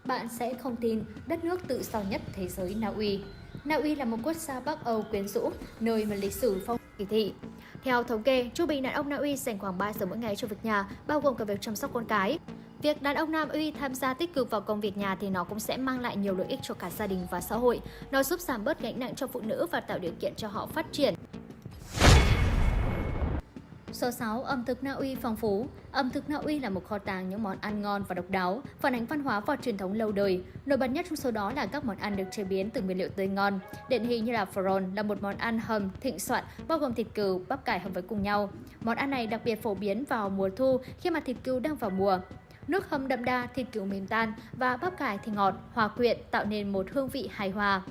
Bạn sẽ không tin đất nước tự do nhất thế giới Na Uy. Na Uy là một quốc gia Bắc Âu quyến rũ, nơi mà lịch sử phong kỳ thị. Theo thống kê, trung bình đàn ông Na Uy dành khoảng 3 giờ mỗi ngày cho việc nhà, bao gồm cả việc chăm sóc con cái. Việc đàn ông Na Uy tham gia tích cực vào công việc nhà thì nó cũng sẽ mang lại nhiều lợi ích cho cả gia đình và xã hội. Nó giúp giảm bớt gánh nặng cho phụ nữ và tạo điều kiện cho họ phát triển. Số 6. Ẩm thực Na Uy phong phú. Ẩm thực Na Uy là một kho tàng những món ăn ngon và độc đáo, phản ánh văn hóa và truyền thống lâu đời. Nổi bật nhất trong số đó là các món ăn được chế biến từ nguyên liệu tươi ngon. Điển hình như là phron là một món ăn hầm thịnh soạn bao gồm thịt cừu, bắp cải hầm với cùng nhau. Món ăn này đặc biệt phổ biến vào mùa thu khi mà thịt cừu đang vào mùa. Nước hầm đậm đà, thịt cừu mềm tan và bắp cải thì ngọt, hòa quyện tạo nên một hương vị hài hòa.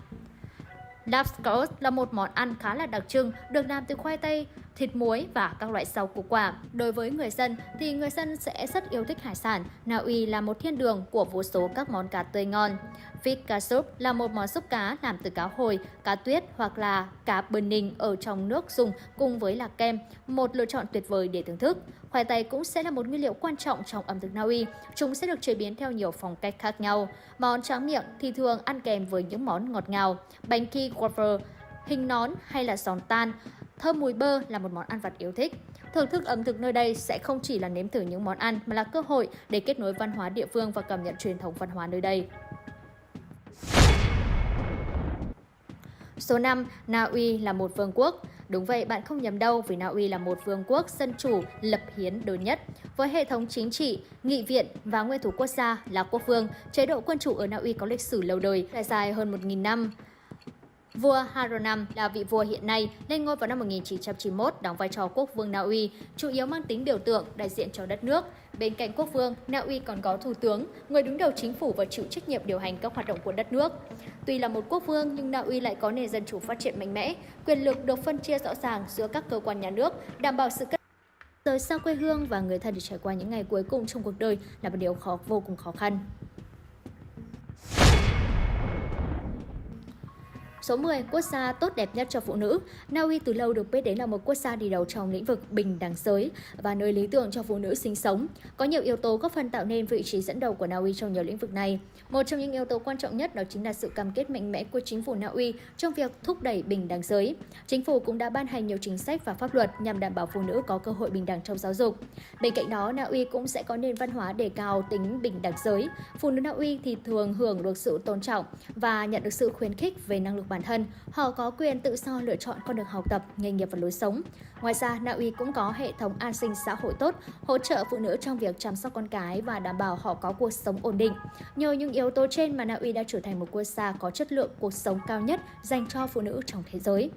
Lapskaus là một món ăn khá là đặc trưng, được làm từ khoai tây, thịt muối và các loại rau củ quả. Đối với người dân thì người dân sẽ rất yêu thích hải sản. Na Uy là một thiên đường của vô số các món cá tươi ngon. Fish soup là một món súp cá làm từ cá hồi, cá tuyết hoặc là cá bơn ninh ở trong nước dùng cùng với là kem, một lựa chọn tuyệt vời để thưởng thức. Khoai tây cũng sẽ là một nguyên liệu quan trọng trong ẩm thực Na Uy. Chúng sẽ được chế biến theo nhiều phong cách khác nhau. Món tráng miệng thì thường ăn kèm với những món ngọt ngào. Bánh ki wafer, hình nón hay là giòn tan, thơm mùi bơ là một món ăn vặt yêu thích. Thưởng thức ẩm thực nơi đây sẽ không chỉ là nếm thử những món ăn mà là cơ hội để kết nối văn hóa địa phương và cảm nhận truyền thống văn hóa nơi đây. Số 5. Na Uy là một vương quốc. Đúng vậy, bạn không nhầm đâu vì Na Uy là một vương quốc dân chủ lập hiến lớn nhất. Với hệ thống chính trị, nghị viện và nguyên thủ quốc gia là quốc vương, chế độ quân chủ ở Na Uy có lịch sử lâu đời, trải dài hơn 1.000 năm. Vua Haronam là vị vua hiện nay, lên ngôi vào năm 1991, đóng vai trò quốc vương Na Uy, chủ yếu mang tính biểu tượng, đại diện cho đất nước. Bên cạnh quốc vương, Na Uy còn có thủ tướng, người đứng đầu chính phủ và chịu trách nhiệm điều hành các hoạt động của đất nước. Tuy là một quốc vương nhưng Na Uy lại có nền dân chủ phát triển mạnh mẽ, quyền lực được phân chia rõ ràng giữa các cơ quan nhà nước, đảm bảo sự rời xa quê hương và người thân để trải qua những ngày cuối cùng trong cuộc đời là một điều vô cùng khó khăn. Số 10. Quốc gia tốt đẹp nhất cho phụ nữ. Na Uy từ lâu được biết đến là một quốc gia đi đầu trong lĩnh vực bình đẳng giới và nơi lý tưởng cho phụ nữ sinh sống. Có nhiều yếu tố góp phần tạo nên vị trí dẫn đầu của Na Uy trong nhiều lĩnh vực này. Một trong những yếu tố quan trọng nhất đó chính là sự cam kết mạnh mẽ của chính phủ Na Uy trong việc thúc đẩy bình đẳng giới. Chính phủ cũng đã ban hành nhiều chính sách và pháp luật nhằm đảm bảo phụ nữ có cơ hội bình đẳng trong giáo dục. Bên cạnh đó, Na Uy cũng sẽ có nền văn hóa đề cao tính bình đẳng giới. Phụ nữ Na Uy thì thường hưởng được sự tôn trọng và nhận được sự khuyến khích về năng lực bản thân. Họ có quyền tự do lựa chọn con đường học tập, nghề nghiệp và lối sống. Ngoài ra, Na Uy cũng có hệ thống an sinh xã hội tốt, hỗ trợ phụ nữ trong việc chăm sóc con cái và đảm bảo họ có cuộc sống ổn định. Nhờ những yếu tố trên mà Na Uy đã trở thành một quốc gia có chất lượng cuộc sống cao nhất dành cho phụ nữ trong thế giới.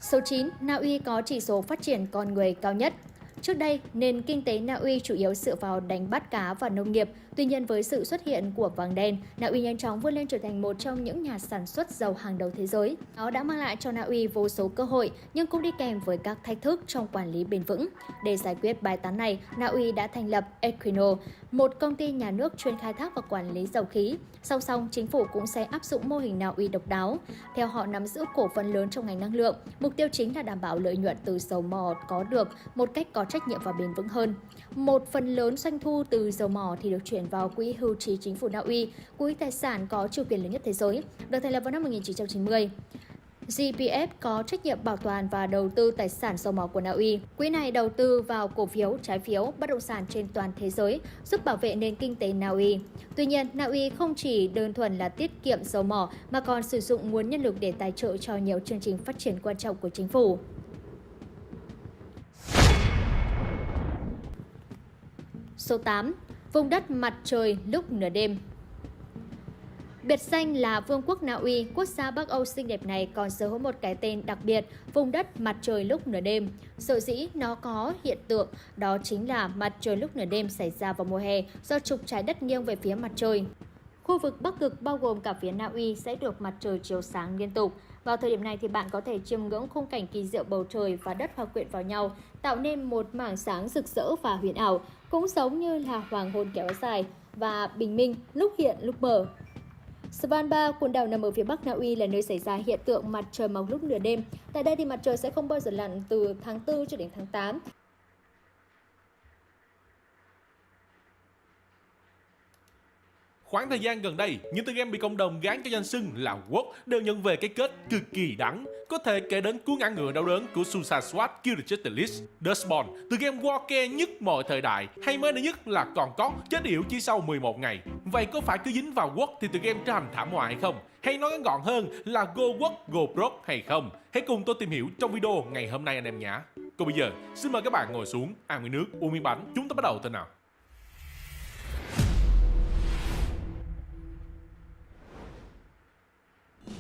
Số 9. Na Uy có chỉ số phát triển con người cao nhất. Trước đây, nền kinh tế Na Uy chủ yếu dựa vào đánh bắt cá và nông nghiệp. Tuy nhiên, với sự xuất hiện của vàng đen, Na Uy nhanh chóng vươn lên trở thành một trong những nhà sản xuất dầu hàng đầu thế giới. Nó đã mang lại cho Na Uy vô số cơ hội, nhưng cũng đi kèm với các thách thức trong quản lý bền vững. Để giải quyết bài toán này, Na Uy đã thành lập Equinor, một công ty nhà nước chuyên khai thác và quản lý dầu khí. Song song, chính phủ cũng sẽ áp dụng mô hình Na Uy độc đáo. Theo họ nắm giữ cổ phần lớn trong ngành năng lượng, mục tiêu chính là đảm bảo lợi nhuận từ dầu mỏ có được một cách có trách nhiệm và bền vững hơn. Một phần lớn doanh thu từ dầu mỏ thì được chuyển vào quỹ hưu trí chính phủ Na Uy, quỹ tài sản có chủ quyền lớn nhất thế giới, được thành lập vào năm 1990. GPF có trách nhiệm bảo toàn và đầu tư tài sản dầu mỏ của Na Uy. Quỹ này đầu tư vào cổ phiếu, trái phiếu, bất động sản trên toàn thế giới, giúp bảo vệ nền kinh tế Na Uy. Tuy nhiên, Na Uy không chỉ đơn thuần là tiết kiệm dầu mỏ mà còn sử dụng nguồn nhân lực để tài trợ cho nhiều chương trình phát triển quan trọng của chính phủ. Số 8. Vùng đất mặt trời lúc nửa đêm. Biệt danh là Vương quốc Na Uy, quốc gia Bắc Âu xinh đẹp này còn sở hữu một cái tên đặc biệt, vùng đất mặt trời lúc nửa đêm. Sở dĩ nó có hiện tượng đó chính là mặt trời lúc nửa đêm xảy ra vào mùa hè do trục trái đất nghiêng về phía mặt trời. Khu vực Bắc Cực bao gồm cả phía Na Uy sẽ được mặt trời chiếu sáng liên tục. Vào thời điểm này thì bạn có thể chiêm ngưỡng khung cảnh kỳ diệu bầu trời và đất hòa quyện vào nhau, tạo nên một mảng sáng rực rỡ và huyền ảo, cũng giống như là hoàng hôn kéo dài và bình minh lúc hiện lúc mờ. Svalbard, quần đảo nằm ở phía bắc Na Uy là nơi xảy ra hiện tượng mặt trời mọc lúc nửa đêm. Tại đây thì mặt trời sẽ không bao giờ lặn từ tháng 4 cho đến tháng 8. Khoảng thời gian gần đây, những tựa game bị cộng đồng gán cho danh xưng là quốc đều nhận về cái kết cực kỳ đắng. Có thể kể đến cú ngã ngựa đau đớn của Suicide Squad Kill the Justice League, The Spawn, tựa game wargame nhất mọi thời đại, hay mới đây nhất là còn có chết yểu chỉ sau 11 ngày. Vậy có phải cứ dính vào quốc thì tựa game trở thành thảm họa hay không? Hay nói ngắn gọn hơn là go quốc go broke hay không? Hãy cùng tôi tìm hiểu trong video ngày hôm nay anh em nhé. Còn bây giờ, xin mời các bạn ngồi xuống, ăn miếng nước, uống miếng bánh, chúng ta bắt đầu thôi nào.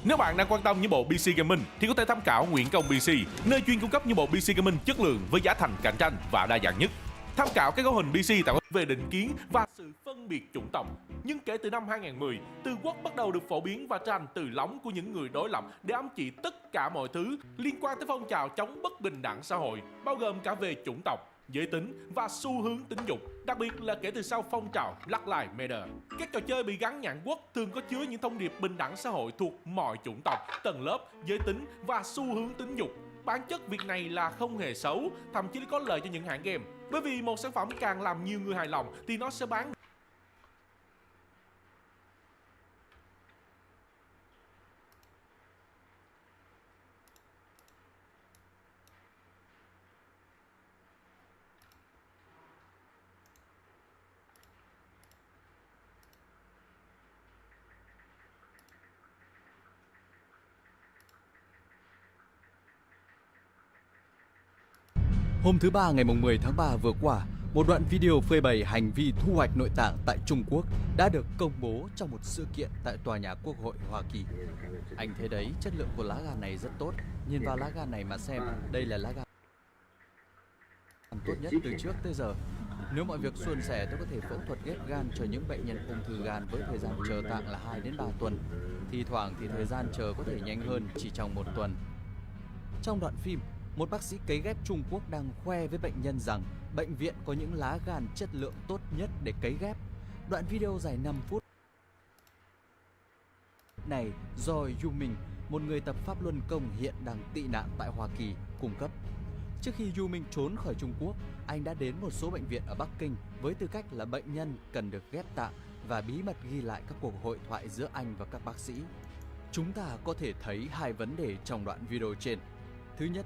Nếu bạn đang quan tâm những bộ PC gaming thì có thể tham khảo Nguyễn Công PC, nơi chuyên cung cấp những bộ PC gaming chất lượng với giá thành cạnh tranh và đa dạng nhất. Tham khảo cái cấu hình PC tạo về định kiến và sự phân biệt chủng tộc. Nhưng kể từ năm 2010, từ quốc bắt đầu được phổ biến và trở thành từ lóng của những người đối lập để ám chỉ tất cả mọi thứ liên quan tới phong trào chống bất bình đẳng xã hội, bao gồm cả về chủng tộc, giới tính và xu hướng tính dục, đặc biệt là kể từ sau phong trào Black Lives Matter. Các trò chơi bị gắn nhãn quốc thường có chứa những thông điệp bình đẳng xã hội thuộc mọi chủng tộc, tầng lớp, giới tính và xu hướng tính dục. Bản chất việc này là không hề xấu, thậm chí có lợi cho những hãng game. Bởi vì một sản phẩm càng làm nhiều người hài lòng thì nó sẽ bán. Hôm thứ Ba ngày 10 tháng 3 vừa qua, một đoạn video phơi bày hành vi thu hoạch nội tạng tại Trung Quốc đã được công bố trong một sự kiện tại tòa nhà Quốc hội Hoa Kỳ. Anh thấy đấy, chất lượng của lá gan này rất tốt. Nhìn vào lá gan này mà xem, đây là lá gan tốt nhất từ trước tới giờ. Nếu mọi việc suôn sẻ, tôi có thể phẫu thuật ghép gan cho những bệnh nhân ung thư gan với thời gian chờ tạng là 2 đến 3 tuần. Thi thoảng thì thời gian chờ có thể nhanh hơn, chỉ trong 1 tuần. Trong đoạn phim, một bác sĩ cấy ghép Trung Quốc đang khoe với bệnh nhân rằng bệnh viện có những lá gan chất lượng tốt nhất để cấy ghép. Đoạn video dài 5 phút này do Yu Minh, một người tập pháp luân công hiện đang tị nạn tại Hoa Kỳ, cung cấp. Trước khi Yu Minh trốn khỏi Trung Quốc, anh đã đến một số bệnh viện ở Bắc Kinh với tư cách là bệnh nhân cần được ghép tạng và bí mật ghi lại các cuộc hội thoại giữa anh và các bác sĩ. Chúng ta có thể thấy hai vấn đề trong đoạn video trên. Thứ nhất,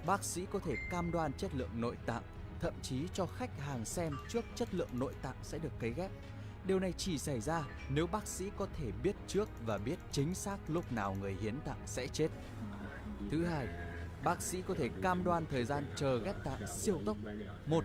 bác sĩ có thể cam đoan chất lượng nội tạng, thậm chí cho khách hàng xem trước chất lượng nội tạng sẽ được cấy ghép. Điều này chỉ xảy ra nếu bác sĩ có thể biết trước và biết chính xác lúc nào người hiến tạng sẽ chết. Thứ hai, bác sĩ có thể cam đoan thời gian chờ ghép tạng siêu tốc. Một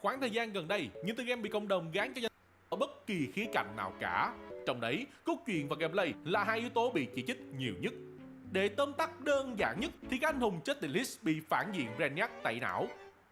khoảng thời gian gần đây, những tựa game bị cộng đồng gán cho danh ở bất kỳ khía cạnh nào cả. Trong đấy, cốt truyện và gameplay là hai yếu tố bị chỉ trích nhiều nhất. Để tóm tắt đơn giản nhất thì các anh hùng Justice League bị phản diện Brainiac tẩy não.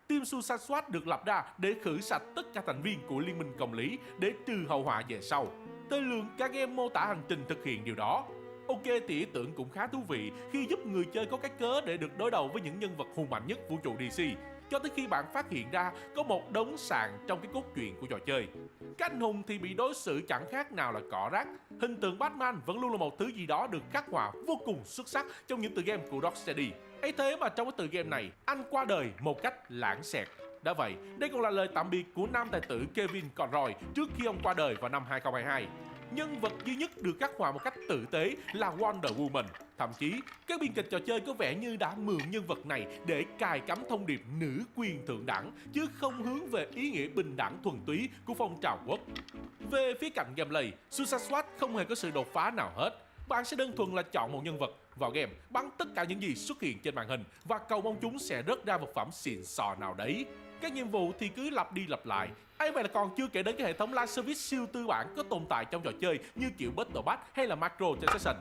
Team Suicide Squad được lập ra để khử sạch tất cả thành viên của Liên minh Công lý để trừ hậu họa về sau. Thời lượng các game mô tả hành trình thực hiện điều đó. Ok thì ý tưởng cũng khá thú vị khi giúp người chơi có cái cớ để được đối đầu với những nhân vật hùng mạnh nhất vũ trụ DC, cho tới khi bạn phát hiện ra có một đống sàn trong cái cốt truyện của trò chơi. Các anh hùng thì bị đối xử chẳng khác nào là cỏ rác. Hình tượng Batman vẫn luôn là một thứ gì đó được khắc họa vô cùng xuất sắc trong những tựa game của Rocksteady. Ấy thế mà trong cái tựa game này, anh qua đời một cách lãng xẹt. Đã vậy, đây còn là lời tạm biệt của nam tài tử Kevin Conroy trước khi ông qua đời vào năm 2022. Nhân vật duy nhất được khắc họa một cách tử tế là Wonder Woman. Thậm chí, các biên kịch trò chơi có vẻ như đã mượn nhân vật này để cài cắm thông điệp nữ quyền thượng đẳng, chứ không hướng về ý nghĩa bình đẳng thuần túy của phong trào quốc. Về phía cạnh gameplay, Suicide Squad không hề có sự đột phá nào hết. Bạn sẽ đơn thuần là chọn một nhân vật vào game, bắn tất cả những gì xuất hiện trên màn hình và cầu mong chúng sẽ rớt ra vật phẩm xịn sò nào đấy. Các nhiệm vụ thì cứ lặp đi lặp lại. Ấy vậy là còn chưa kể đến cái hệ thống live service siêu tư bản có tồn tại trong trò chơi như kiểu Battle Pass hay là Microtransaction.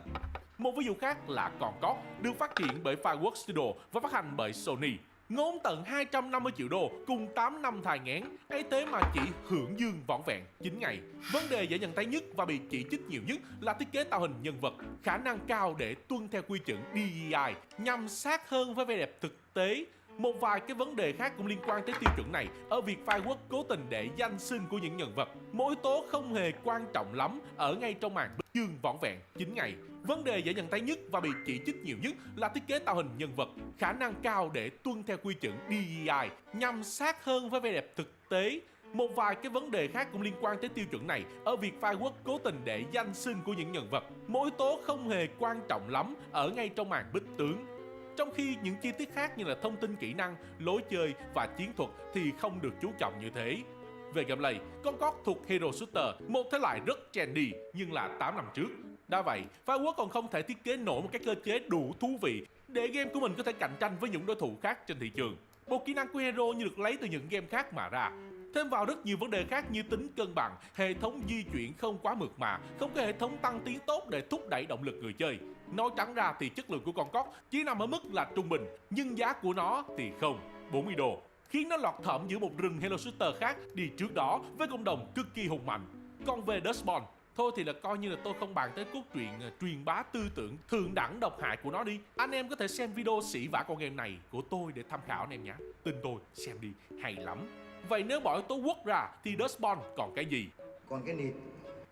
Một ví dụ khác là Concord được phát triển bởi Fireworks Studio và phát hành bởi Sony. Ngốn tận 250 triệu đô cùng 8 năm thai nghén, ấy thế mà chỉ hưởng dương vỏn vẹn 9 ngày. Vấn đề dễ nhận thấy nhất và bị chỉ trích nhiều nhất là thiết kế tạo hình nhân vật, khả năng cao để tuân theo quy chuẩn DEI nhằm sát hơn với vẻ đẹp thực tế. Một vài cái vấn đề khác cũng liên quan tới tiêu chuẩn này ở việc Fireworks cố tình để danh xưng của những nhân vật. Một yếu tố không hề quan trọng lắm ở ngay trong màn dương vỏn vẹn 9 ngày. Vấn đề dễ nhận thấy nhất và bị chỉ trích nhiều nhất là thiết kế tạo hình nhân vật, khả năng cao để tuân theo quy chuẩn DEI nhằm sát hơn với vẻ đẹp thực tế. Một vài cái vấn đề khác cũng liên quan tới tiêu chuẩn này ở việc Fireworks cố tình để danh xưng của những nhân vật. Một yếu tố không hề quan trọng lắm ở ngay trong màn bích tướng. Trong khi những chi tiết khác như là thông tin kỹ năng, lối chơi và chiến thuật thì không được chú trọng như thế. Về gameplay, Concord thuộc Hero Shooter, một thể loại rất trendy nhưng là 8 năm trước. Đã vậy, Fireworks còn không thể thiết kế nổi một cái cơ chế đủ thú vị để game của mình có thể cạnh tranh với những đối thủ khác trên thị trường. Bộ kỹ năng của Hero như được lấy từ những game khác mà ra. Thêm vào rất nhiều vấn đề khác như tính cân bằng, hệ thống di chuyển không quá mượt mà, không có hệ thống tăng tiến tốt để thúc đẩy động lực người chơi. Nói trắng ra thì chất lượng của Concord chỉ nằm ở mức là trung bình, nhưng giá của nó thì không, 40 đô, khiến nó lọt thỏm giữa một rừng Hero Shooter khác đi trước đó với cộng đồng cực kỳ hùng mạnh. Còn về Dustborn, thôi thì là coi như là tôi không bàn tới cốt truyện truyền bá tư tưởng thượng đẳng độc hại của nó đi. Anh em có thể xem video sỉ vả con game này của tôi để tham khảo anh em nhé. Tin tôi, xem đi, hay lắm. Vậy nếu bỏ yếu tố quốc ra thì Dustborn còn cái gì? Còn cái nịt.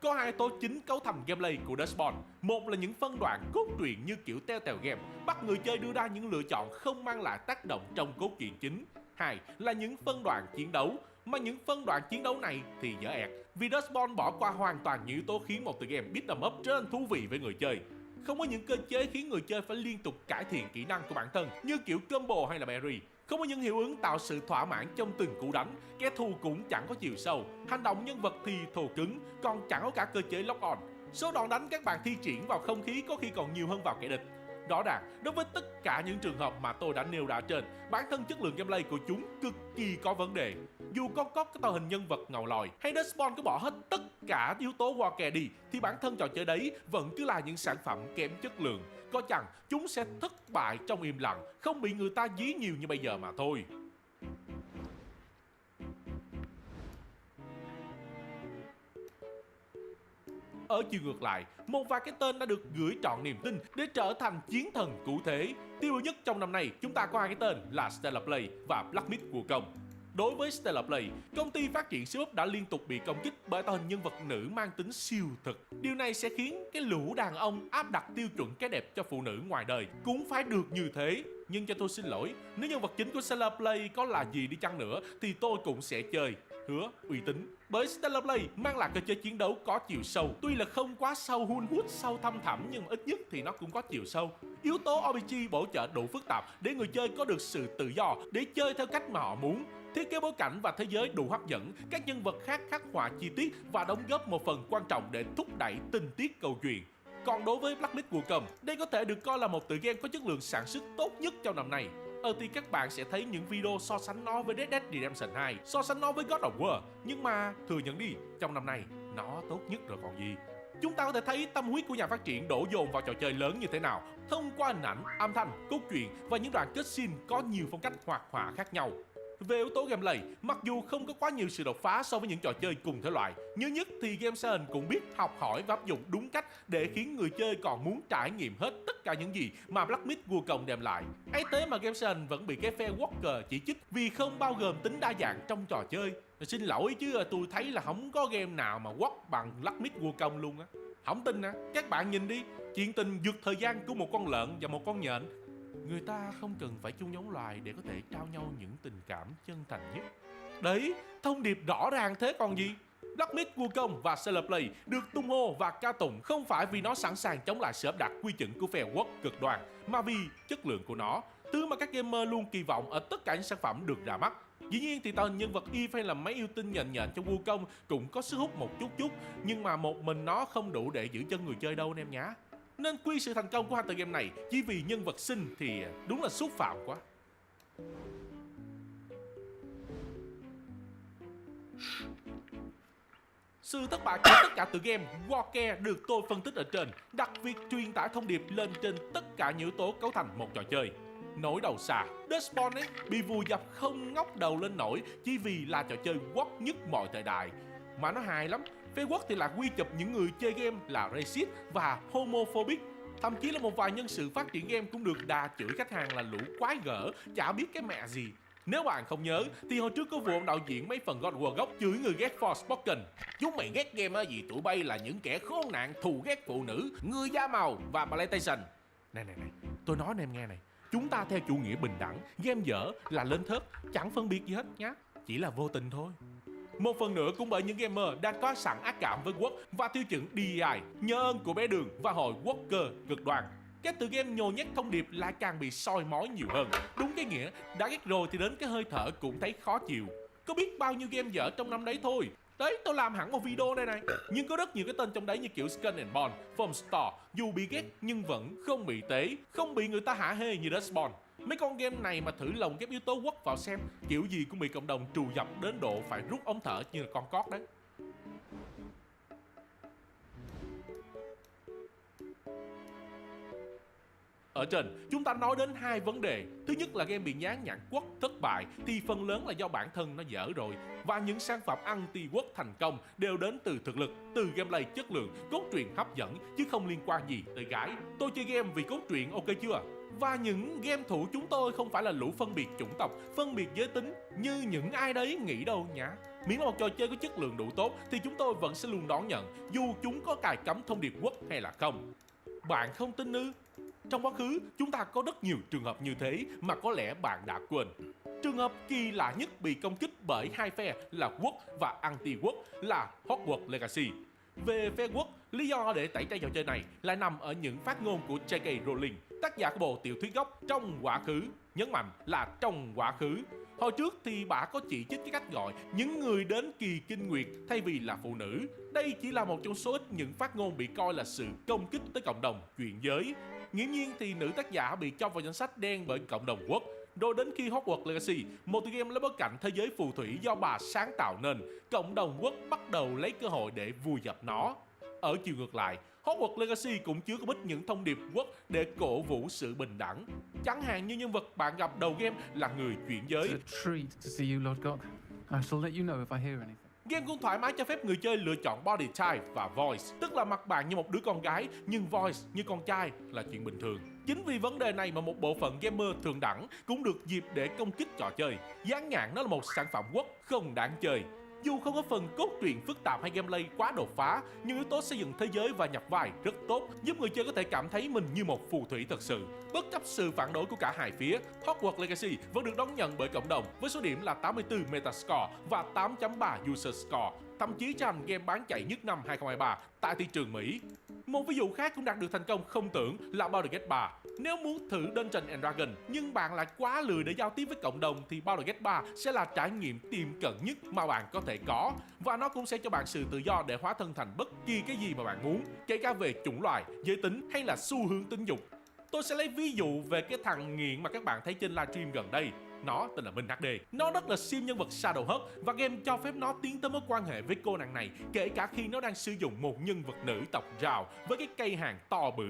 Có hai yếu tố chính cấu thành gameplay của Dustborn. Một là những phân đoạn cốt truyện như kiểu Telltale game, bắt người chơi đưa ra những lựa chọn không mang lại tác động trong cốt truyện chính. Hai là những phân đoạn chiến đấu, mà những phân đoạn chiến đấu này thì dở ẹt, vì Dustborn bỏ qua hoàn toàn những yếu tố khiến một tựa game beat'em up trở nên thú vị với người chơi. Không có những cơ chế khiến người chơi phải liên tục cải thiện kỹ năng của bản thân như kiểu combo hay là parry. Không có những hiệu ứng tạo sự thỏa mãn trong từng cú đánh, kẻ thù cũng chẳng có chiều sâu, hành động nhân vật thì thô cứng, còn chẳng có cả cơ chế lock on. Số đòn đánh các bạn thi triển vào không khí có khi còn nhiều hơn vào kẻ địch. Rõ ràng, đối với tất cả những trường hợp mà tôi đã nêu ra trên, bản thân chất lượng gameplay của chúng cực kỳ có vấn đề. Dù Concord có tạo hình nhân vật ngầu lòi, hay Dustborn có bỏ hết tất cả yếu tố qua kè đi, thì bản thân trò chơi đấy vẫn cứ là những sản phẩm kém chất lượng. Có chăng chúng sẽ thất bại trong im lặng, không bị người ta dí nhiều như bây giờ mà thôi. Ở chiều ngược lại, một vài cái tên đã được gửi trọn niềm tin để trở thành chiến thần cụ thể. Tiêu biểu nhất trong năm nay, chúng ta có hai cái tên là Stellar Blade và Black Myth của công. Đối với Stellar Blade, công ty phát triển series đã liên tục bị công kích bởi tạo hình nhân vật nữ mang tính siêu thực. Điều này sẽ khiến cái lũ đàn ông áp đặt tiêu chuẩn cái đẹp cho phụ nữ ngoài đời cũng phải được như thế. Nhưng cho tôi xin lỗi, nếu nhân vật chính của Stellar Blade có là gì đi chăng nữa thì tôi cũng sẽ chơi. Hứa uy tín. Bởi Stellar Blade mang lại cơ chế chiến đấu có chiều sâu, tuy là không quá sâu hun hút sâu thăm thẳm nhưng mà ít nhất thì nó cũng có chiều sâu. Yếu tố RPG bổ trợ đủ phức tạp để người chơi có được sự tự do để chơi theo cách mà họ muốn. Thiết kế bối cảnh và thế giới đủ hấp dẫn, các nhân vật khác khắc họa chi tiết và đóng góp một phần quan trọng để thúc đẩy tình tiết câu chuyện. Còn đối với Black Myth của công, đây có thể được coi là một tựa game có chất lượng sản xuất tốt nhất trong năm nay. Thì các bạn sẽ thấy những video so sánh nó với Red Dead Redemption 2, so sánh nó với God of War. Nhưng mà thừa nhận đi, trong năm nay nó tốt nhất rồi còn gì. Chúng ta có thể thấy tâm huyết của nhà phát triển đổ dồn vào trò chơi lớn như thế nào, thông qua hình ảnh, âm thanh, cốt truyện và những đoạn cutscene có nhiều phong cách hoạt họa khác nhau. Về yếu tố gameplay, mặc dù không có quá nhiều sự đột phá so với những trò chơi cùng thể loại, nhưng nhất thì Game Science cũng biết học hỏi và áp dụng đúng cách để khiến người chơi còn muốn trải nghiệm hết tất cả những gì mà Black Myth Vua Công đem lại. Ấy thế mà Game Science vẫn bị cái phe Walker chỉ trích vì không bao gồm tính đa dạng trong trò chơi. Xin lỗi chứ tôi thấy là không có game nào mà quất bằng Black Myth Vua Công luôn á. Không tin à, các bạn nhìn đi, chuyện tình vượt thời gian của một con lợn và một con nhện. Người ta không cần phải chung giống loài để có thể trao nhau những tình cảm chân thành nhất. Đấy, thông điệp rõ ràng thế còn gì. Black Myth Vua Công và Stellar Play được tung hô và ca tụng không phải vì nó sẵn sàng chống lại sự áp đặt quy chuẩn của phe quốc cực đoan, mà vì chất lượng của nó, thứ mà các gamer luôn kỳ vọng ở tất cả những sản phẩm được ra mắt. Dĩ nhiên thì tên nhân vật Eve hay là mấy yêu tinh nhện nhện trong Vua Công cũng có sức hút một chút, nhưng mà một mình nó không đủ để giữ chân người chơi đâu anh em nhá. Nên quy sự thành công của hai tựa game này chỉ vì nhân vật xinh thì đúng là xúc phạm quá. Sự thất bại của tất cả tựa game Warcare được tôi phân tích ở trên, đặt việc truyền tải thông điệp lên trên tất cả những yếu tố cấu thành một trò chơi. Nỗi đầu xa, Despawn ấy bị vùi dập không ngóc đầu lên nổi chỉ vì là trò chơi quốc nhất mọi thời đại. Mà nó hài lắm, phe quốc thì là quy chụp những người chơi game là racist và homophobic. Thậm chí là một vài nhân sự phát triển game cũng được đà chửi khách hàng là lũ quái gở, chả biết cái mẹ gì. Nếu bạn không nhớ thì hồi trước có vụ ông đạo diễn mấy phần God of War gốc chửi người ghét Forspoken. Chúng mày ghét game vì tụi bay là những kẻ khốn nạn thù ghét phụ nữ, người da màu và PlayStation. Này, tôi nói anh em nghe này. Chúng ta theo chủ nghĩa bình đẳng, game dở là lên thớt, chẳng phân biệt gì hết nhá. Chỉ là vô tình thôi. Một phần nữa cũng bởi những gamer đang có sẵn ác cảm với quốc và tiêu chuẩn DEI, nhờ ơn của bé Đường và hội Walker cực đoan. Các tựa game nhồi nhét thông điệp lại càng bị soi mói nhiều hơn. Đúng cái nghĩa, đã ghét rồi thì đến cái hơi thở cũng thấy khó chịu. Có biết bao nhiêu game dở trong năm đấy thôi. Đấy, tôi làm hẳn một video đây này. Nhưng có rất nhiều cái tên trong đấy như kiểu Skull and Bones, Foam Star, dù bị ghét nhưng vẫn không bị tế, không bị người ta hả hê như Despawn. Mấy con game này mà thử lồng ghép yếu tố quốc vào xem, kiểu gì cũng bị cộng đồng trù dập đến độ phải rút ống thở như là con cót đấy. Ở trên, chúng ta nói đến hai vấn đề. Thứ nhất là game bị dán nhãn quốc thất bại thì phần lớn là do bản thân nó dở rồi. Và những sản phẩm anti-quốc thành công đều đến từ thực lực, từ gameplay chất lượng, cốt truyện hấp dẫn chứ không liên quan gì tới gái. Tôi chơi game vì cốt truyện, ok chưa? Và những game thủ chúng tôi không phải là lũ phân biệt chủng tộc, phân biệt giới tính như những ai đấy nghĩ đâu nhá. Miễn là một trò chơi có chất lượng đủ tốt thì chúng tôi vẫn sẽ luôn đón nhận, dù chúng có cài cắm thông điệp quốc hay là không. Bạn không tin ư? Trong quá khứ, chúng ta có rất nhiều trường hợp như thế mà có lẽ bạn đã quên. Trường hợp kỳ lạ nhất bị công kích bởi hai phe là quốc và anti-quốc là Hogwarts Legacy. Về phe quốc, lý do để tẩy chay trò chơi này lại nằm ở những phát ngôn của J.K. Rowling, tác giả của bộ tiểu thuyết gốc Trong Quá Khứ, nhấn mạnh là trong quá khứ. Hồi trước thì bà có chỉ trích cái cách gọi những người đến kỳ kinh nguyệt thay vì là phụ nữ. Đây chỉ là một trong số ít những phát ngôn bị coi là sự công kích tới cộng đồng chuyển giới. Nghiễm nhiên thì nữ tác giả bị cho vào danh sách đen bởi cộng đồng quốc. Rồi đến khi Hogwarts Legacy, một tựa game lấy bối cảnh thế giới phù thủy do bà sáng tạo nên, cộng đồng quốc bắt đầu lấy cơ hội để vùi dập nó. Ở chiều ngược lại, Hogwarts Legacy cũng chứa không ít những thông điệp quốc để cổ vũ sự bình đẳng. Chẳng hạn như nhân vật bạn gặp đầu game là người chuyển giới. Game cũng thoải mái cho phép người chơi lựa chọn body type và voice, tức là mặt bạn như một đứa con gái nhưng voice như con trai là chuyện bình thường. Chính vì vấn đề này mà một bộ phận gamer thượng đẳng cũng được dịp để công kích trò chơi, dán nhãn nó là một sản phẩm quốc không đáng chơi. Dù không có phần cốt truyện phức tạp hay gameplay quá đột phá, nhưng yếu tố xây dựng thế giới và nhập vai rất tốt, giúp người chơi có thể cảm thấy mình như một phù thủy thật sự. Bất chấp sự phản đối của cả hai phía, Hogwarts Legacy vẫn được đón nhận bởi cộng đồng với số điểm là 84 Metascore và 8.3 User Score, thậm chí trở thành game bán chạy nhất năm 2023 tại thị trường Mỹ. Một ví dụ khác cũng đạt được thành công không tưởng là Baldur's Gate 3. Nếu muốn thử Dungeons and Dragons nhưng bạn lại quá lười để giao tiếp với cộng đồng thì Baldur's Gate 3 sẽ là trải nghiệm tiệm cận nhất mà bạn có thể có, và nó cũng sẽ cho bạn sự tự do để hóa thân thành bất kỳ cái gì mà bạn muốn, kể cả về chủng loài, giới tính hay là xu hướng tính dục. Tôi sẽ lấy ví dụ về cái thằng nghiện mà các bạn thấy trên livestream gần đây. Nó tên là Minh HD. Nó rất là siêu nhân vật Shadow Heart và game cho phép nó tiến tới mối quan hệ với cô nàng này, kể cả khi nó đang sử dụng một nhân vật nữ tộc rào với cái cây hàng to bự.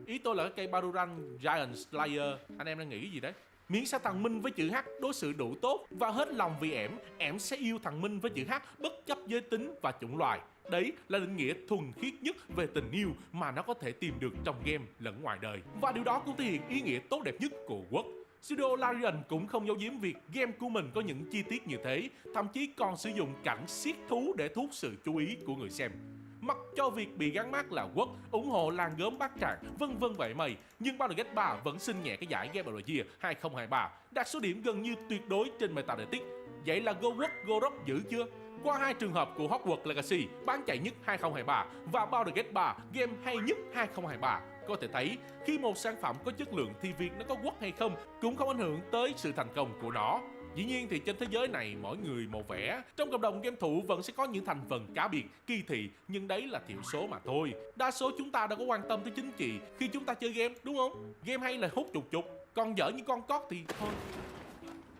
Ý tôi là cái cây Baruran Giant Slayer. Anh em đang nghĩ cái gì đấy? Miễn sao thằng Minh với chữ H đối xử đủ tốt và hết lòng vì em sẽ yêu thằng Minh với chữ H bất chấp giới tính và chủng loài. Đấy là định nghĩa thuần khiết nhất về tình yêu mà nó có thể tìm được trong game lẫn ngoài đời. Và điều đó cũng thể hiện ý nghĩa tốt đẹp nhất của Quốc. Studio Larian cũng không giấu giếm việc game của mình có những chi tiết như thế, thậm chí còn sử dụng cảnh siết thú để thu hút sự chú ý của người xem. Mặc cho việc bị gắn mác là Quốc ủng hộ làng gốm Bát Tràng vân vân vậy mày, nhưng Baldur's Gate 3 vẫn xin nhẹ cái giải Game of the Year 2023, đạt số điểm gần như tuyệt đối trên Metacritic. Vậy là Go Quốc Go Rock dữ chưa? Qua hai trường hợp của Hogwarts Legacy bán chạy nhất 2023 và Baldur's Gate 3 game hay nhất 2023, có thể thấy khi một sản phẩm có chất lượng thì việc nó có quất hay không cũng không ảnh hưởng tới sự thành công của nó. Dĩ nhiên thì trên thế giới này mỗi người một vẻ, trong cộng đồng game thủ vẫn sẽ có những thành phần cá biệt, kỳ thị, nhưng đấy là thiểu số mà thôi. Đa số chúng ta đâu có quan tâm tới chính trị khi chúng ta chơi game, đúng không? Game hay là hút chục, còn dở như con cót thì thôi.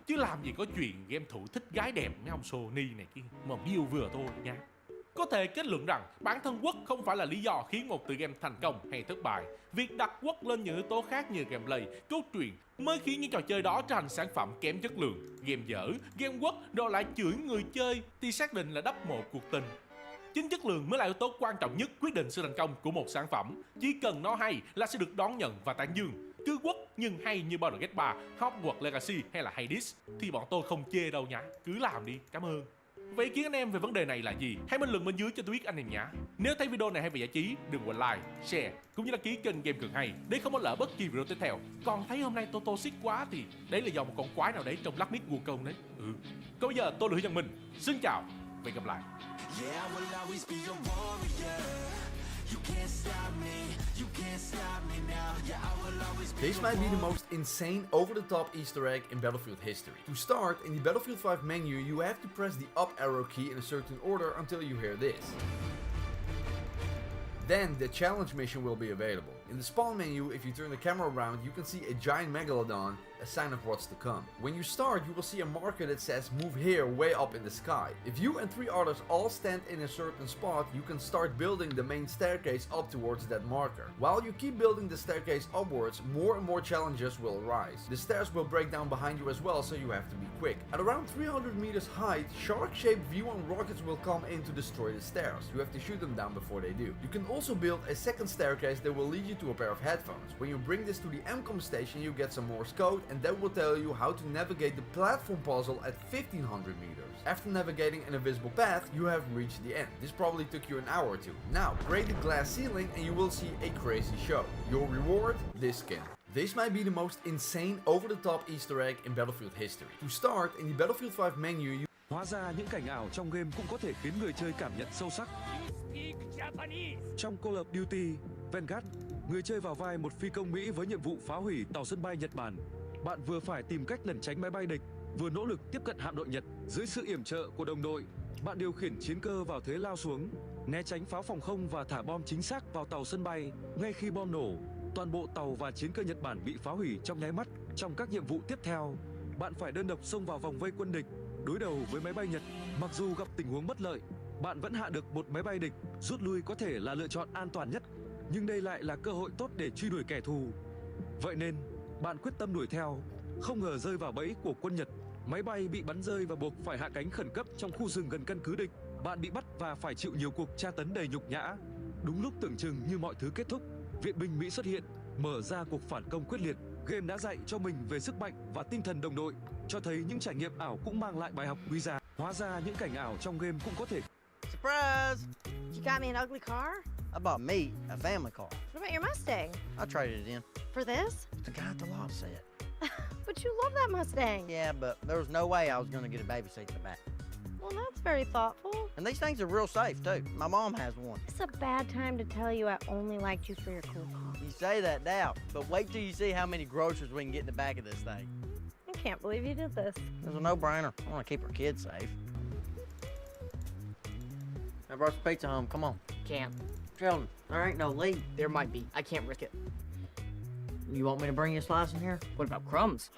Chứ làm gì có chuyện game thủ thích gái đẹp mấy ông Sony này kia, mà view vừa thôi nha. Có thể kết luận rằng bản thân Quốc không phải là lý do khiến một tựa game thành công hay thất bại. Việc đặt Quốc lên những yếu tố khác như gameplay, cốt truyện mới khiến những trò chơi đó trở thành sản phẩm kém chất lượng. Game dở, game Quốc rồi lại chửi người chơi thì xác định là đắp một cuộc tình. Chính chất lượng mới là yếu tố quan trọng nhất quyết định sự thành công của một sản phẩm. Chỉ cần nó hay là sẽ được đón nhận và tán dương. Cứ Quốc nhưng hay như Baldur's Gate 3, Hogwarts Legacy hay là Hades thì bọn tôi không chê đâu nhá. Cứ làm đi, cảm ơn. Vậy ý kiến anh em về vấn đề này là gì? Hãy bình luận bên dưới cho tôi biết anh em nhé. Nếu thấy video này hay về giải trí, đừng quên like, share cũng như đăng ký kênh Game Cường Hay để không bỏ lỡ bất kỳ video tiếp theo. Còn thấy hôm nay tôi toxic quá thì đấy là do một con quái nào đấy trong Black Myth Wukong đấy. Còn bây giờ tôi là Huy Nhân Minh. Xin chào và hẹn gặp lại. This might be the most insane, over-the-top Easter egg in Battlefield history. To start, in the Battlefield 5 menu, you have to press the up arrow key in a certain order until you hear this. Then the challenge mission will be available. In the spawn menu, if you turn the camera around, you can see a giant megalodon, a sign of what's to come. When you start, you will see a marker that says move here way up in the sky. If you and 3 others all stand in a certain spot, you can start building the main staircase up towards that marker. While you keep building the staircase upwards, more and more challenges will arise. The stairs will break down behind you as well, so you have to be quick. At around 300 meters height, shark-shaped V1 rockets will come in to destroy the stairs. You have to shoot them down before they do. You can also build a second staircase that will lead you to a pair of headphones. When you bring this to the MCOM station, you get some Morse code, and that will tell you how to navigate the platform puzzle at 1500 meters. After navigating an invisible path, you have reached the end. This probably took you an hour or two. Now, break the glass ceiling and you will see a crazy show. Your reward? This skin. This might be the most insane, over-the-top Easter egg in Battlefield history. To start, in the Battlefield 5 menu, you Hóa ra những cảnh ảo trong game cũng có thể khiến người chơi cảm nhận sâu sắc. Trong Call of Duty, Vanguard, người chơi vào vai một phi công Mỹ với nhiệm vụ phá hủy tàu sân bay Nhật Bản. Bạn vừa phải tìm cách lẩn tránh máy bay địch, vừa nỗ lực tiếp cận hạm đội Nhật. Dưới sự yểm trợ của đồng đội, bạn điều khiển chiến cơ vào thế lao xuống, né tránh pháo phòng không và thả bom chính xác vào tàu sân bay. Ngay khi bom nổ, toàn bộ tàu và chiến cơ Nhật Bản bị phá hủy trong nháy mắt. Trong các nhiệm vụ tiếp theo, bạn phải đơn độc xông vào vòng vây quân địch, đối đầu với máy bay Nhật. Mặc dù gặp tình huống bất lợi, bạn vẫn hạ được một máy bay địch. Rút lui có thể là lựa chọn an toàn nhất, nhưng đây lại là cơ hội tốt để truy đuổi kẻ thù. Vậy nên, bạn quyết tâm đuổi theo, không ngờ rơi vào bẫy của quân Nhật. Máy bay bị bắn rơi và buộc phải hạ cánh khẩn cấp trong khu rừng gần căn cứ địch. Bạn bị bắt và phải chịu nhiều cuộc tra tấn đầy nhục nhã. Đúng lúc tưởng chừng như mọi thứ kết thúc, viện binh Mỹ xuất hiện, mở ra cuộc phản công quyết liệt. Game đã dạy cho mình về sức mạnh và tinh thần đồng đội, cho thấy những trải nghiệm ảo cũng mang lại bài học quý giá. Hóa ra những cảnh ảo trong game cũng có thể. Surprise! You got me an ugly car? I bought me a family car. What about your Mustang? I traded it in. For this? The guy at the lot said. But you love that Mustang. Yeah, but there was no way I was going to get a baby seat in the back. Well, that's very thoughtful. And these things are real safe, too. My mom has one. It's a bad time to tell you I only liked you for your cool car. You say that now, but wait till you see how many groceries we can get in the back of this thing. I can't believe you did this. It's a no-brainer. I want to keep our kids safe. I brought some pizza home. Come on. Can't. Sheldon, there ain't no lead. There might be. I can't risk it. You want me to bring you a slice in here? What about crumbs?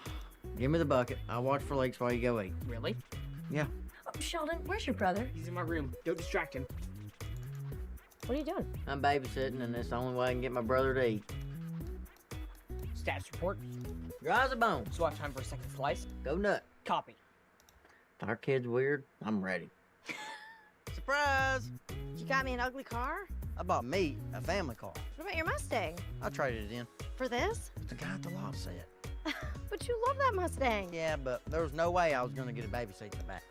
Give me the bucket. I'll watch for leaks while you go eat. Really? Yeah. Sheldon, where's your brother? He's in my room. Don't distract him. What are you doing? I'm babysitting, and it's the only way I can get my brother to eat. Stats report. Dry as a bone. Swap time for a second slice. Go nut. Copy. Our kid's weird. I'm ready. Surprise! You got me an ugly car? I bought me a family car. What about your Mustang? I traded it in. For this? The guy at the lot said. But you love that Mustang. Yeah, but there was no way I was going to get a baby seat in the back.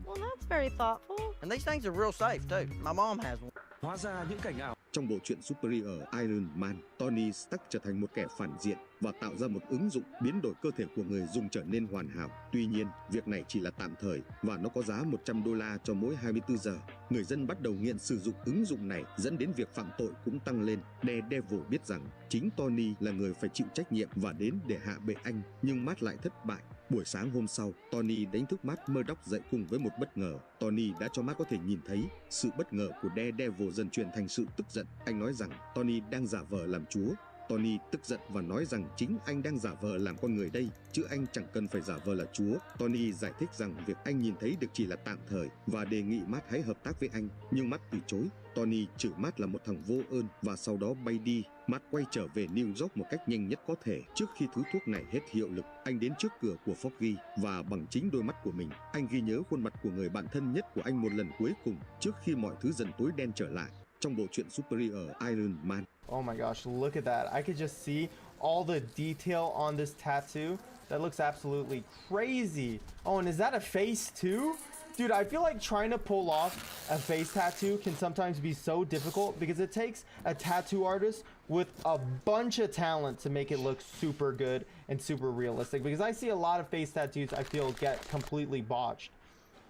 Well, that's very thoughtful. And these things are real safe, too. My mom has one. Hóa ra những cảnh ảo. Trong bộ truyện Superior Iron Man, Tony Stark trở thành một kẻ phản diện và tạo ra một ứng dụng biến đổi cơ thể của người dùng trở nên hoàn hảo. Tuy nhiên, việc này chỉ là tạm thời và nó có giá $100 cho mỗi 24 giờ. Người dân bắt đầu nghiện sử dụng ứng dụng này dẫn đến việc phạm tội cũng tăng lên. Daredevil biết rằng chính Tony là người phải chịu trách nhiệm và đến để hạ bệ anh, nhưng Matt lại thất bại. Buổi sáng hôm sau, Tony đánh thức Matt Murdock dậy cùng với một bất ngờ. Tony đã cho Matt có thể nhìn thấy sự bất ngờ của Daredevil dần chuyển thành sự tức giận. Anh nói rằng Tony đang giả vờ làm chúa. Tony tức giận và nói rằng chính anh đang giả vờ làm con người đây, chứ anh chẳng cần phải giả vờ là chúa. Tony giải thích rằng việc anh nhìn thấy được chỉ là tạm thời và đề nghị Matt hãy hợp tác với anh, nhưng Matt từ chối. Tony chửi Matt là một thằng vô ơn và sau đó bay đi. Matt quay trở về New York một cách nhanh nhất có thể. Trước khi thứ thuốc này hết hiệu lực, anh đến trước cửa của Foggy và bằng chính đôi mắt của mình, anh ghi nhớ khuôn mặt của người bạn thân nhất của anh một lần cuối cùng trước khi mọi thứ dần tối đen trở lại. Trong bộ truyện Superior Iron Man. Oh my gosh, look at that. I could just see all the detail on this tattoo. That looks absolutely crazy. Oh, and is that a face too? Dude, I feel like trying to pull off a face tattoo can sometimes be so difficult because it takes a tattoo artist with a bunch of talent to make it look super good and super realistic. Because I see a lot of face tattoos I feel get completely botched.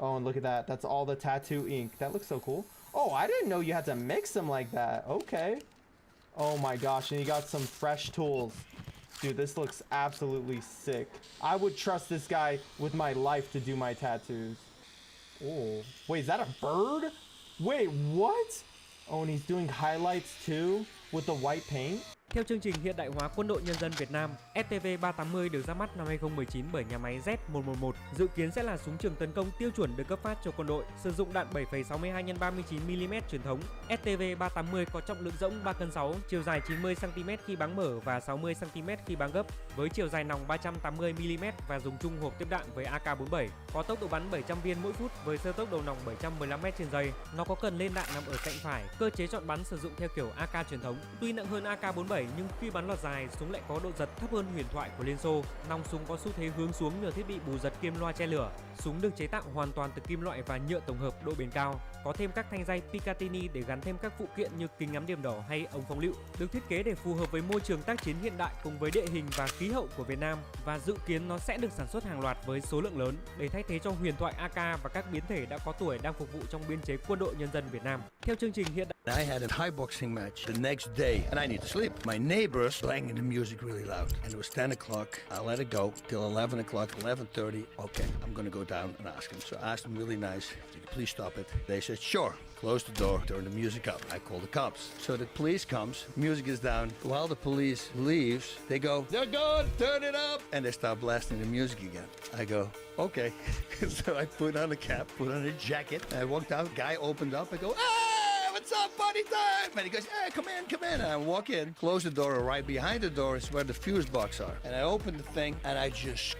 Oh, and look at that. That's all the tattoo ink. That looks so cool. Oh, I didn't know you had to mix them like that. Okay. Oh my gosh, and you got some fresh tools. Dude, this looks absolutely sick. I would trust this guy with my life to do my tattoos. Oh, wait, is that a bird? Wait, what? Oh, and he's doing highlights too with the white paint? Theo chương trình hiện đại hóa quân đội nhân dân Việt Nam, STV-380 được ra mắt năm 2019 bởi nhà máy Z111, dự kiến sẽ là súng trường tấn công tiêu chuẩn được cấp phát cho quân đội, sử dụng đạn 7,62 x 39 mm truyền thống. STV-380 có trọng lượng rỗng 3,6 cân, chiều dài 90 cm khi báng mở và 60 cm khi báng gấp, với chiều dài nòng 380 mm và dùng chung hộp tiếp đạn với AK-47. Có tốc độ bắn 700 viên mỗi phút với sơ tốc đầu nòng 715 m/giây. Nó có cần lên đạn nằm ở cạnh phải. Cơ chế chọn bắn sử dụng theo kiểu AK truyền thống. Tuy nặng hơn AK-47 nhưng khi bắn loạt dài, súng lại có độ giật thấp hơn huyền thoại của Liên Xô. Nòng súng có xu thế hướng xuống nhờ thiết bị bù giật kiêm loa che lửa. Súng được chế tạo hoàn toàn từ kim loại và nhựa tổng hợp độ bền cao. Có thêm các thanh dây Picatinny để gắn thêm các phụ kiện như kính ngắm điểm đỏ hay ống phóng lựu. Được thiết kế để phù hợp với môi trường tác chiến hiện đại cùng với địa hình và khí hậu của Việt Nam và dự kiến nó sẽ được sản xuất hàng loạt với số lượng lớn để thay thế cho huyền thoại AK và các biến thể đã có tuổi đang phục vụ trong biên chế quân đội nhân dân Việt Nam. Theo chương trình hiện đại, I had a Thai boxing match the next day and I need to sleep. My neighbors banging the music really loud and it was 10 o'clock. I let it go till 11 o'clock, 11:30. Okay, I'm gonna go down and ask them. So I asked them really nice, if you could please stop it. They said, sure. Close the door, turn the music up. I call the cops. So the police comes, music is down. While the police leaves, they go, they're gone, turn it up. And they start blasting the music again. I go, okay. So I put on a cap, put on a jacket. And I walked out, guy opened up. I go, hey, what's up, party time? And he goes, hey, come in. And I walk in, close the door. Right behind the door is where the fuse box are. And I open the thing and I just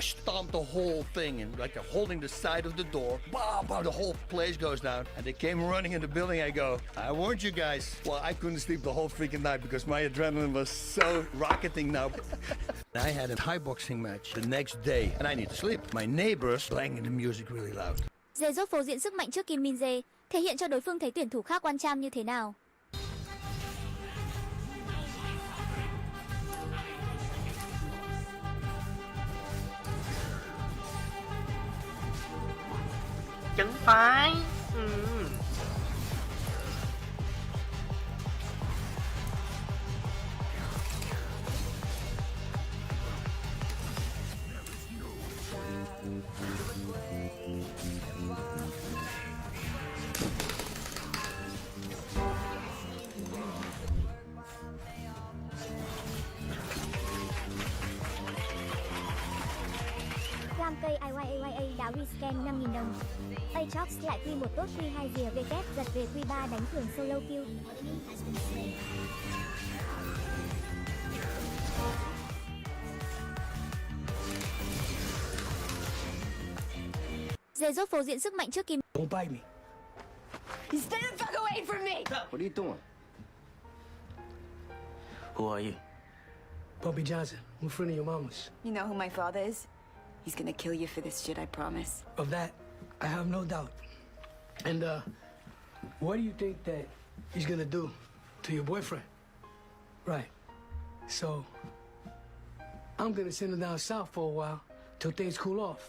stomped the whole thing and like holding the side of the door. Bah, the whole place goes down. And they came running in the building. I go, I warned you guys. Well, I couldn't sleep the whole freaking night because my adrenaline was so rocketing now. I had a Thai boxing match the next day and I need to sleep. My neighbors banging the music really loud. Jae giúp phô diễn sức mạnh trước Kim Min Jae, thể hiện cho đối phương thấy tuyển thủ khác Quan Cham như thế nào. Trứng phái. 100 cây IYA đá rescan 5.000 đồng. Aatrox lại quy 1 tốt quy 2 rìa về kép giật về quy 3 đánh thường solo kill. Dê giúp phô diễn sức mạnh trước Kim. Don't bite me. You stay the fuck away from me! What are you doing? Who are you? Bobby Johnson. I'm a friend of your mama's. You know who my father is? He's gonna kill you for this shit, I promise. Of that, I have no doubt. And, what do you think that he's gonna do to your boyfriend? Right. So, I'm gonna send him down south for a while till things cool off.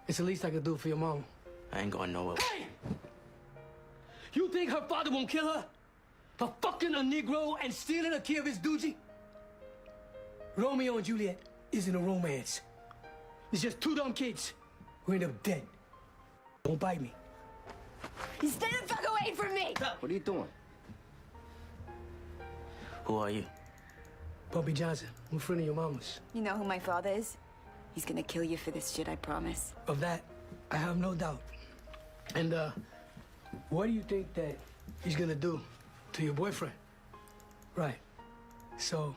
It's the least I could do for your mom. I ain't going nowhere. Hey! You think her father won't kill her? For fucking a Negro and stealing a kid of his doogie? Romeo and Juliet isn't a romance. It's just two dumb kids who end up dead. Don't bite me. You stay the fuck away from me! What are you doing? Who are you? Bobby Johnson. I'm a friend of your mama's. You know who my father is? He's gonna kill you for this shit, I promise. Of that, I have no doubt. And, what do you think that he's gonna do to your boyfriend? Right. So,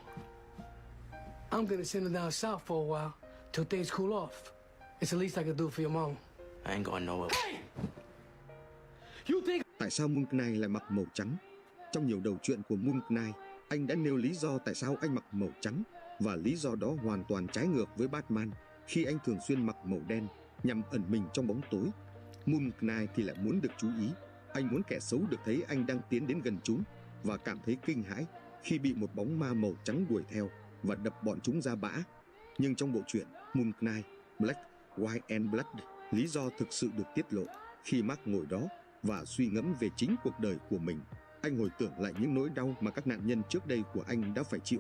I'm gonna send him down south for a while till things cool off. It's the least I could do for your mom. I ain't going nowhere. Hey! You think... Tại sao Moon Knight lại mặc màu trắng? Trong nhiều đầu truyện của Moon Knight, anh đã nêu lý do tại sao anh mặc màu trắng, và lý do đó hoàn toàn trái ngược với Batman khi anh thường xuyên mặc màu đen nhằm ẩn mình trong bóng tối. Moon Knight thì lại muốn được chú ý. Anh muốn kẻ xấu được thấy anh đang tiến đến gần chúng và cảm thấy kinh hãi khi bị một bóng ma màu trắng đuổi theo và đập bọn chúng ra bã. Nhưng trong bộ truyện Moon Knight, Black, White and Blood, lý do thực sự được tiết lộ khi Mark ngồi đó và suy ngẫm về chính cuộc đời của mình. Anh hồi tưởng lại những nỗi đau mà các nạn nhân trước đây của anh đã phải chịu.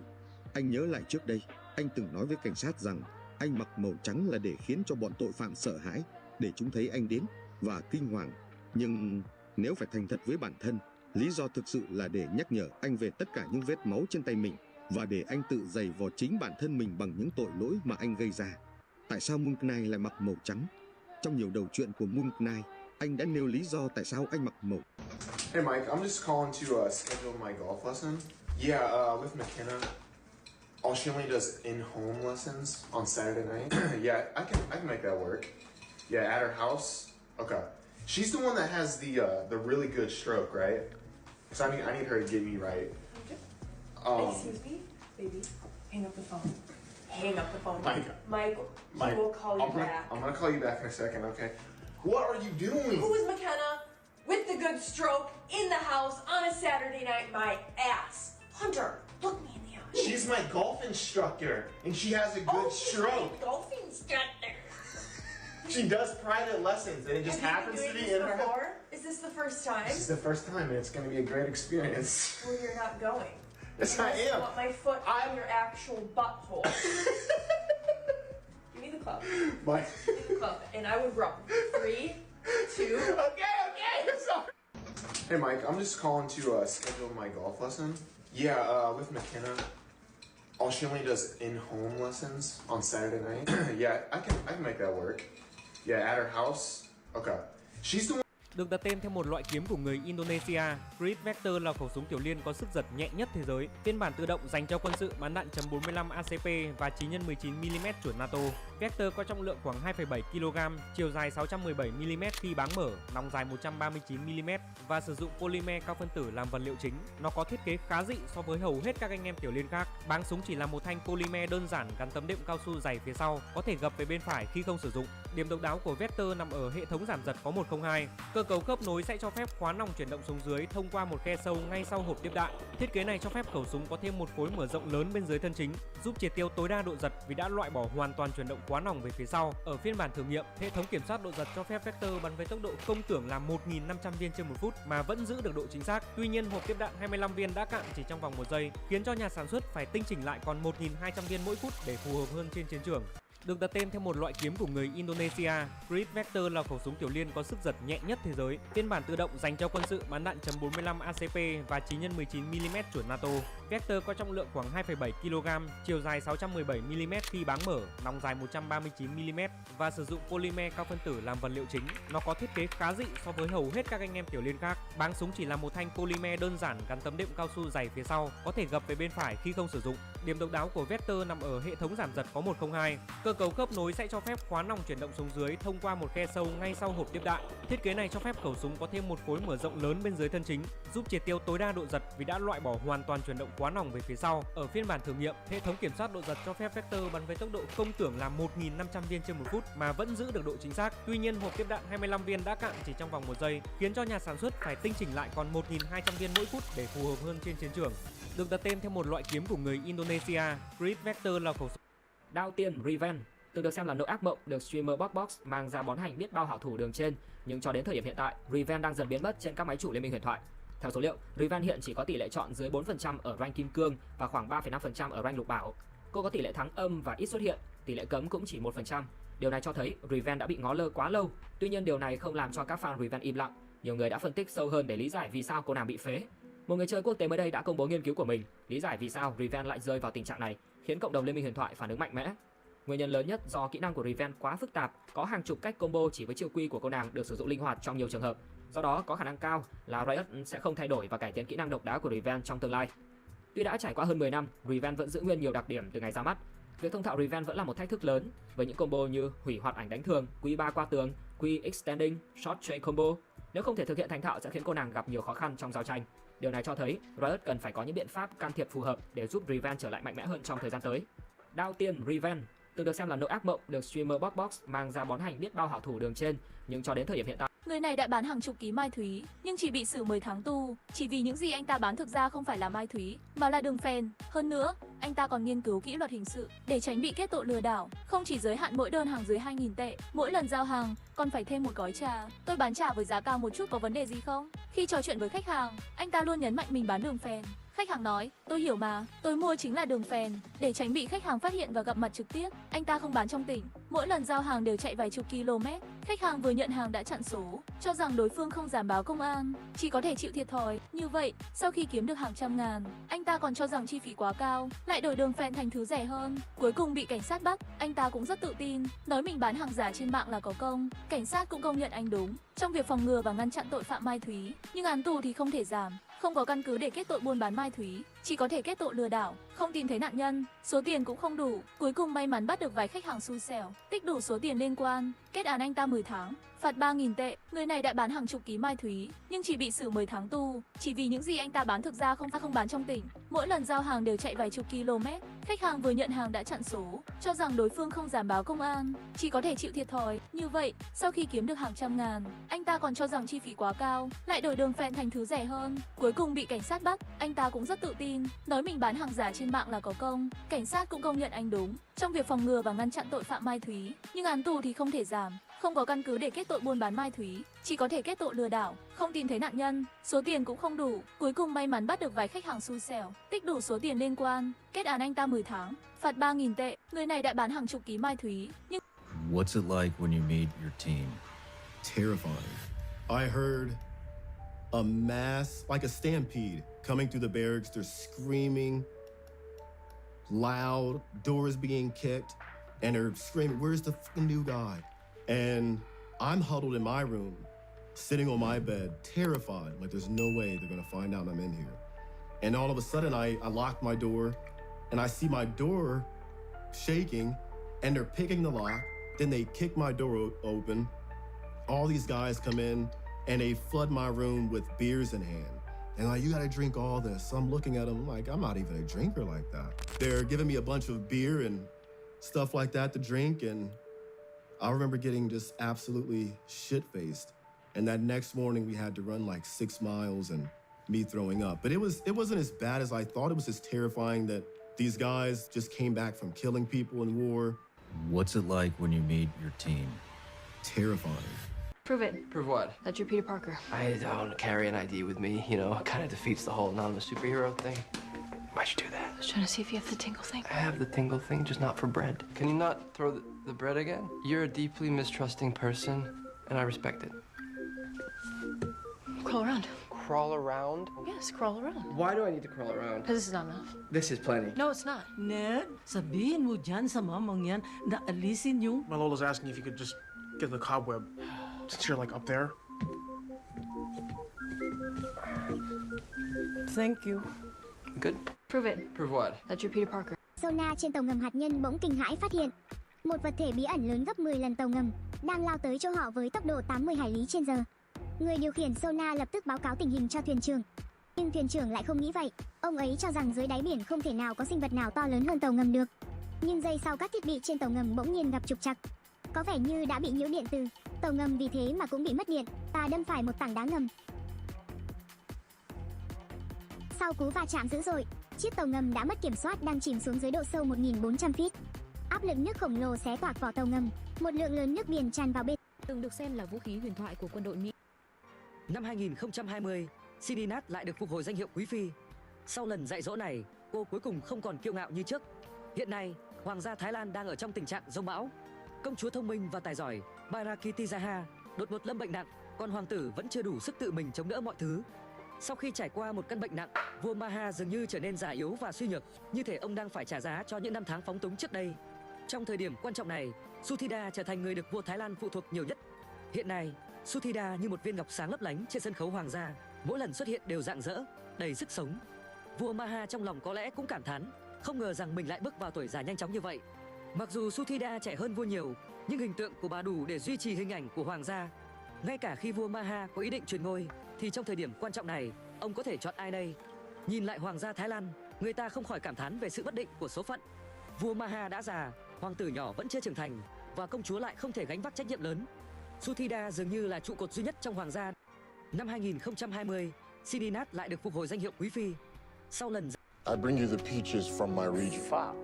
Anh nhớ lại trước đây, anh từng nói với cảnh sát rằng anh mặc màu trắng là để khiến cho bọn tội phạm sợ hãi, để chúng thấy anh đến và kinh hoàng. Nhưng nếu phải thành thật với bản thân, lý do thực sự là để nhắc nhở anh về tất cả những vết máu trên tay mình và để anh tự giày vò chính bản thân mình bằng những tội lỗi mà anh gây ra. Tại sao Moon Knight lại mặc màu trắng? Trong nhiều đầu truyện của Moon Knight, anh đã nêu lý do tại sao anh mặc màu. Hey Mike, I'm just calling to schedule my golf lesson. Yeah, with McKenna. Oh, she only does in-home lessons on Saturday night. Yeah, I can make that work. Yeah, at her house. Okay. She's the one that has the really good stroke, right? Because I need her to get me right. Excuse me, baby. Hang up the phone. Hang up the phone. Mike, he will call you back. I'm gonna call you back in a second, okay? What are you doing? Who is McKenna with the good stroke in the house on a Saturday night? My ass. Hunter, look me in the eye. She's my golf instructor, and she has a good stroke. My golf instructor. She does private lessons, and it just happens to be in her house. Is this the first time? This is the first time, and it's going to be a great experience. Well, you're not going. Yes, I am. I want my foot on your actual butthole. Give me the club. Give me the club, and I would run. 3, 2. Okay. Sorry. Hey, Mike, I'm just calling to schedule my golf lesson. Yeah, with McKenna. Oh, she only does in-home lessons on Saturday night. Yeah, I can make that work. Yeah, at her house. Okay. She's the one. Được đặt tên theo một loại kiếm của người Indonesia, Grid Vector là khẩu súng tiểu liên có sức giật nhẹ nhất thế giới. Phiên bản tự động dành cho quân sự bắn đạn chấm 45 ACP và 9x19mm chuẩn NATO. Vector có trọng lượng khoảng 2,7 kg, chiều dài 617mm khi báng mở, nòng dài 139mm và sử dụng polymer cao phân tử làm vật liệu chính. Nó có thiết kế khá dị so với hầu hết các anh em tiểu liên khác. Báng súng chỉ là một thanh polymer đơn giản gắn tấm đệm cao su dày phía sau, có thể gập về bên phải khi không sử dụng. Điểm độc đáo của Vector nằm ở hệ thống giảm giật có 102. Cơ cấu khớp nối sẽ cho phép khóa nòng chuyển động xuống dưới thông qua một khe sâu ngay sau hộp tiếp đạn. Thiết kế này cho phép khẩu súng có thêm một khối mở rộng lớn bên dưới thân chính, giúp triệt tiêu tối đa độ giật vì đã loại bỏ hoàn toàn chuyển động khóa nòng về phía sau. Ở phiên bản thử nghiệm, hệ thống kiểm soát độ giật cho phép Vector bắn với tốc độ không tưởng là 1.500 viên trên một phút mà vẫn giữ được độ chính xác. Tuy nhiên, hộp tiếp đạn 25 viên đã cạn chỉ trong vòng 1 giây, khiến cho nhà sản xuất phải tinh chỉnh lại còn 1.200 viên mỗi phút để phù hợp hơn trên chiến trường. Được đặt tên theo một loại kiếm của người Indonesia, Grid Vector là khẩu súng tiểu liên có sức giật nhẹ nhất thế giới. Phiên bản tự động dành cho quân sự bắn đạn chấm 45 ACP và 9x19mm chuẩn NATO. Vector có trọng lượng khoảng 2,7 kg, chiều dài 617mm khi báng mở, nòng dài 139mm và sử dụng polymer cao phân tử làm vật liệu chính. Nó có thiết kế khá dị so với hầu hết các anh em tiểu liên khác. Báng súng chỉ là một thanh polymer đơn giản gắn tấm đệm cao su dày phía sau, có thể gập về bên phải khi không sử dụng. Điểm độc đáo của Vector nằm ở hệ thống giảm giật có 102. Cơ cấu khớp nối sẽ cho phép khóa nòng chuyển động xuống dưới thông qua một khe sâu ngay sau hộp tiếp đạn. Thiết kế này cho phép khẩu súng có thêm một khối mở rộng lớn bên dưới thân chính, giúp triệt tiêu tối đa độ giật vì đã loại bỏ hoàn toàn chuyển động khóa nòng về phía sau. Ở phiên bản thử nghiệm, hệ thống kiểm soát độ giật cho phép Vector bắn với tốc độ không tưởng là 1.500 viên trên một phút mà vẫn giữ được độ chính xác. Tuy nhiên, hộp tiếp đạn 25 viên đã cạn chỉ trong vòng 1 giây, khiến cho nhà sản xuất phải tinh chỉnh lại còn 1.200 viên mỗi phút để phù hợp hơn trên chiến trường. Được đặt tên theo một loại kiếm của người Indonesia, Grid Vector là khẩu súng Đao tiên Revenge từng được xem là nỗi ác mộng được streamer Box mang ra bón hành biết bao hảo thủ đường trên, nhưng cho đến thời điểm hiện tại, Revenge đang dần biến mất trên các máy chủ Liên minh huyền thoại. Theo số liệu, Revenge hiện chỉ có tỷ lệ chọn dưới 4% ở rank kim cương và khoảng 3,5% ở rank lục bảo. Cô có tỷ lệ thắng âm và ít xuất hiện, tỷ lệ cấm cũng chỉ 1%. Điều này cho thấy Revenge đã bị ngó lơ quá lâu. Tuy nhiên điều này không làm cho các fan Revenge im lặng. Nhiều người đã phân tích sâu hơn để lý giải vì sao cô nàng bị phế. Một người chơi quốc tế mới đây đã công bố nghiên cứu của mình, lý giải vì sao Revenge lại rơi vào tình trạng này, khiến cộng đồng Liên minh huyền thoại phản ứng mạnh mẽ. Nguyên nhân lớn nhất do kỹ năng của Revenge quá phức tạp, có hàng chục cách combo chỉ với chiêu quy của cô nàng được sử dụng linh hoạt trong nhiều trường hợp. Do đó có khả năng cao là Riot sẽ không thay đổi và cải tiến kỹ năng độc đáo của Revenge trong tương lai. Tuy đã trải qua hơn 10 năm, Revenge vẫn giữ nguyên nhiều đặc điểm từ ngày ra mắt. Việc thông thạo Revenge vẫn là một thách thức lớn với những combo như hủy hoạt ảnh đánh thường, Q3 qua tường, Q extending, short trade combo. Nếu không thể thực hiện thành thạo sẽ khiến cô nàng gặp nhiều khó khăn trong giao tranh. Điều này cho thấy Riot cần phải có những biện pháp can thiệp phù hợp để giúp Revenge trở lại mạnh mẽ hơn trong thời gian tới. Đao tiên Revenge từng được xem là nỗi ác mộng được streamer Box mang ra bón hành biết bao hảo thủ đường trên, nhưng cho đến thời điểm hiện tại, người này đã bán hàng chục ký mai thúy nhưng chỉ bị xử 10 tháng tù, chỉ vì những gì anh ta bán thực ra không phải là mai thúy mà là đường phèn. Hơn nữa, anh ta còn nghiên cứu kỹ luật hình sự để tránh bị kết tội lừa đảo, không chỉ giới hạn mỗi đơn hàng dưới 2.000 tệ, mỗi lần giao hàng còn phải thêm một gói trà. Tôi bán trà với giá cao một chút có vấn đề gì không? Khi trò chuyện với khách hàng, anh ta luôn nhấn mạnh mình bán đường phèn. Khách hàng nói, tôi hiểu mà, tôi mua chính là đường phèn. Để tránh bị khách hàng phát hiện và gặp mặt trực tiếp, anh ta không bán trong tỉnh. Mỗi lần giao hàng đều chạy vài chục km. Khách hàng vừa nhận hàng đã chặn số, cho rằng đối phương không dám báo công an, chỉ có thể chịu thiệt thòi. Như vậy, sau khi kiếm được hàng trăm ngàn, anh ta còn cho rằng chi phí quá cao, lại đổi đường phèn thành thứ rẻ hơn. Cuối cùng bị cảnh sát bắt, anh ta cũng rất tự tin, nói mình bán hàng giả trên mạng là có công. Cảnh sát cũng công nhận anh đúng trong việc phòng ngừa và ngăn chặn tội phạm mai thúy, nhưng án tù thì không thể giảm. Không có căn cứ để kết tội buôn bán mai thúy, chỉ có thể kết tội lừa đảo. Không tìm thấy nạn nhân, số tiền cũng không đủ. Cuối cùng may mắn bắt được vài khách hàng xui xẻo, tích đủ số tiền liên quan, kết án anh ta 10 tháng, phạt 3.000 tệ. Người này đã bán hàng chục ký mai thúy nhưng chỉ bị xử 10 tháng tù, chỉ vì những gì anh ta bán thực ra không bán trong tỉnh. Mỗi lần giao hàng đều chạy vài chục km. Khách hàng vừa nhận hàng đã chặn số, cho rằng đối phương không dám báo công an, chỉ có thể chịu thiệt thòi. Như vậy, sau khi kiếm được hàng trăm ngàn, anh ta còn cho rằng chi phí quá cao, lại đổi đường phèn thành thứ rẻ hơn. Cuối cùng bị cảnh sát bắt, anh ta cũng rất tự tin, nói mình bán hàng giả trên mạng là có công. Cảnh sát cũng công nhận anh đúng trong việc phòng ngừa và ngăn chặn tội phạm mai thúy, nhưng án tù thì không thể giảm. Không có căn cứ để kết tội buôn bán mai thúy, chỉ có thể kết tội lừa đảo. Không tìm thấy nạn nhân, số tiền cũng không đủ. Cuối cùng may mắn bắt được vài khách hàng xui xẻo, tích đủ số tiền liên quan, kết án anh ta 10 tháng, phạt 3.000 tệ. Người này đã bán hàng chục ký mai thúy nhưng What's it like when you meet your team? Terrifying. I heard a mass, like a stampede, coming through the barracks. They're screaming, loud, doors being kicked, and they're screaming, "Where's the fucking new guy?" And I'm huddled in my room, sitting on my bed, terrified, like there's no way they're gonna find out I'm in here. And all of a sudden, I locked my door, and I see my door shaking, and they're picking the lock. Then they kick my door open. All these guys come in, and they flood my room with beers in hand. And like, you gotta drink all this. So I'm looking at them like, I'm not even a drinker like that. They're giving me a bunch of beer and stuff like that to drink, and I remember getting just absolutely shit-faced. And that next morning we had to run like 6 miles and me throwing up. But it wasn't as bad as I thought. It was just terrifying that these guys just came back from killing people in war. What's it like when you meet your team? Terrifying. Prove it. Prove what? That you're Peter Parker. I don't carry an ID with me, you know, it kind of defeats the whole anonymous superhero thing. Why'd you do that? I was trying to see if you have the tingle thing. I have the tingle thing, just not for bread. Can you not throw the bread again? You're a deeply mistrusting person, and I respect it. Crawl around. Crawl around? Yes, crawl around. Why do I need to crawl around? Because this is not enough. This is plenty. No, it's not. Ned, sabihin mo dyan sa mamang yan na alisin yung... My Lola's asking if you could just get the cobweb, since you're like up there. Thank you. Good. Prove it. Prove what? That you're Peter Parker. Sona trên tàu ngầm hạt nhân bỗng kinh hãi phát hiện một vật thể bí ẩn lớn gấp 10 lần tàu ngầm đang lao tới chỗ họ với tốc độ 80 hải lý trên giờ. Người điều khiển Sona lập tức báo cáo tình hình cho thuyền trưởng. Nhưng thuyền trưởng lại không nghĩ vậy. Ông ấy cho rằng dưới đáy biển không thể nào có sinh vật nào to lớn hơn tàu ngầm được. Nhưng giây sau các thiết bị trên tàu ngầm bỗng nhiên gặp trục trặc. Có vẻ như đã bị nhiễu điện từ tàu ngầm, vì thế mà cũng bị mất điện và đâm phải một tảng đá ngầm. Sau cú va chạm dữ dội, chiếc tàu ngầm đã mất kiểm soát, đang chìm xuống dưới độ sâu 1.400 feet. Áp lực nước khổng lồ xé toạc vỏ tàu ngầm, một lượng lớn nước biển tràn vào bên. Từng được xem là vũ khí huyền thoại của quân đội Mỹ. Năm 2020, Sidinat lại được phục hồi danh hiệu quý phi. Sau lần dạy dỗ này, cô cuối cùng không còn kiêu ngạo như trước. Hiện nay, Hoàng gia Thái Lan đang ở trong tình trạng rông bão. Công chúa thông minh và tài giỏi Barakitijaha đột ngột lâm bệnh nặng, còn hoàng tử vẫn chưa đủ sức tự mình chống đỡ mọi thứ. Sau khi trải qua một căn bệnh nặng, vua Maha dường như trở nên già yếu và suy nhược, như thể ông đang phải trả giá cho những năm tháng phóng túng trước đây. Trong thời điểm quan trọng này, Suthida trở thành người được vua Thái Lan phụ thuộc nhiều nhất. Hiện nay, Suthida như một viên ngọc sáng lấp lánh trên sân khấu hoàng gia, mỗi lần xuất hiện đều rạng rỡ, đầy sức sống. Vua Maha trong lòng có lẽ cũng cảm thán, không ngờ rằng mình lại bước vào tuổi già nhanh chóng như vậy. Mặc dù Suthida trẻ hơn vua nhiều, nhưng hình tượng của bà đủ để duy trì hình ảnh của hoàng gia. Ngay cả khi vua Maha có ý định truyền ngôi, thì trong thời điểm quan trọng này, ông có thể chọn ai đây? Nhìn lại hoàng gia Thái Lan, người ta không khỏi cảm thán về sự bất định của số phận. Vua Maha đã già, hoàng tử nhỏ vẫn chưa trưởng thành, và công chúa lại không thể gánh vác trách nhiệm lớn. Suthida dường như là trụ cột duy nhất trong hoàng gia. Năm 2020, Sidinat lại được phục hồi danh hiệu quý phi. Sau lần I bring you the peaches from my region. Fuck.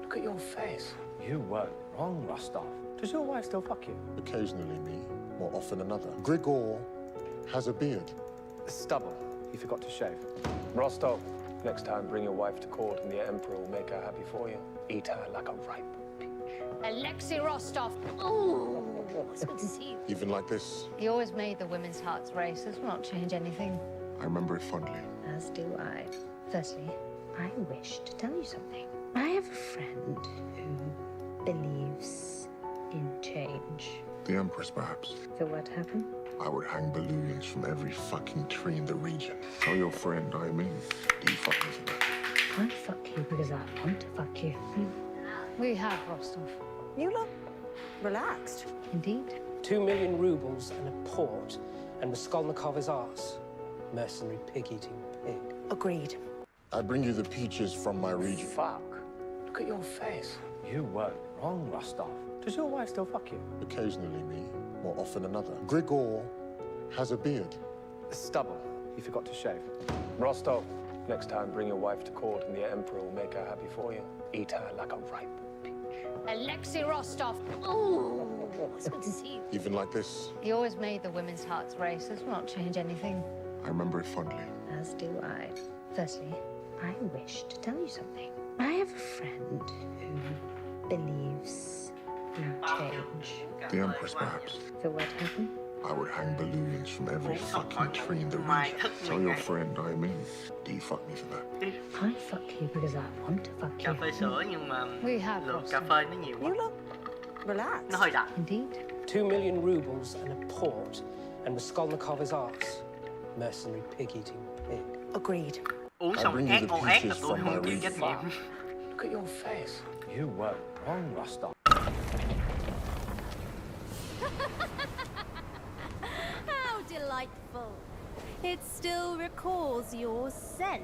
Look at your face. You weren't wrong, Rostov. Does your wife still fuck you? Occasionally me, more often another. Grigor has a beard. Stubble. You forgot to shave. Rostov, next time bring your wife to court and the emperor will make her happy for you. Eat her like a ripe peach. Alexei Rostov. Oh, it's good to see you. Even like this, He always made the women's hearts race. This will not change anything. I remember it fondly. As do I. Firstly, I wish to tell you something. I have a friend who believes in change. The empress, perhaps. So what happened? I would hang balloons from every fucking tree in the region. Tell your friend I'm in. Do you fuck me for that? I fuck you because I want to fuck you. We have Rostov. You look relaxed. Indeed. 2 million rubles and a port, and Raskolnikov is ours. Mercenary pig-eating pig. Agreed. I bring you the peaches from my region. Fuck. Look at your face. You weren't wrong, Rostov. Does your wife still fuck you? Occasionally me, more often another. Grigor has a beard. Stubble. You forgot to shave. Rostov, next time bring your wife to court and the emperor will make her happy for you. Eat her like a ripe peach. Alexei Rostov. Oh, it's good to see you. Even like this, He always made the women's hearts race. This will not change anything. I remember it fondly. As do I. Firstly, I wish to tell you something. I have a friend who believes in change. The empress, perhaps. So what happened? I would hang balloons from every fucking tree in the region. Tell your friend I'm in. Do you fuck me for that? I fuck you because I want to fuck Cà you. phê sữa nhưng mà We have lượng Rostov. cà phê nó nhiều quá. You look relaxed. Nó hơi đặc. Indeed. 2 million rubles and a port, and Raskolnikov is ours. Mercenary pig-eating pig. Agreed. Uống I xong bring you ác the con ác là peaches tôi from không my chịu trách region. nhiệm. Look at your face. You weren't wrong, Rostov. How delightful. It still recalls your scent.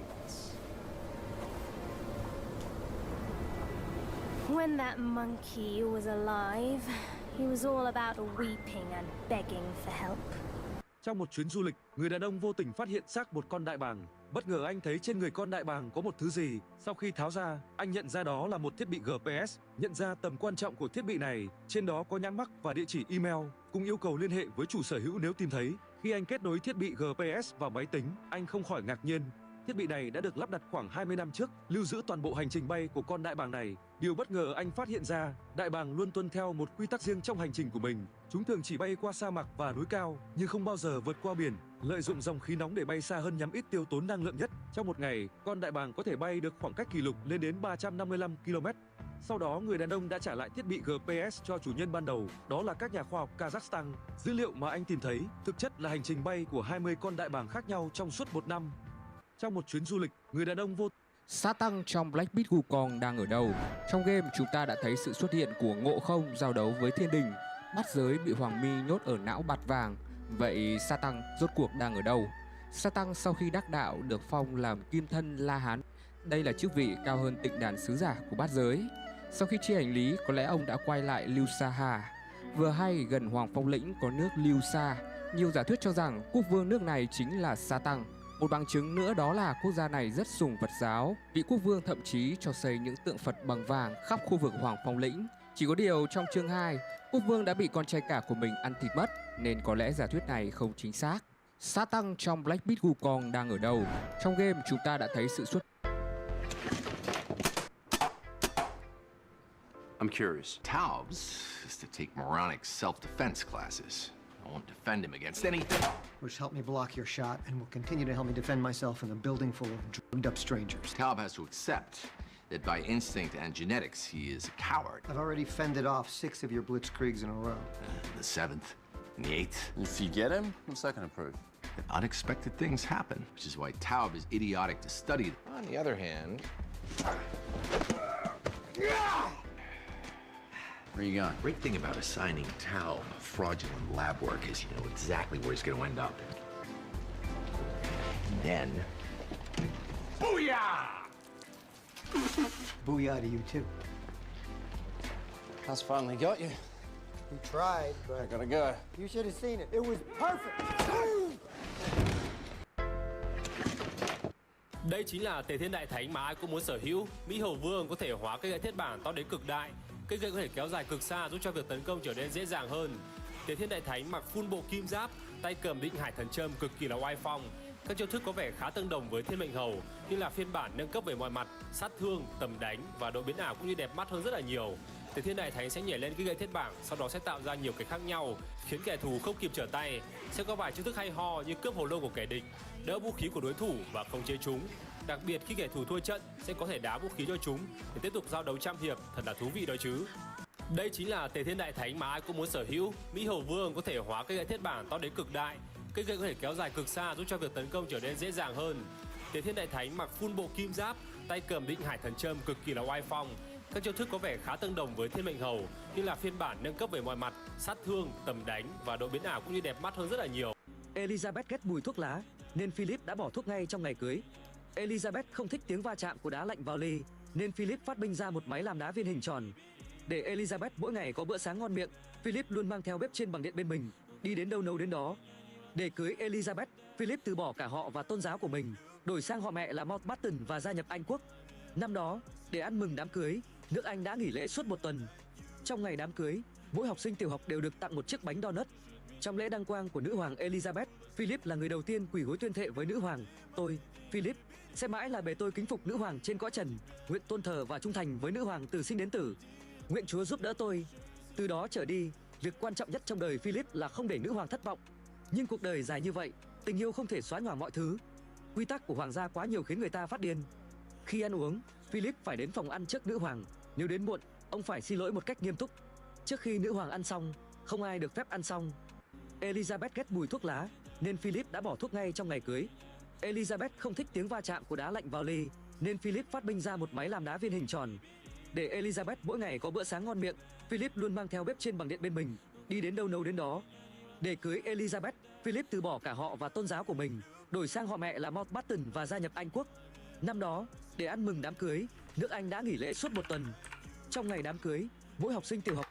When that monkey was alive, he was all about weeping and begging for help. Trong một chuyến du lịch, người đàn ông vô tình phát hiện xác một con đại bàng. Bất ngờ anh thấy trên người con đại bàng có một thứ gì. Sau khi tháo ra, anh nhận ra đó là một thiết bị GPS. Nhận ra tầm quan trọng của thiết bị này, trên đó có nhãn mác và địa chỉ email, cùng yêu cầu liên hệ với chủ sở hữu nếu tìm thấy. Khi anh kết nối thiết bị GPS vào máy tính, anh không khỏi ngạc nhiên. Thiết bị này đã được lắp đặt khoảng 20 năm trước, lưu giữ toàn bộ hành trình bay của con đại bàng này. Điều bất ngờ anh phát hiện ra, đại bàng luôn tuân theo một quy tắc riêng trong hành trình của mình. Chúng thường chỉ bay qua sa mạc và núi cao, nhưng không bao giờ vượt qua biển, lợi dụng dòng khí nóng để bay xa hơn nhằm ít tiêu tốn năng lượng nhất. Trong một ngày, con đại bàng có thể bay được khoảng cách kỷ lục lên đến 355 km. Sau đó, người đàn ông đã trả lại thiết bị GPS cho chủ nhân ban đầu, đó là các nhà khoa học Kazakhstan. Dữ liệu mà anh tìm thấy thực chất là hành trình bay của 20 con đại bàng khác nhau trong suốt một năm. Trong một chuyến du lịch, người đàn ông vô Sa tăng trong Black Myth Wukong đang ở đâu? Trong game, chúng ta đã thấy sự xuất hiện của Ngộ Không giao đấu với thiên đình. Bát giới bị Hoàng Mi nhốt ở não bạt vàng. Vậy Sa tăng rốt cuộc đang ở đâu? Sa tăng sau khi đắc đạo được phong làm kim thân La Hán. Đây là chức vị cao hơn Tịnh đàn sứ giả của bát giới. Sau khi chia hành lý, có lẽ ông đã quay lại Lưu Sa Hà. Vừa hay gần Hoàng Phong Lĩnh có nước Lưu Sa. Nhiều giả thuyết cho rằng quốc vương nước này chính là Sa tăng. Một bằng chứng nữa đó là quốc gia này rất sùng Phật giáo. Vị quốc vương thậm chí cho xây những tượng Phật bằng vàng khắp khu vực Hoàng Phong Lĩnh. Chỉ có điều trong chương 2, quốc vương đã bị con trai cả của mình ăn thịt mất, nên có lẽ giả thuyết này không chính xác. Sa tăng trong Black Myth Wukong đang ở đâu? Trong game, chúng ta đã thấy sự xuất I'm curious. Taub's is to take moronic self-defense classes. I won't defend him against anything. Which helped me block your shot and will continue to help me defend myself in a building full of drugged up strangers. Taub has to accept that by instinct and genetics, he is a coward. I've already fended off 6 of your blitzkriegs in a row. The 7th and the 8th. If you get him, what's that gonna prove? That unexpected things happen, which is why Taub is idiotic to study. On the other hand... Where you going? Great thing about assigning Taub fraudulent lab work is you know exactly where he's going to end up. And then... Booyah! Booyah to you, too. House finally got you. We tried, but... I gotta go. You should have seen it. It was perfect! Đây chính là Tề Thiên Đại Thánh mà ai cũng muốn sở hữu. Mỹ Hầu Vương có thể hóa cây gậy thiết bản to đến cực đại. Cây gậy có thể kéo dài cực xa giúp cho việc tấn công trở nên dễ dàng hơn. Tề Thiên Đại Thánh mặc full bộ kim giáp, tay cầm định hải thần châm cực kỳ là oai phong. Các chiêu thức có vẻ khá tương đồng với Thiên Mệnh Hầu, nhưng là phiên bản nâng cấp về mọi mặt, sát thương, tầm đánh và độ biến ảo cũng như đẹp mắt hơn rất là nhiều. Tề Thiên Đại Thánh sẽ nhảy lên cây gậy thiết bảng, sau đó sẽ tạo ra nhiều cái khác nhau, khiến kẻ thù không kịp trở tay. Sẽ có vài chiêu thức hay ho như cướp hồ lô của kẻ địch, đỡ vũ khí của đối thủ và không chế chúng. Đặc biệt khi kẻ thù thua trận sẽ có thể đá vũ khí cho chúng để tiếp tục giao đấu trăm hiệp, thật là thú vị đó chứ. Đây chính là Tề Thiên Đại Thánh mà ai cũng muốn sở hữu. Mỹ Hầu Vương có thể hóa cây gậy thiết bản to đến cực đại. Cây gậy có thể kéo dài cực xa giúp cho việc tấn công trở nên dễ dàng hơn. Tề Thiên Đại Thánh mặc full bộ kim giáp, tay cầm định hải thần châm cực kỳ là oai phong. Các chiêu thức có vẻ khá tương đồng với Thiên Mệnh Hầu, nhưng là phiên bản nâng cấp về mọi mặt, sát thương, tầm đánh và độ biến ảo cũng như đẹp mắt hơn rất là nhiều. Elizabeth ghét mùi thuốc lá, nên Philip đã bỏ thuốc ngay trong ngày cưới. Elizabeth không thích tiếng va chạm của đá lạnh vào ly, nên Philip phát minh ra một máy làm đá viên hình tròn. Để Elizabeth mỗi ngày có bữa sáng ngon miệng, Philip luôn mang theo bếp chiên bằng điện bên mình, đi đến đâu nấu đến đó. Để cưới Elizabeth, Philip từ bỏ cả họ và tôn giáo của mình, đổi sang họ mẹ là Mountbatten và gia nhập Anh quốc. Năm đó, để ăn mừng đám cưới, nước Anh đã nghỉ lễ suốt một tuần. Trong ngày đám cưới, mỗi học sinh tiểu học đều được tặng một chiếc bánh donut. Trong lễ đăng quang của nữ hoàng Elizabeth, Philip là người đầu tiên quỳ gối tuyên thệ với nữ hoàng: "Tôi, Philip, sẽ mãi là bề tôi kính phục nữ hoàng trên cõi trần, nguyện tôn thờ và trung thành với nữ hoàng từ sinh đến tử. Nguyện Chúa giúp đỡ tôi." Từ đó trở đi, việc quan trọng nhất trong đời Philip là không để nữ hoàng thất vọng. Nhưng cuộc đời dài như vậy, tình yêu không thể xóa nhòa mọi thứ. Quy tắc của hoàng gia quá nhiều khiến người ta phát điên. Khi ăn uống, Philip phải đến phòng ăn trước nữ hoàng. Nếu đến muộn, ông phải xin lỗi một cách nghiêm túc. Trước khi nữ hoàng ăn xong, không ai được phép ăn xong. Elizabeth ghét mùi thuốc lá, nên Philip đã bỏ thuốc ngay trong ngày cưới. Elizabeth không thích tiếng va chạm của đá lạnh vào ly, nên Philip phát minh ra một máy làm đá viên hình tròn. Để Elizabeth mỗi ngày có bữa sáng ngon miệng, Philip luôn mang theo bếp chiên bằng điện bên mình, đi đến đâu nấu đến đó. Để cưới Elizabeth, Philip từ bỏ cả họ và tôn giáo của mình, đổi sang họ mẹ là Mountbatten và gia nhập Anh quốc. Năm đó, để ăn mừng đám cưới, nước Anh đã nghỉ lễ suốt một tuần. Trong ngày đám cưới, mỗi học sinh tiểu học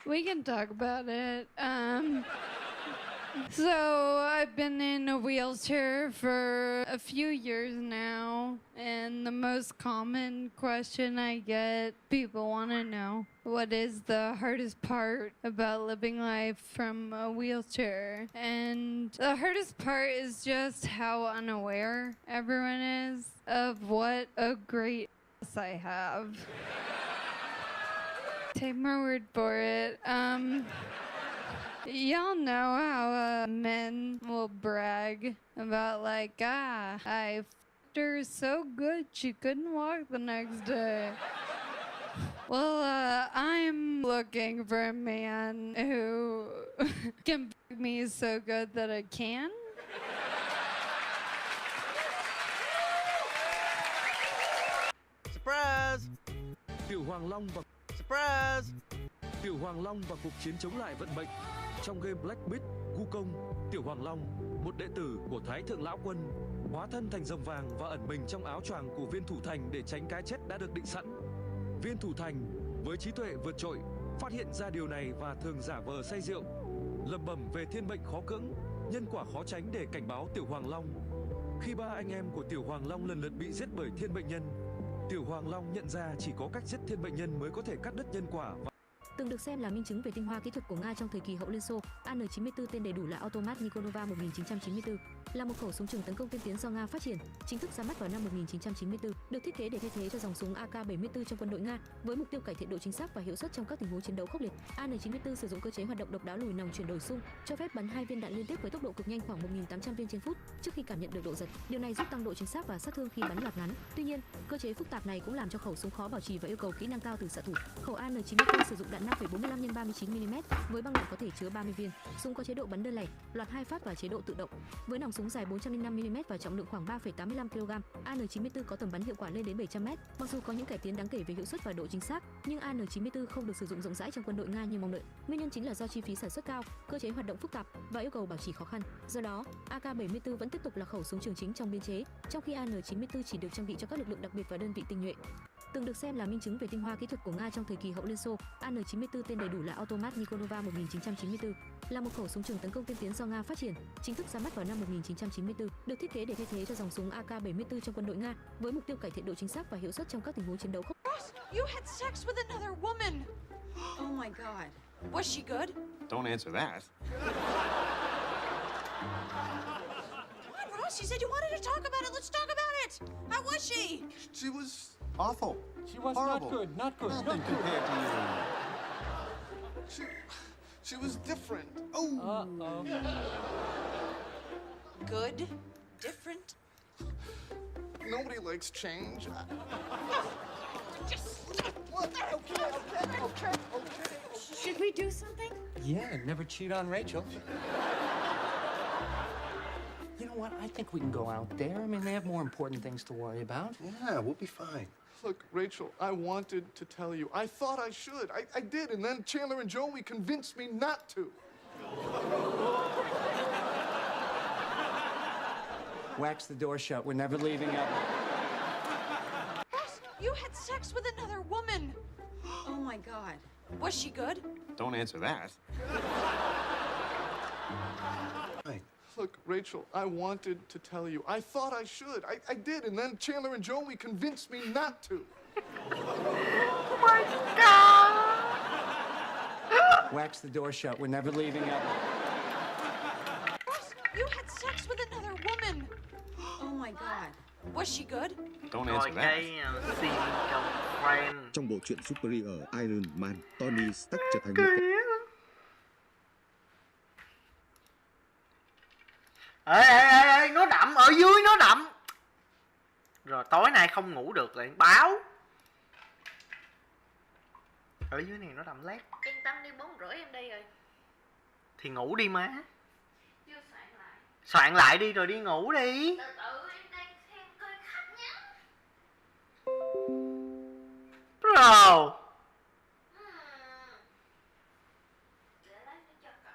We can talk about it. So I've been in a wheelchair for a few years now, and the most common question I get, people want to know, what is the hardest part about living life from a wheelchair? And the hardest part is just how unaware everyone is of what a great ass I have. Take my word for it. Y'all know how men will brag about like, I f***ed her so good she couldn't walk the next day. Well, I'm looking for a man who can f*** me so good that I can. Surprise! Tiểu Hoàng Long và Surprise! Tiểu Hoàng Long và cuộc chiến chống lại vận mệnh. Trong game Black Myth, Wukong, Tiểu Hoàng Long, một đệ tử của Thái Thượng Lão Quân, hóa thân thành rồng vàng và ẩn mình trong áo choàng của viên thủ thành để tránh cái chết đã được định sẵn. Viên thủ thành, với trí tuệ vượt trội, phát hiện ra điều này và thường giả vờ say rượu, lẩm bẩm về thiên mệnh khó cưỡng, nhân quả khó tránh để cảnh báo Tiểu Hoàng Long. Khi ba anh em của Tiểu Hoàng Long lần lượt bị giết bởi thiên mệnh nhân, Tiểu Hoàng Long nhận ra chỉ có cách giết thiên mệnh nhân mới có thể cắt đứt nhân quả và từng được xem là minh chứng về tinh hoa kỹ thuật của Nga trong thời kỳ hậu Liên Xô. AN-94 tên đầy đủ là Automat Nikonova 1994, là một khẩu súng trường tấn công tiên tiến do Nga phát triển, chính thức ra mắt vào năm 1994, được thiết kế để thay thế cho dòng súng AK-74 trong quân đội Nga, với mục tiêu cải thiện độ chính xác và hiệu suất trong các tình huống chiến đấu khốc liệt. AN-94 sử dụng cơ chế hoạt động độc đáo lùi nòng chuyển đổi xung, cho phép bắn 2 viên đạn liên tiếp với tốc độ cực nhanh khoảng 1.800 viên trên phút trước khi cảm nhận được độ giật. Điều này giúp tăng độ chính xác và sát thương khi bắn loạt ngắn. Tuy nhiên, cơ chế phức tạp này cũng làm cho khẩu súng khó bảo trì và yêu cầu kỹ năng cao từ xạ thủ. Khẩu AN-94 sử dụng đạn 5,45 x 39 mm với băng đạn có thể chứa 30 viên. Súng có chế độ bắn đơn lẻ, loạt 2 phát và chế độ tự động. Với nòng súng dài 405 mm và trọng lượng khoảng 3,85 kg, AN-94 có tầm bắn hiệu quả lên đến 700 m. Mặc dù có những cải tiến đáng kể về hiệu suất và độ chính xác, nhưng AN-94 không được sử dụng rộng rãi trong quân đội Nga như mong đợi. Nguyên nhân chính là do chi phí sản xuất cao, cơ chế hoạt động phức tạp và yêu cầu bảo trì khó khăn. Do đó, AK-74 vẫn tiếp tục là khẩu súng trường chính trong biên chế, trong khi AN-94 chỉ được trang bị cho các lực lượng đặc biệt và đơn vị tinh nhuệ. Từng được xem là minh chứng về tinh hoa kỹ thuật của Nga trong thời kỳ hậu Liên Xô, AN-94 tên đầy đủ là Automat Nikonova 1994, là một khẩu súng trường tấn công tiên tiến do Nga phát triển, chính thức ra mắt vào năm 1994, được thiết kế để thay thế cho dòng súng AK-74 trong quân đội Nga, với mục tiêu cải thiện độ chính xác và hiệu suất trong các tình huống chiến đấu khốc. You had sex with another woman. Oh my God. Was she good? Don't answer that. Come on, Ross. You said you wanted to talk about it. Let's talk about it. How was she? She was awful. She was horrible. not good. Nothing compared to you. She was different. Oh. Uh-oh. Good? Different? Nobody likes change. Okay. Should we do something? Yeah, never cheat on Rachel. You know what? I think we can go out there. I mean, they have more important things to worry about. Yeah, we'll be fine. Look, Rachel, I wanted to tell you. I thought I should. I did, and then Chandler and Joey convinced me not to. Wax the door shut. We're never leaving up. Ross, you had sex with another woman. Oh my God. Was she good? Don't answer that. Look, Rachel, I wanted to tell you. I thought I should. I did, and then Chandler and Joey convinced me not to. Oh my God. Wax the door shut. We're never leaving up. Ross, you had sex with another woman. Oh my God. Was she good? Don't Rồi answer that. cái scene trong Friend. Trong bộ truyện superhero Iron Man, Tony Stark trở thành một Ê, nó đậm, ở dưới nó đậm. Rồi tối nay không ngủ được lại báo. Ở dưới này nó đậm lét. Yên tâm đi, 4:30 em đi rồi. Thì ngủ đi má. Chưa soạn lại. Soạn lại đi rồi đi ngủ đi. Từ từ, em đang xem coi khách nhé. Bro. Để lấy cho cậu.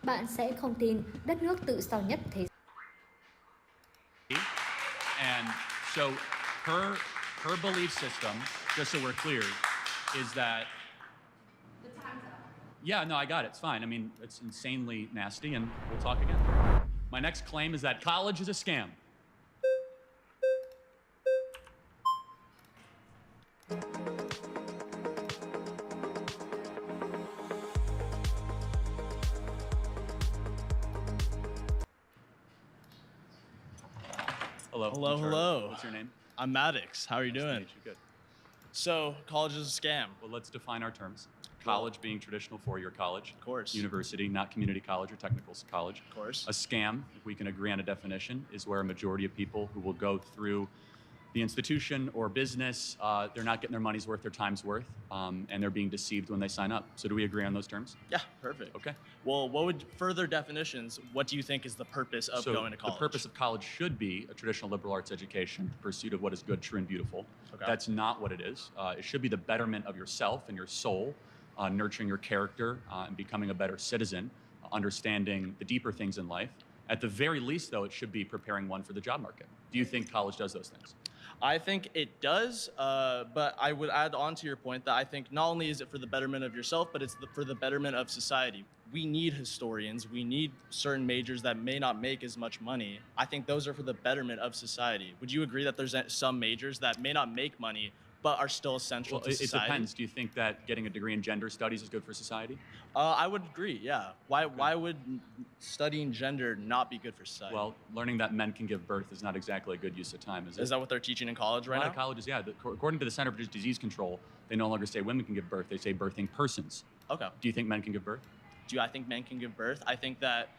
Bạn sẽ không tin đất nước tự do nhất thế And so her belief system, just so we're clear, is that yeah, no, I got it. It's fine. I mean, it's insanely nasty, and we'll talk again. My next claim is that college is a scam. Hello. Hello, I'm Charlie. hello. What's your name? I'm Maddox. How are you Nice to doing? meet you. Good. So, college is a scam. Well, let's define our terms. College being traditional four-year college. Of course. University, not community college or technical college. Of course. A scam, if we can agree on a definition, is where a majority of people who will go through the institution or business, they're not getting their money's worth, their time's worth, and they're being deceived when they sign up. So do we agree on those terms? Yeah, perfect. Okay. Well, what would further definitions, what do you think is the purpose of going to college? The purpose of college should be a traditional liberal arts education, the pursuit of what is good, true, and beautiful. Okay. That's not what it is. It should be the betterment of yourself and your soul, nurturing your character and becoming a better citizen, understanding the deeper things in life. At the very least, though, it should be preparing one for the job market. Do you think college does those things? I think it does, but I would add on to your point that I think not only is it for the betterment of yourself, but it's for the betterment of society. We need historians. We need certain majors that may not make as much money. I think those are for the betterment of society. Would you agree that there's some majors that may not make money, but are still essential to society? It depends. Do you think that getting a degree in gender studies is good for society? I would agree, yeah. Why would studying gender not be good for society? Well, learning that men can give birth is not exactly a good use of time, is it? Is that what they're teaching in college right A lot now? of colleges, yeah. According to the Center for Disease Control, they no longer say women can give birth, they say birthing persons. Okay. Do you think men can give birth? Do I think men can give birth? I think that...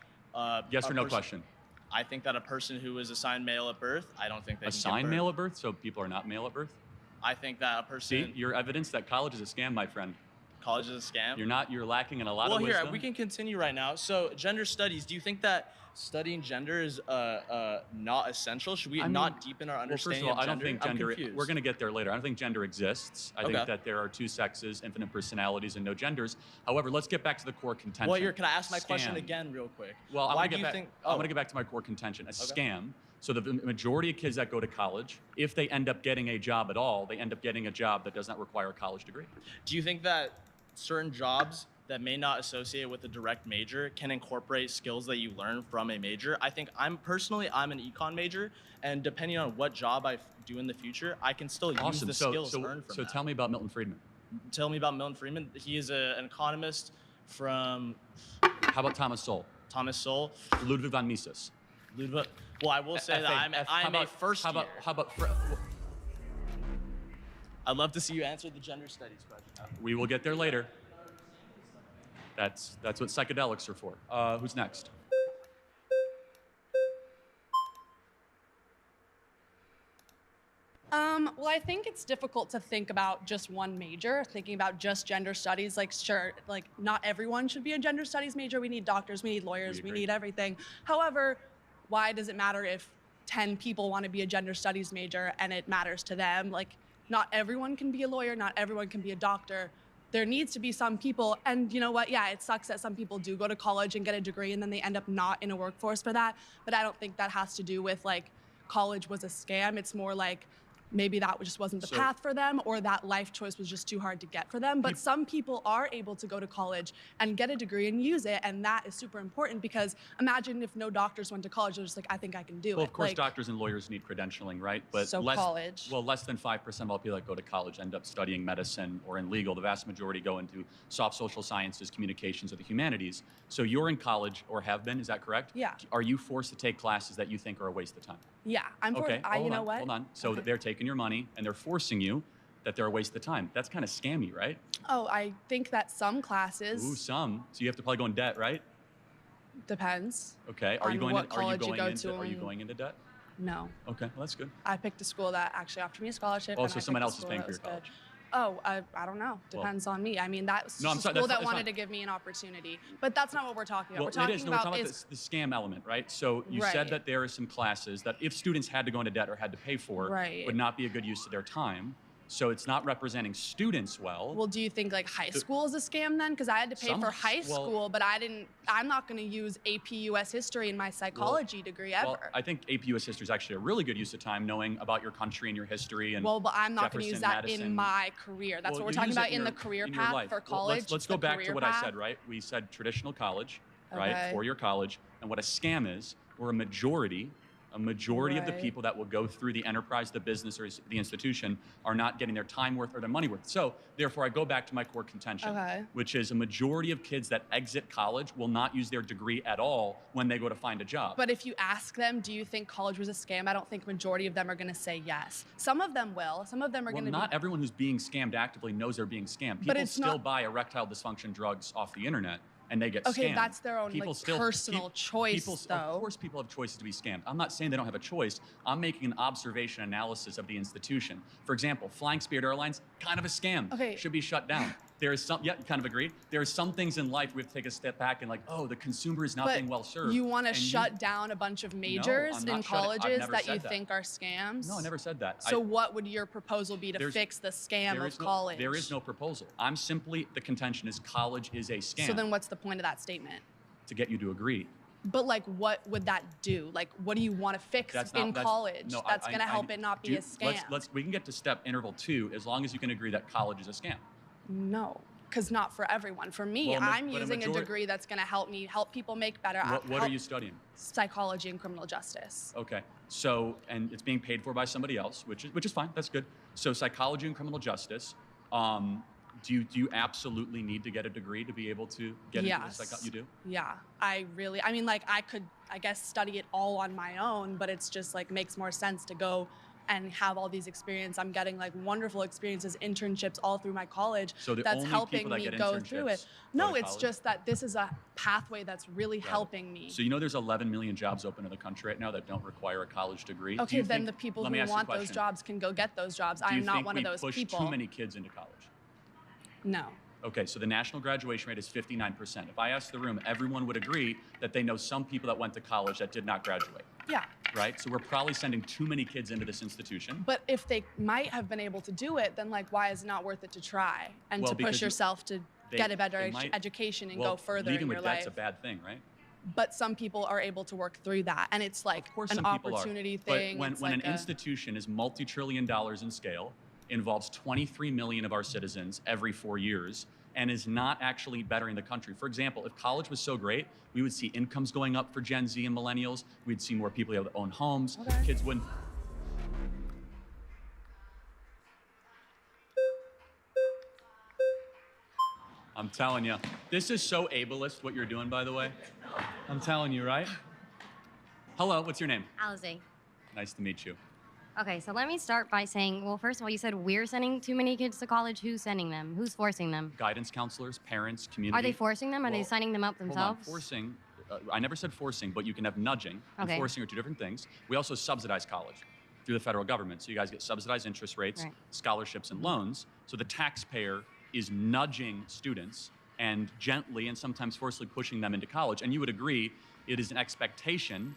Yes or no question? I think that a person who is assigned male at birth, I don't think they can give Assigned birth. male at birth, so people are not male at birth? I think that a person... See, you're evidence that college is a scam, my friend. College is a scam? You're lacking in a lot well, of wisdom. Well, here, we can continue right now. So, gender studies, do you think that studying gender is not essential? Should we not deepen our understanding well, first of all, of gender? I don't think gender... I'm confused. We're going to get there later. I don't think gender exists. I think that there are two sexes, infinite personalities, and no genders. However, let's get back to the core contention. Well, here, can I ask my Scam. question again real quick? Well, Why do you think... I'm going to get back to my core contention. A scam. So the majority of kids that go to college, if they end up getting a job at all, they end up getting a job that does not require a college degree. Do you think that certain jobs that may not associate with a direct major can incorporate skills that you learn from a major? I think I'm an econ major, and depending on what job I do in the future, I can still use the skills learned from that. So tell me about Milton Friedman. Tell me about Milton Friedman. He is an economist from... How about Thomas Sowell? Thomas Sowell. Ludwig von Mises. Ludwig... Well, I will say that I'm a first year. How about... I'd love to see you answer the gender studies question. We will get there later. That's what psychedelics are for. Who's next? Well, I think it's difficult to think about just one major, thinking about just gender studies. Like, sure, like not everyone should be a gender studies major. We need doctors, we need lawyers, we need everything. However, why does it matter if 10 people want to be a gender studies major and it matters to them? Like, not everyone can be a lawyer, not everyone can be a doctor. There needs to be some people, and you know what? Yeah, it sucks that some people do go to college and get a degree and then they end up not in a workforce for that. But I don't think that has to do with like college was a scam. It's more like maybe that just wasn't the path for them, or that life choice was just too hard to get for them. But some people are able to go to college and get a degree and use it, and that is super important, because imagine if no doctors went to college, they're just like, I think I can do it. Well, of course, doctors and lawyers need credentialing, right? But college. Well, less than 5% of all people that go to college end up studying medicine or in legal. The vast majority go into soft social sciences, communications, or the humanities. So you're in college, or have been, is that correct? Yeah. Are you forced to take classes that you think are a waste of time? Yeah, I'm okay. You know what? Hold on. So they're taking your money and they're forcing you that they're a waste of time. That's kind of scammy, right? Oh, I think that some classes. Ooh, some. So you have to probably go in debt, right? Depends. Okay. Are you going into debt? No. Okay, well, that's good. I picked a school that actually offered me a scholarship. Oh, so someone else is paying for your college. Oh, I don't know. Depends on me. I mean, that was a school that wanted to give me an opportunity. But that's not what we're talking about. Well, we're talking about the scam element, right? So you said that there are some classes that if students had to go into debt or had to pay for, would not be a good use of their time. So it's not representing students well. Well, do you think like high school is a scam then? Because I had to pay for high school, but I'm not going to use AP US history in my psychology degree ever. Well, I think AP US history is actually a really good use of time, knowing about your country and your history. And well, but I'm not going to use that Madison. in my career. That's what we're talking about in the career path for college. Let's go back to what I said, right? We said traditional college, right? Four-year college. And what a scam is, we're a majority of the people that will go through the enterprise, the business, or the institution are not getting their time worth or their money worth. So therefore, I go back to my core contention, which is a majority of kids that exit college will not use their degree at all when they go to find a job. But if you ask them, do you think college was a scam? I don't think majority of them are going to say yes. Some of them will. Some of them are going to not everyone who's being scammed actively knows they're being scammed. People still buy erectile dysfunction drugs off the internet. And they get scammed. Okay, that's their own personal choice, though. Of course, people have choices to be scammed. I'm not saying they don't have a choice. I'm making an observation analysis of the institution. For example, flying Spirit Airlines, kind of a scam. Okay. Should be shut down. There is some, kind of agreed. There are some things in life we have to take a step back and like, oh, the consumer is not being well served. You want to shut down a bunch of majors in colleges that you think are scams? No, I never said that. So what would your proposal be to fix the scam of college? There is no proposal. I'm simply, the contention is college is a scam. So then what's the point of that statement? To get you to agree. But like, what would that do? Like, what do you want to fix in college that's going to help it not be a scam? We can get to step interval 2 as long as you can agree that college is a scam. No, because not for everyone. For me, I'm using a degree that's going to help people make better. What are you studying? Psychology and criminal justice. Okay, so and it's being paid for by somebody else, which is fine. That's good. So psychology and criminal justice. Do you absolutely need to get a degree to be able to get into this? You do? Yeah, I mean, like I could, I guess, study it all on my own, but it's just like makes more sense to go and have all these experience. I'm getting like wonderful experiences, internships all through my college. So that's helping me go through it. No, it's just that this is a pathway that's really helping me. So you know there's 11 million jobs open in the country right now that don't require a college degree. Okay, then the people who want those jobs can go get those jobs. I am not one of those people. Do you think we push too many kids into college? No. Okay, so the national graduation rate is 59%. If I asked the room, everyone would agree that they know some people that went to college that did not graduate. Yeah. Right? So we're probably sending too many kids into this institution. But if they might have been able to do it, then like, why is it not worth it to try and to push yourself to get a better education and go further in your life? Leaving with debt's a bad thing, right? But some people are able to work through that, and it's like an opportunity thing. But when an institution is multi-trillion dollars in scale, involves 23 million of our citizens every 4 years, and is not actually bettering the country. For example, if college was so great, we would see incomes going up for Gen Z and millennials. We'd see more people able to own homes. Kids wouldn't. I'm telling you, this is so ableist what you're doing, by the way. I'm telling you, right? Hello, what's your name? Alize. Nice to meet you. Okay, so let me start by saying, well, first of all, you said we're sending too many kids to college. Who's sending them? Who's forcing them? Guidance counselors, parents, community. Are they forcing them? Are they signing them up themselves? Hold on. Forcing, I never said forcing, but you can have nudging and forcing are two different things. We also subsidize college through the federal government. So you guys get subsidized interest rates, scholarships, and loans. So the taxpayer is nudging students and gently and sometimes forcefully pushing them into college. And you would agree it is an expectation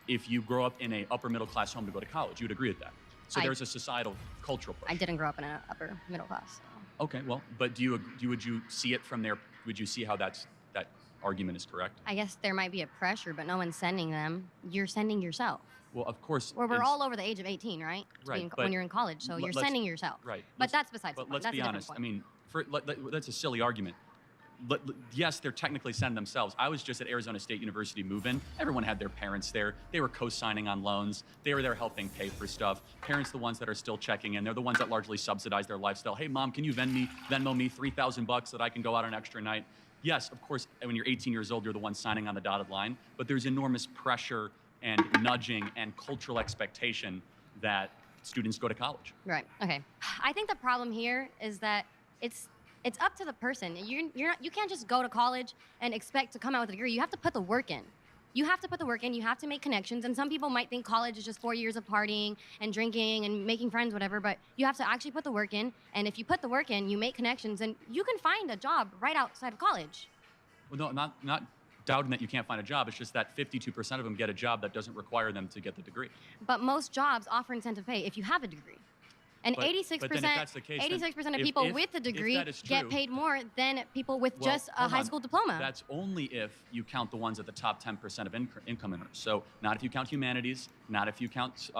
if you grow up in a upper middle class home to go to college. You would agree with that. So there's a societal cultural push. I didn't grow up in an upper middle class. So. Okay, well, but would you see it from there? Would you see how that argument is correct? I guess there might be a pressure, but no one's sending them. You're sending yourself. Well, of course. Well, we're all over the age of 18, right? Right. When you're in college, so you're sending yourself. Right. But that's besides the point. Let's That's be a honest. point. I mean, that's a silly argument. But yes, they're technically sending themselves. I was just at Arizona State University move-in. Everyone had their parents there. They were co-signing on loans. They were there helping pay for stuff. Parents, the ones that are still checking in. They're the ones that largely subsidize their lifestyle. Hey, Mom, can you Venmo me $3,000 so that I can go out on an extra night? Yes, of course, when you're 18 years old, you're the one signing on the dotted line. But there's enormous pressure and nudging and cultural expectation that students go to college. Right. Okay. I think the problem here is that it's up to the person. You can't just go to college and expect to come out with a degree. You have to put the work in. You have to put the work in. You have to make connections. And some people might think college is just 4 years of partying and drinking and making friends, whatever. But you have to actually put the work in. And if you put the work in, you make connections, and you can find a job right outside of college. Well, no, not doubting that you can't find a job. It's just that 52% of them get a job that doesn't require them to get the degree. But most jobs offer incentive pay if you have a degree. And But then if that's the case, then 86% of if- people if- with a if degree that is get true- paid more than people with Well, just a hold high on. school diploma. That's only if you count the ones at the top 10% of income earners. So not if you count humanities, not if you count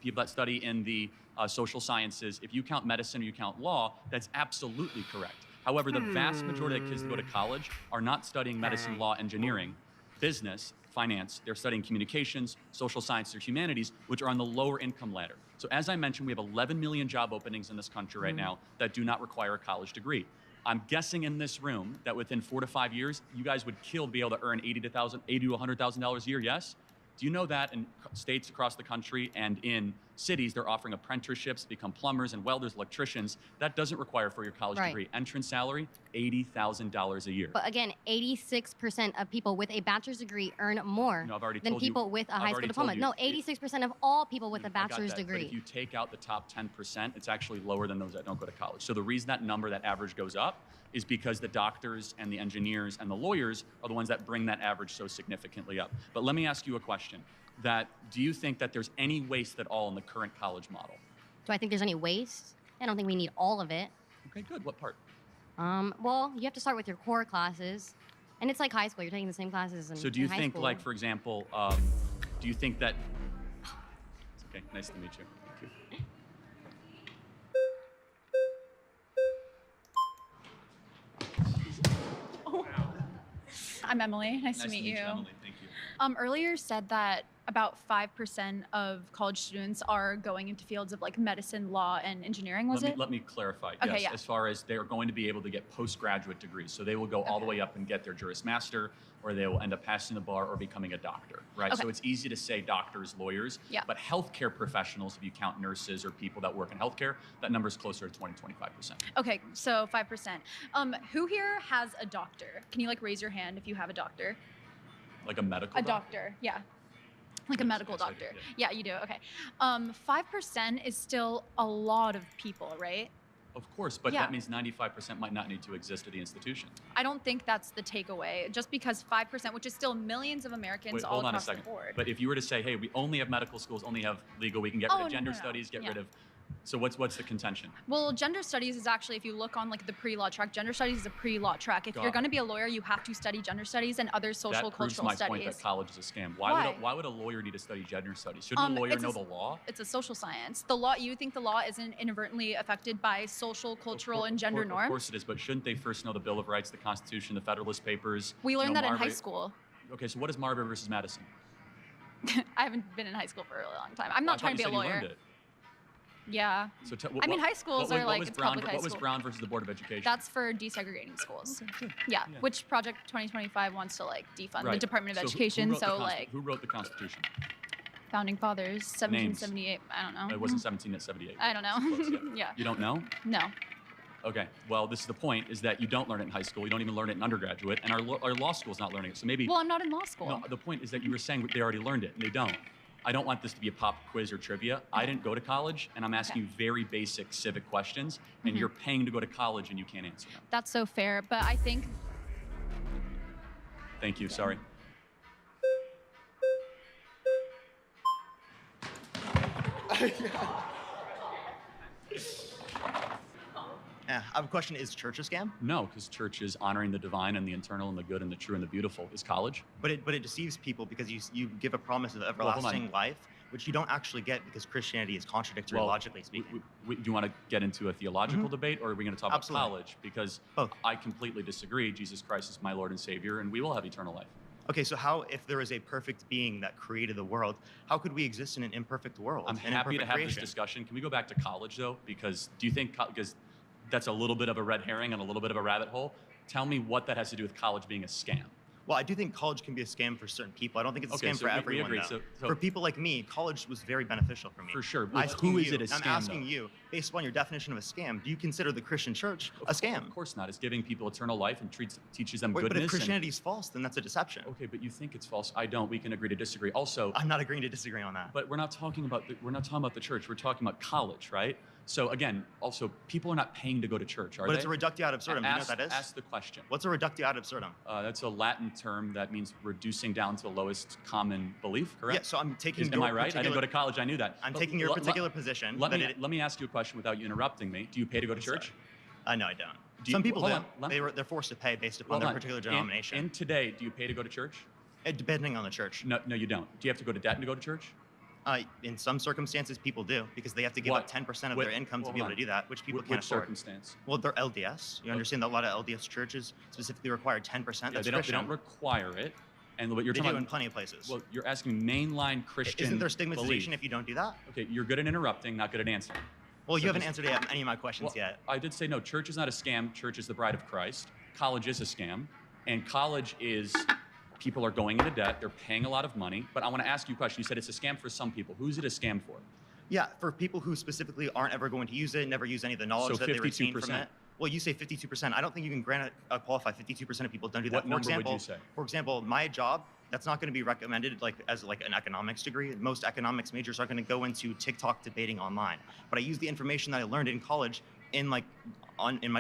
people that study in the social sciences. If you count medicine or you count law, that's absolutely correct. However, the vast majority of kids that go to college are not studying medicine, law, engineering, business, finance. They're studying communications, social sciences, or humanities, which are on the lower income ladder. So as I mentioned, we have 11 million job openings in this country right now that do not require a college degree. I'm guessing in this room that within 4 to 5 years, you guys would kill to be able to earn $80 to $100,000 a year, yes? Do you know that in states across the country and in cities, they're offering apprenticeships to become plumbers and welders, electricians? That doesn't require for your college Right. degree. Entrance salary, $80,000 a year. But again, 86% of people with a bachelor's degree earn more No, I've already than told you- people with a I've high school already diploma. told you. No, 86% of all people with a I got bachelor's that, degree. But if you take out the top 10%, it's actually lower than those that don't go to college. So the reason that number, that average goes up is because the doctors and the engineers and the lawyers are the ones that bring that average so significantly up. But let me ask you a question. Do you think that there's any waste at all in the current college model? Do I think there's any waste? I don't think we need all of it. Okay, good. What part? Well, you have to start with your core classes. And it's like high school. You're taking the same classes in So do you in high think, school. like, for example, do you think that... It's okay, nice to meet you. Thank you. I'm Emily. Nice to meet you. Emily. Thank you. Earlier said that about 5% of college students are going into fields of like medicine, law, and engineering, was it? Let me clarify. Okay, Yes, yeah. as far as they're going to be able to get postgraduate degrees. So they will go all the way up and get their Juris Master, or they will end up passing the bar or becoming a doctor, right? Okay. So it's easy to say doctors, lawyers, Yeah. but healthcare professionals, if you count nurses or people that work in healthcare, that number is closer to 20-25%. Okay, so 5%. Who here has a doctor? Can you like raise your hand if you have a doctor? Like a medical A doctor, yeah. Like a medical yes, I do, doctor. Yeah, you do. Okay. 5% is still a lot of people, right? Of course, but Yeah. that means 95% might not need to exist at the institution. I don't think that's the takeaway. Just because 5%, which is still millions of Americans Wait, all hold on a across the second. board. But if you were to say, hey, we only have medical schools, only have legal, we can get rid Oh, of no, gender no, no. studies, get Yeah. rid of... So what's the contention? Well, gender studies is actually, if you look on like the pre-law track, gender studies is a pre-law track. If Got you're it. going to be a lawyer, you have to study gender studies and other social That proves cultural my studies. point that college is a scam. Why? Why would a lawyer need to study gender studies? Shouldn't a lawyer it's know a- the law? It's a social science. The law, you think the law isn't inadvertently affected by social, cultural, and gender Of norms? course it is, but shouldn't they first know the Bill of Rights, the Constitution, the Federalist Papers? We learned know, that in high Marbury- school. Okay, so what is Marbury versus Madison? I haven't been in high school for a really long time. I'm Well, I not trying to thought be you a said you lawyer. learned it. Yeah. So I mean, high schools are like, it's public high What was school. Brown versus the Board of Education? That's for desegregating schools. Yeah, which Project 2025 wants to like defund the Right. Department of So who Education. wrote the So Consti- like who wrote the Constitution? founding fathers, 1778. I don't know. It wasn't 1778. I don't know. Close, yeah. Yeah. You don't know? No. Okay. Well, this is the point: is that you don't learn it in high school. You don't even learn it in undergraduate, and our law school's not learning it. So maybe. Well, I'm not in law school. No, the point is that you were saying they already learned it, and they don't. I don't want this to be a pop quiz or trivia. I didn't go to college, and I'm asking you very basic civic questions, and Mhm. you're paying to go to college, and you can't answer them. That's so fair, but I think Thank you. Sorry. Yeah, I have a question. Is church a scam? No, because church is honoring the divine and the eternal and the good and the true and the beautiful. Is college? But it deceives people because you give a promise of Well, hold on. everlasting life, which you don't actually get because Christianity is contradictory Well, logically speaking. Do you want to get into a theological Mhm. debate, or are we going to talk Absolutely. about college? Because I completely disagree. Jesus Christ is my Lord and Savior, and we will have eternal life. Okay, so how, if there is a perfect being that created the world, how could we exist in an imperfect world? I'm an happy to imperfect have creation? this discussion. Can we go back to college, though? Because do you think, because that's a little bit of a red herring and a little bit of a rabbit hole. Tell me what that has to do with college being a scam. Well, I do think college can be a scam for certain people. I don't think it's a Okay, scam so for we everyone. agree. though. So- for people like me, college was very beneficial for me. For sure. I'm But who is asking it a you- scam, I'm asking though? you, based upon your definition of a scam, do you consider the Christian church a scam? Of course not. It's giving people eternal life and teaches them Wait, goodness. but if and- Christianity is false, then that's a deception. Okay, but you think it's false. I don't. We can agree to disagree. Also, I'm not agreeing to disagree on that. But we're not talking about the church. We're talking about college, right? So again, also, people are not paying to go to church, are But they? it's a reductio ad absurdum. Do you know what that is? Ask the question. What's a reductio ad absurdum? That's a Latin term that means reducing down to the lowest common belief, correct? Yeah, so I'm taking Am your I right? I didn't particular- go to college, I knew that. I'm But taking your particular position. Let that me ask you a question without you interrupting me. Do you pay to go to church? No, I don't. Some people hold do. on, They're forced to pay based upon Hold their on. particular denomination. In today, do you pay to go to church? Depending on the church. No, you don't. Do you have to go to debt to go to church? In some circumstances, people do because they have to give up 10% of their income to be able to do that, which people can't afford. Circumstance? Well, they're LDS. You understand that a lot of LDS churches specifically require 10%. Yeah, That's they Christian. don't require it. And what you're They talking do about in plenty of places. Well, you're asking mainline Christian. Isn't there stigmatization belief. if you don't do that? Okay, you're good at interrupting, not good at answering. Well, you So haven't just- answered any of my questions yet. I did say no. Church is not a scam. Church is the bride of Christ. College is a scam, and college is people are going into debt. They're paying a lot of money. But I want to ask you a question. You said it's a scam for some people. Who's it a scam for? Yeah, for people who specifically aren't ever going to use it, never use any of the knowledge So that they retain from 52%. it. Well, you say 52%. I don't think you can qualify 52% of people don't do that. What number would you say? For example, my job, that's not going to be recommended as an economics degree. Most economics majors are going to go into TikTok debating online. But I use the information that I learned in college in my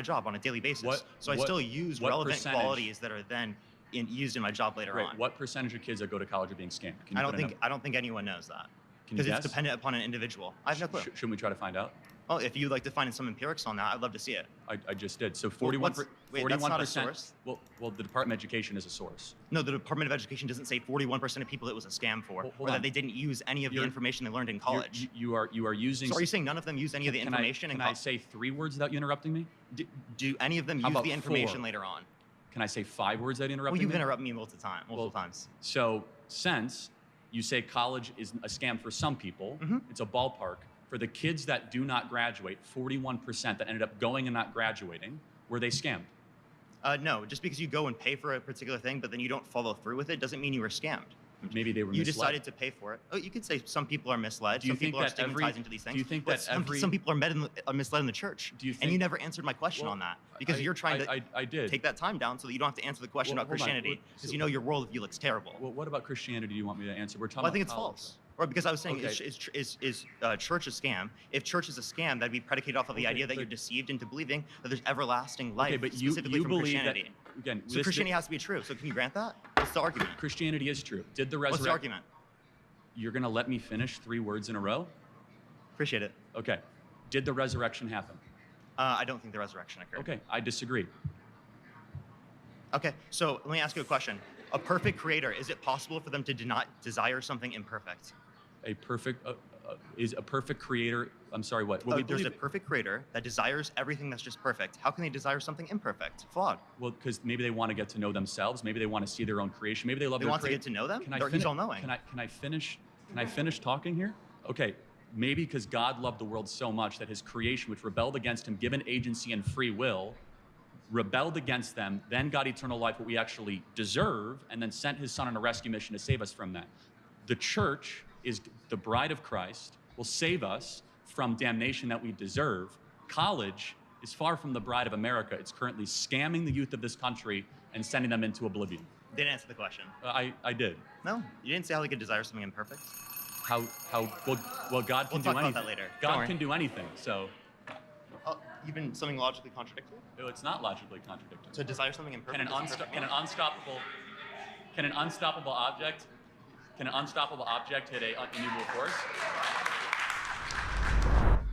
job on a daily basis. So I still use relevant percentage? qualities that are then used in my job later Right. on. What percentage of kids that go to college are being scammed? Can you I don't put a think number? anyone knows that Can you because it's guess? dependent upon an individual. I have no clue. Shouldn't we try to find out? Well, if you'd like to find some empirics on that, I'd love to see it. I just did. So Well, 41. wait, that's not a source. Well, the Department of Education is a source. No, the Department of Education doesn't say 41% of people it was a scam for, Hold or that on. they didn't use any of the information they learned in college. You are using. So are you saying none of them used any of the information? Can I say 3 words without you interrupting me? Do any of them How use about the information 4? later on? Can I say 5 words without interrupting Well, you've me? interrupted me multiple times. So since you say college is a scam for some people, it's a ballpark. For the kids that do not graduate, 41% that ended up going and not graduating, were they scammed? No, just because you go and pay for a particular thing, but then you don't follow through with it, doesn't mean you were scammed. Maybe they were You misled. decided to pay for it. Oh, you could say some people are misled. Do you Some think people are that every- stigmatized into these things. do you think but that some people are misled in the church? Do you and you think- never answered my question Well, on that because you're trying to I did. take that time down so that you don't have to answer the question Well, about hold on. Christianity because you know your worldview looks terrible. Well, what about Christianity do you want me to answer? We're talking Well, I think about it's college. false. Or because I was saying, Okay. is church a scam? If church is a scam, that'd be predicated off of the Okay, idea that but- you're deceived into believing that there's everlasting life, Okay, but you specifically from believe Christianity. that again. So Christianity has to be true. So can you grant that? What's the argument? Christianity is true. Did the What's resurrection? the argument? You're going to let me finish 3 words in a row? Appreciate it. Okay. Did the resurrection happen? I don't think the resurrection occurred. Okay, I disagree. Okay, so let me ask you a question. A perfect creator, is it possible for them to not desire something imperfect? Is a perfect creator? I'm sorry, what? There's a perfect creator that desires everything that's just perfect. How can they desire something imperfect, flawed? Well, because maybe they want to get to know themselves. Maybe they want to see their own creation. Maybe they love. They their want to get to know them? Can I He's finish? all-knowing. Can I finish? Can I finish talking here? Okay. Maybe because God loved the world so much that His creation, which rebelled against Him, given agency and free will, rebelled against them, then got eternal life, what we actually deserve, and then sent His Son on a rescue mission to save us from that. The church is the bride of Christ, will save us from damnation that we deserve. College is far from the bride of America. It's currently scamming the youth of this country and sending them into oblivion. Didn't answer the question. I did. No, you didn't say how they could desire something imperfect. Well, God can We'll do talk anything. about that later. Don't God worry. can do anything, so. Even something logically contradictory? No, it's not logically contradictory. To desire something imperfect? Can an unstoppable object hit a immovable force?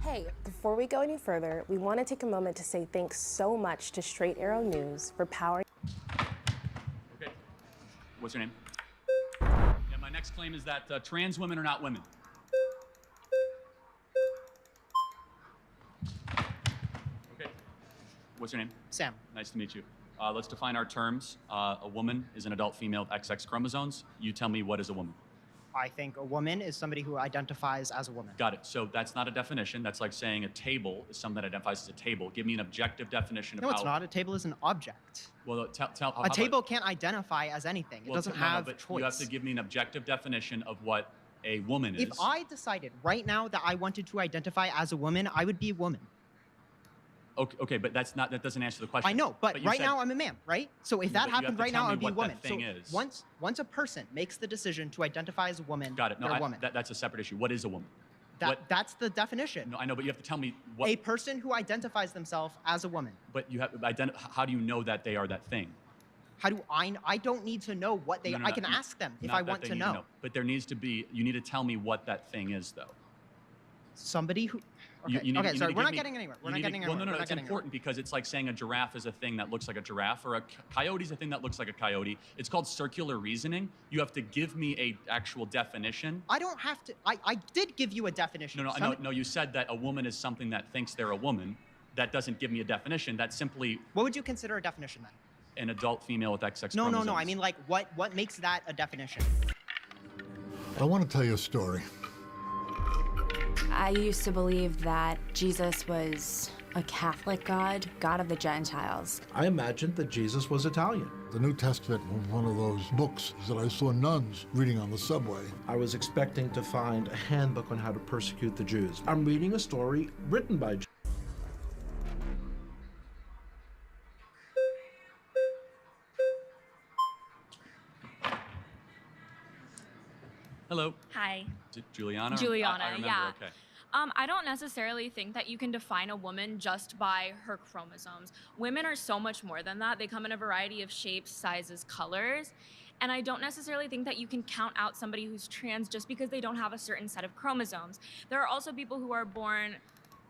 Hey, before we go any further, we want to take a moment to say thanks so much to Straight Arrow News for powering. Okay. What's your name? Yeah, my next claim is that trans women are not women. Okay. What's your name? Sam. Nice to meet you. Let's define our terms. A woman is an adult female with XX chromosomes. You tell me, what is a woman? I think a woman is somebody who identifies as a woman. Got it. So that's not a definition. That's like saying a table is something that identifies as a table. Give me an objective definition of No, how... it's not. A table is an object. Well, how A table can't identify as anything. It Well, doesn't no, have but choice. You have to give me an objective definition of what a woman is. If I decided right now that I wanted to identify as a woman, I would be a woman. Okay, but that doesn't answer the question. I know, but you right said- now I'm a man, right? So if But that you have happened to right tell now, me I'd be a what woman. that thing So is. once a person makes the decision to identify as a woman, Got it. No, they're a woman. that's a separate issue. What is a woman? That's the definition. No, I know, but you have to tell me what. A person who identifies themselves as a woman. But you have how do you know that they are that thing? How do I don't need to know what they No, no, I no, can no, ask them if not I that want they to need know. But there needs to be, you need to tell me what that thing is, though. Somebody who You Okay, need- okay you sorry, need to we're give not me- getting anywhere. We're you not need to- getting well, anywhere. no, We're not it's getting important because it's like saying a giraffe is a thing that looks like a giraffe, or a coyote is a thing that looks like a coyote. It's called circular reasoning. You have to give me a actual definition. I don't have to. I did give you a definition. No, you said that a woman is something that thinks they're a woman. That doesn't give me a definition. That's simply. What would you consider a definition then? An adult female with XX No, chromosomes. no. I mean, like, what makes that a definition? I want to tell you a story. I used to believe that Jesus was a Catholic God, God of the Gentiles. I imagined that Jesus was Italian. The New Testament was one of those books that I saw nuns reading on the subway. I was expecting to find a handbook on how to persecute the Jews. I'm reading a story written by Hello. Hi. Is it Juliana? Juliana, I remember, yeah. okay. I don't necessarily think that you can define a woman just by her chromosomes. Women are so much more than that. They come in a variety of shapes, sizes, colors. And I don't necessarily think that you can count out somebody who's trans just because they don't have a certain set of chromosomes. There are also people who are born,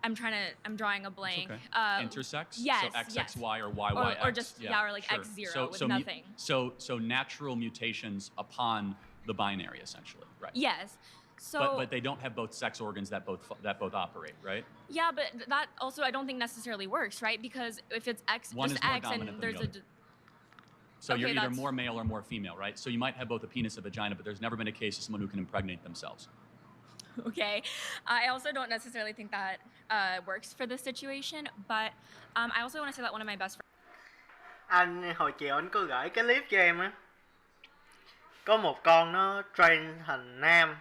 I'm drawing a blank. Okay. Intersex? Yes, So XXY yes. or YYX? Or just, or like sure. X0 with nothing. So natural mutations upon the binary, essentially, right? Yes. So, but they don't have both sex organs that both operate, right? yeah, but that also I don't think necessarily works, right? Because if it's X, One just is more X, and dominant than there's the a other. So you're Okay, either that's- more male or more female, right? So you might have both a penis and a vagina, but there's never been a case of someone who can impregnate themselves. okay. I also don't necessarily think that works for this situation, but I also want to say that one of my best friends. Anh hồi chiều anh có gửi cái clip cho em á. Có một con nó train thành nam.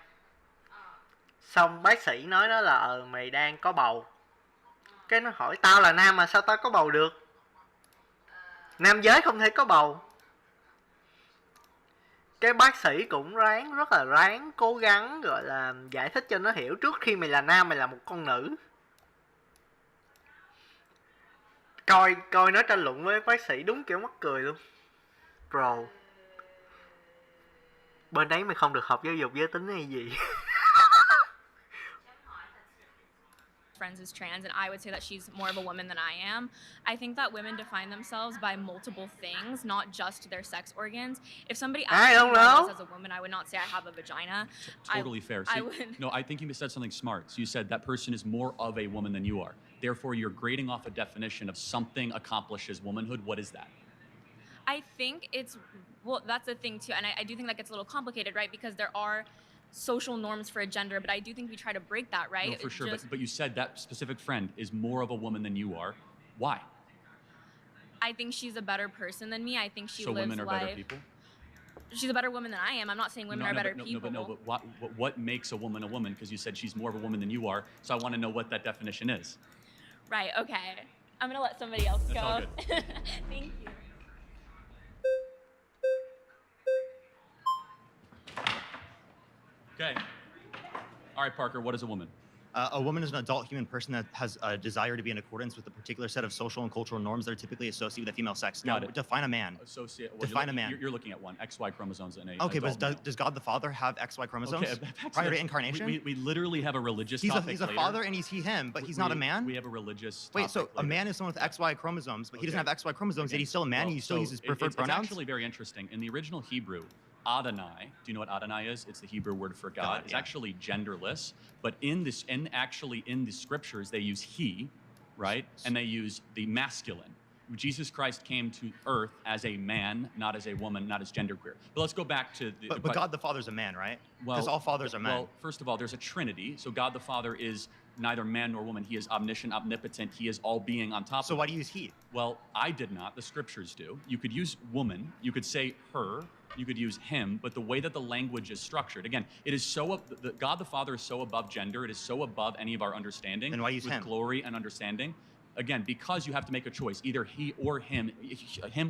Xong bác sĩ nói nó là mày đang có bầu. Cái nó hỏi tao là nam mà sao tao có bầu được? Nam giới không thể có bầu. Cái bác sĩ cũng rất là ráng cố gắng gọi là giải thích cho nó hiểu trước khi mày là nam mày là một con nữ. Coi nó tranh luận với bác sĩ đúng kiểu mắc cười luôn. Bro. Bên đấy mày không được học giáo dục giới tính hay gì? Friends is trans, and I would say that she's more of a woman than I am. I think that women define themselves by multiple things, not just their sex organs. If somebody asked me what I was as a woman, I would not say I have a vagina. Totally fair. I See, would. no, I think you said something smart. So you said that person is more of a woman than you are. Therefore, you're grading off a definition of something accomplishes womanhood. What is that? I think it's, well, that's the thing too, and I do think that gets a little complicated, right? Because there are social norms for a gender, but I do think we try to break that, right? No, for sure. Just- But you said that specific friend is more of a woman than you are. Why? I think she's a better person than me. I think she So lives women are life. better people? She's a better woman than I am. I'm not saying women are better people. But what makes a woman? Because you said she's more of a woman than you are. So I want to know what that definition is. Right, okay. I'm gonna let somebody else That's go. all good. Thank you. Okay. All right, Parker, what is a woman? A woman is an adult human person that has a desire to be in accordance with a particular set of social and cultural norms that are typically associated with the female sex. Now, Got it. define a man. Define a man. You're looking at one, XY chromosomes in a Okay, adult but male. does God the Father have XY chromosomes that's prior a- to incarnation? We literally have a religious He's topic a later. father and he's he/him, but he's not a man. We have a religious. Wait, so topic a later. man is someone with XY chromosomes, but he doesn't have XY chromosomes, yet he's still a man. Well, and he still so uses preferred it's pronouns. actually very interesting. In the original Hebrew, Adonai, do you know what Adonai is? It's the Hebrew word for God. God, It's yeah. actually genderless, but in the scriptures, they use he, right? And they use the masculine. Jesus Christ came to earth as a man, not as a woman, not as genderqueer. But let's go back to the. But God the Father's a man, right? Because all fathers are men. Well, first of all, there's a Trinity. So God the Father is neither man nor woman. He is omniscient, omnipotent. He is all being on top. So why do you use he? Well, I did not. The scriptures do. You could use woman. You could say her. You could use him. But the way that the language is structured, again, it is so. God the Father is so above gender. It is so above any of our understanding. Then why use with him? glory and understanding? Again, because you have to make a choice, either he or him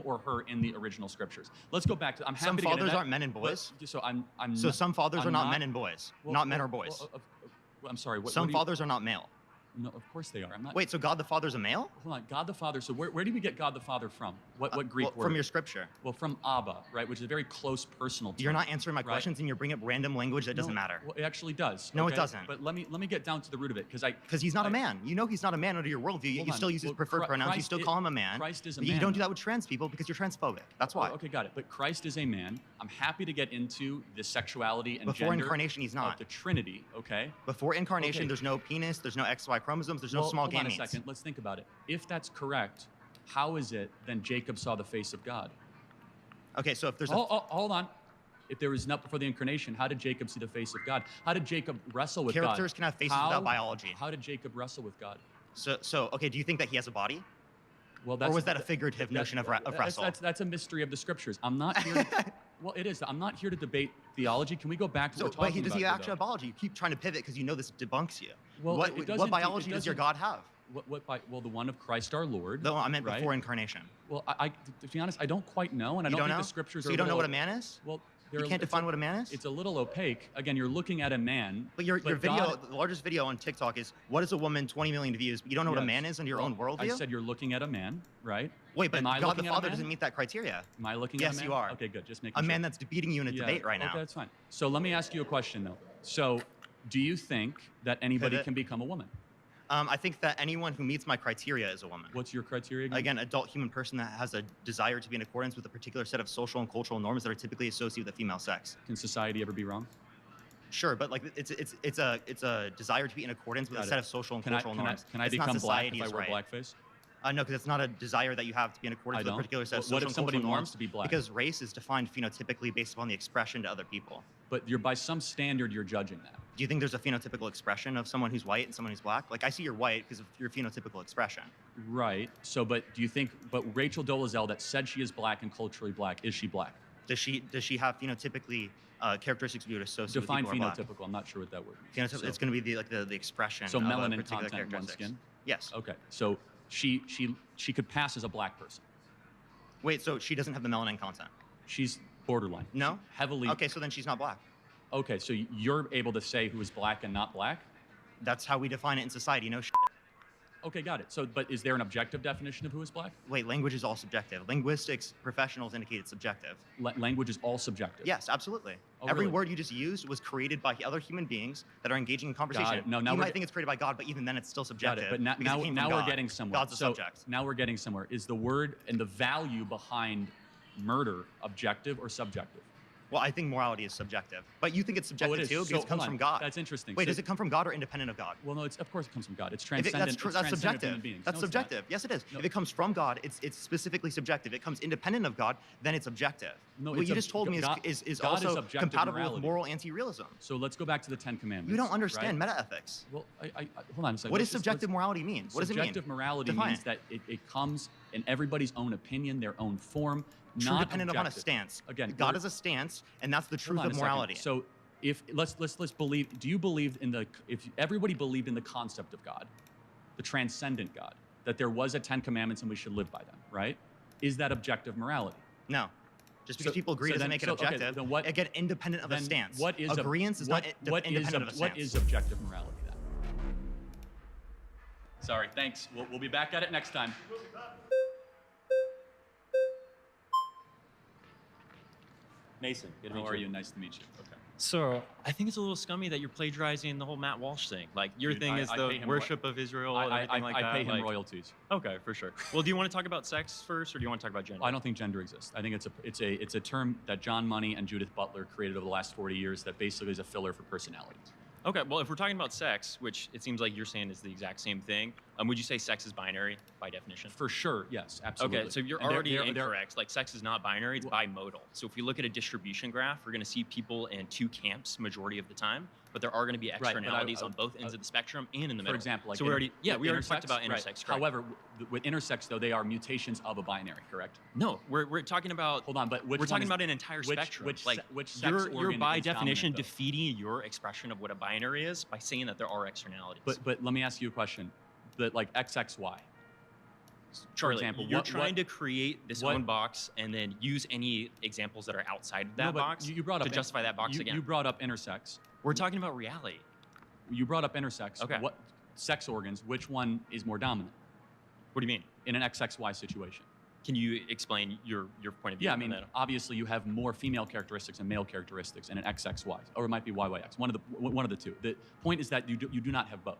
or her in the original scriptures. Let's go back to. I'm happy Some to get into fathers that, aren't men and boys. but- So I'm. So some fathers I'm are not men and boys, well, not men well, or boys. well, I'm sorry. Some fathers are not male. No, of course they are. I'm not. Wait, so God the Father's a male? Hold on, God the Father. So where do we get God the Father from? What Greek well, word? From your scripture. Well, from Abba, right, which is a very close personal term. You're not answering my right? questions, and you're bringing up random language that doesn't matter. Well, it actually does. No, okay? it doesn't. But let me get down to the root of it, because he's not a man. You know he's not a man under your worldview. Yet you still use his preferred pronouns. You still call him a man. Christ is a but man. You don't do that with trans people because you're transphobic. That's why. Okay, got it. But Christ is a man. I'm happy to get into the sexuality and Before gender incarnation, he's not. of the Trinity. Okay. Before incarnation, Okay. there's no penis. There's no XY chromosomes. There's no Well, small hold on a gametes. second. Let's think about it. If that's correct, how is it then Jacob saw the face of God? Okay, so if there's hold on. If there was not before the incarnation, how did Jacob see the face of God? How did Jacob wrestle with God? Characters can have faces without biology. How did Jacob wrestle with God? So okay, do you think that he has a body? Well, or was that a figurative notion of wrestle? That's a mystery of the scriptures. I'm not here. Well, it is. I'm not here to debate theology. Can we go back to what we're talking about? Does he here, actually though? have biology? You keep trying to pivot because you know this debunks you. Well, what it doesn't- biology it does your doesn't- God have? Well, the one of Christ our Lord. No, I meant right? before incarnation. Well, to be honest, I don't quite know, and I You don't don't think know? the scriptures So are. you don't know what a man is? Well, You can't define what a man is? It's a little opaque. Again, you're looking at a man. But your video, God- the largest video on TikTok is what is a woman? 20 million views. But you don't know what a Yes. man is under your own worldview. I said you're looking at a man, right? Wait, but Am I God looking the at a Father man? doesn't meet that criteria. Am I looking at a Yes, man? you are. Okay, good. Just making A sure. man that's beating you in a debate right now. Okay, that's fine. So let me ask you a question, though. So, do you think that anybody Pivot. can become a woman? I think that anyone who meets my criteria is a woman. What's your criteria again? Again, adult human person that has a desire to be in accordance with a particular set of social and cultural norms that are typically associated with the female sex. Can society ever be wrong? Sure, but like it's a desire to be in accordance with Got a it. set of social and Can I- cultural can I- norms. can I It's not become black if society's I wear right. blackface? No, because it's not a desire that you have to be in accordance I with a don't. particular set of What social if and somebody cultural wants norms. to be black? Because race is defined phenotypically based upon the expression to other people. But you're by some standard you're judging that. Do you think there's a phenotypical expression of someone who's white and someone who's black? Like I see you're white because of your phenotypical expression. Right. So, but do you think? But Rachel Dolezal that said she is black and culturally black, is she black? Does she have phenotypically characteristics you would associate Define with people who are phenotypical. I'm not sure what that word means. Phenotypical. It's going to be the expression. So of a melanin particular content in one's characteristics. skin. Yes. Okay. So she could pass as a black person. Wait. So she doesn't have the melanin content. She's borderline. No. Heavily. Okay. So then she's not black. Okay. So you're able to say who is black and not black. That's how we define it in society. No. Okay, got it. So, but is there an objective definition of who is black? Wait, language is all subjective. Linguistics professionals indicate it's subjective. Language is all subjective. Yes, absolutely. Oh, Every really? word you just used was created by other human beings that are engaging in conversation. it. No, now you we're might think it's created by God, but even then it's still Got subjective. it. But now, because it came from we're God. getting somewhere. God's a So subject. now we're getting somewhere. Is the word and the value behind murder objective or subjective? Well, I think morality is subjective. But you think it's subjective is. too So, because it comes hold from on. God. That's interesting. Wait, So- does it come from God or independent of God? Well, no, of course it comes from God. It's If transcendent. that's true, it's that's transcendent subjective. human beings. That's No, it's not. subjective. Yes, it is. No. If it comes from God, it's specifically subjective. If it comes independent of God, then it's objective. No, what it's you just told me God- is God is also objective compatible morality. with moral anti-realism. So let's go back to the Ten Commandments. You don't understand right? meta-ethics. Well, hold on a second. What Let's does subjective morality mean? What does it mean? Subjective morality Define means it. that it comes in everybody's own opinion, their own form, True not dependent upon a objective. stance. Again, God we're- is a stance, and that's the Hold truth on of a second. morality. So if let's believe. Do you believe in the? If everybody believed in the concept of God, the transcendent God, that there was a Ten Commandments and we should live by them, right? Is that objective morality? No. Just because people agree so doesn't then- make it so, okay, objective. then what? Again, independent of a then stance. What is Agreeance is not independent of a stance. What is objective morality then? Sorry, thanks. We'll be back at it next time. Mason, good to meet How are you? Nice to meet you. Okay. So I think it's a little scummy that you're plagiarizing the whole Matt Walsh thing. Like your Dude, thing is I the pay him worship of Israel and everything like that. I pay him like- royalties. Okay, for sure. Well, do you want to talk about sex first, or do you want to talk about gender? I don't think gender exists. I think it's a term that John Money and Judith Butler created over the last 40 years that basically is a filler for personality. Okay, well, if we're talking about sex, which it seems like you're saying is the exact same thing, would you say sex is binary by definition? For sure, yes, absolutely. Okay, so you're And they're- already they're- incorrect. Like sex is not binary, it's bimodal. So if we look at a distribution graph, we're going to see people in two camps majority of the time, but there are going to be Right, but I- externalities on both ends of the spectrum and in the middle. For example, like so we already we already intersex, talked about right. intersex. Correct. However, with intersex though, they are mutations of a binary, correct? No, we're talking about. Hold on, but which we're one talking is- about an entire spectrum. Which like sex you're organ by is definition dominant, though? defeating your expression of what a binary is by saying that there are externalities. But let me ask you a question. That like XXY. Charlie, for example, you're trying to create this own box and then use any examples that are outside of that No, but box you brought up to justify that box you, again. You brought up intersex. We're talking about reality. You brought up intersex. Okay. What sex organs? Which one is more dominant? What do you mean? In an XXY situation. Can you explain your point of view? Yeah, I on mean, that? obviously you have more female characteristics and male characteristics in an XXY, or it might be YYX. One of the two. The point is that you do not have both.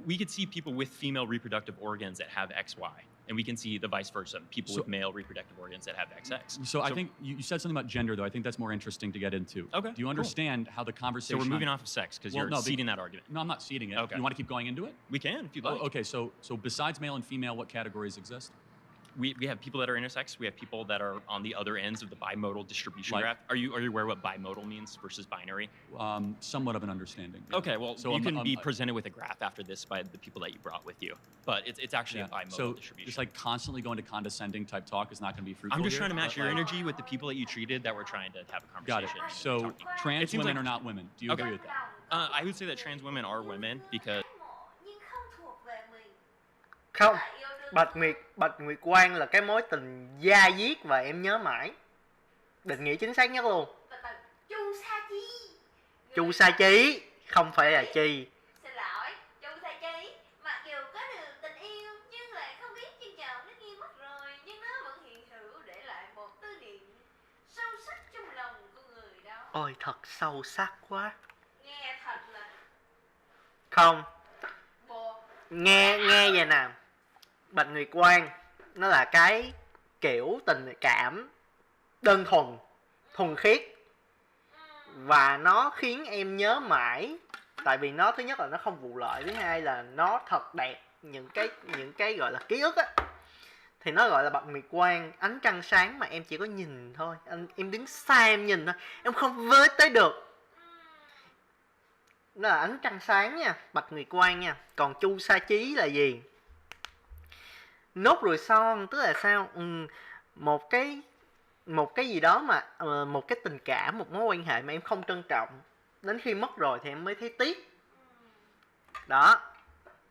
We could see people with female reproductive organs that have XY, and we can see the vice versa, people with male reproductive organs that have XX. So I think you said something about gender, though. I think that's more interesting to get into. Okay, Do you understand how the So conversation? we're moving off of sex because you're ceding that argument. No, I'm not ceding it. Okay. You want to keep going into it? We can if you'd like. Okay, so besides male and female, what categories exist? We have people that are intersex. We have people that are on the other ends of the bimodal distribution Like- graph. Are you aware what bimodal means versus binary? Somewhat of an understanding. yeah. Okay, well, So you I'm- can I'm- be presented with a graph after this by the people that you brought with you. But it's actually a bimodal So distribution. just like constantly going to condescending type talk is not going to be fruitful. I'm just here, trying to match but, your like- energy with the people that you treated that were trying to have a Got it. conversation. So trans It seems women like- are not women. Do you Okay. agree with that? I would say that trans women are women because Nhưng không thuộc về mình. Không, Bạch Nguyệt Quang là cái mối tình da diết và em nhớ mãi. Định nghĩa chính xác nhất luôn. Chu Sa Chi. Chu Sa Chí, không phải là Chi. Xin lỗi, Chu Sa Chi. Mặc dù có được tình yêu nhưng lại không biết chân chồng nó nghiêng mất rồi, nhưng nó vẫn hiện hữu để lại một tư niệm sâu sắc trong lòng của người đó. Ôi thật sâu sắc quá. Nghe thật là Không, bộ. nghe vậy nè. Bạch Nguyệt Quang nó là cái kiểu tình cảm đơn thuần khiết, và nó khiến em nhớ mãi. Tại vì nó thứ nhất là nó không vụ lợi, thứ hai là nó thật đẹp. Những cái gọi là ký ức á, thì nó gọi là Bạch Nguyệt Quang, ánh trăng sáng mà em chỉ có nhìn thôi. Em đứng xa em nhìn thôi, em không với tới được. Nó là ánh trăng sáng nha, Bạch Nguyệt Quang nha. Còn Chu Sa Chí là gì? Nốt ruồi son, tức là sao? Một cái gì đó mà một cái tình cảm, một mối quan hệ mà em không trân trọng, đến khi mất rồi thì em mới thấy tiếc. Đó,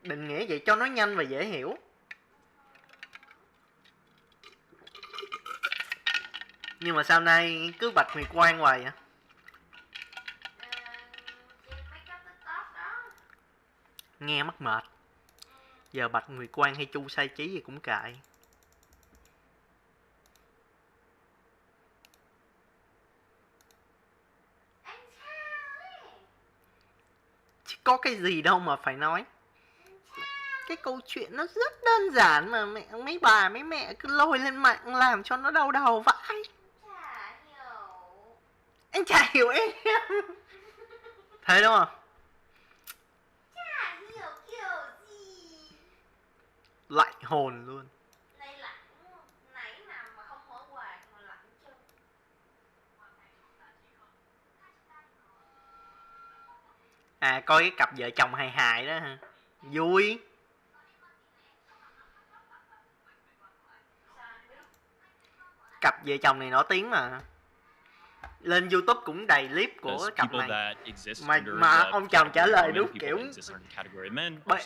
định nghĩa vậy cho nó nhanh và dễ hiểu. Nhưng mà sao nay cứ Bạch Nguyệt Quang hoài vậy? Nghe mắc mệt. Giờ Bạch Nguyệt Quang hay Chu Sa Chí gì cũng kệ. Chứ có cái gì đâu mà phải nói. Cái câu chuyện nó rất đơn giản mà mấy bà mấy mẹ cứ lôi lên mạng làm cho nó đau đầu vãi. Anh chả hiểu em. Thế đúng không? Lạnh hồn luôn. À, coi cái cặp vợ chồng hài hài đó hả? Vui. Cặp vợ chồng này nổi tiếng mà. Lên YouTube cũng đầy clip của cặp này. Mà ông chồng trả lời đúng kiểu.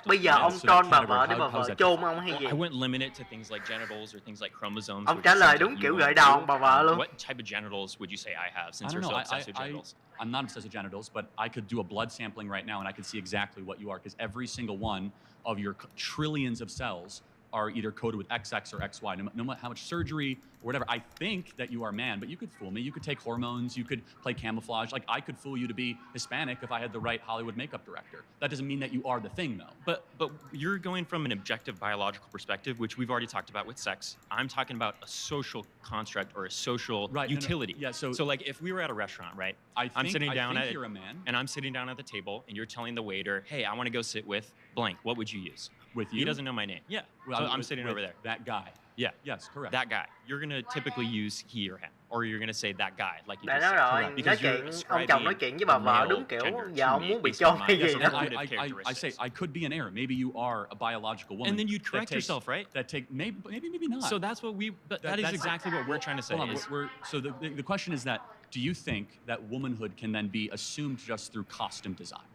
Bây giờ ông tròn bà vợ để bà vợ chôn ông hay gì? I wouldn't limit it to things like genitals or things like chromosomes. Ông trả lời đúng kiểu gợi đầu bà vợ luôn. What type of genitals would you say I have since I you're don't so know. obsessed with genitals? I'm not obsessed with genitals, but I could do a blood sampling right now and I could see exactly what you are, because every single one of your trillions of cells are either coded with XX or XY, no matter how much surgery or whatever. I think that you are a man, but you could fool me. You could take hormones, you could play camouflage. Like, I could fool you to be Hispanic if I had the right Hollywood makeup director. That doesn't mean that you are the thing, though. But you're going from an objective biological perspective, which we've already talked about with sex. I'm talking about a social construct or a social utility. Yeah, so like if we were at a restaurant, right? I'm sitting down at you're a man. And I'm sitting down at the table and you're telling the waiter, hey, I want to go sit with blank. What would you use? With you? He doesn't know my name. Yeah. Well, so I'm sitting over there. That guy. Yeah. Yes, correct. That guy. You're going to typically use he or him. Or you're going to say that guy, like you Đã just nói said. rồi, Correct. nói Because you're chuyện, ông chồng nói ascribing chuyện với bà vợ male đúng kiểu gender giờ to ông me muốn bị based chôn on hay my gì đó. subjective I say I could be an error. Maybe you are a biological woman. And then you'd that correct takes- yourself, right? That take maybe not. So that's what that is that's- exactly what we're trying to say. Hold on, is- so the question is that, do you think that womanhood can then be assumed just through costume design?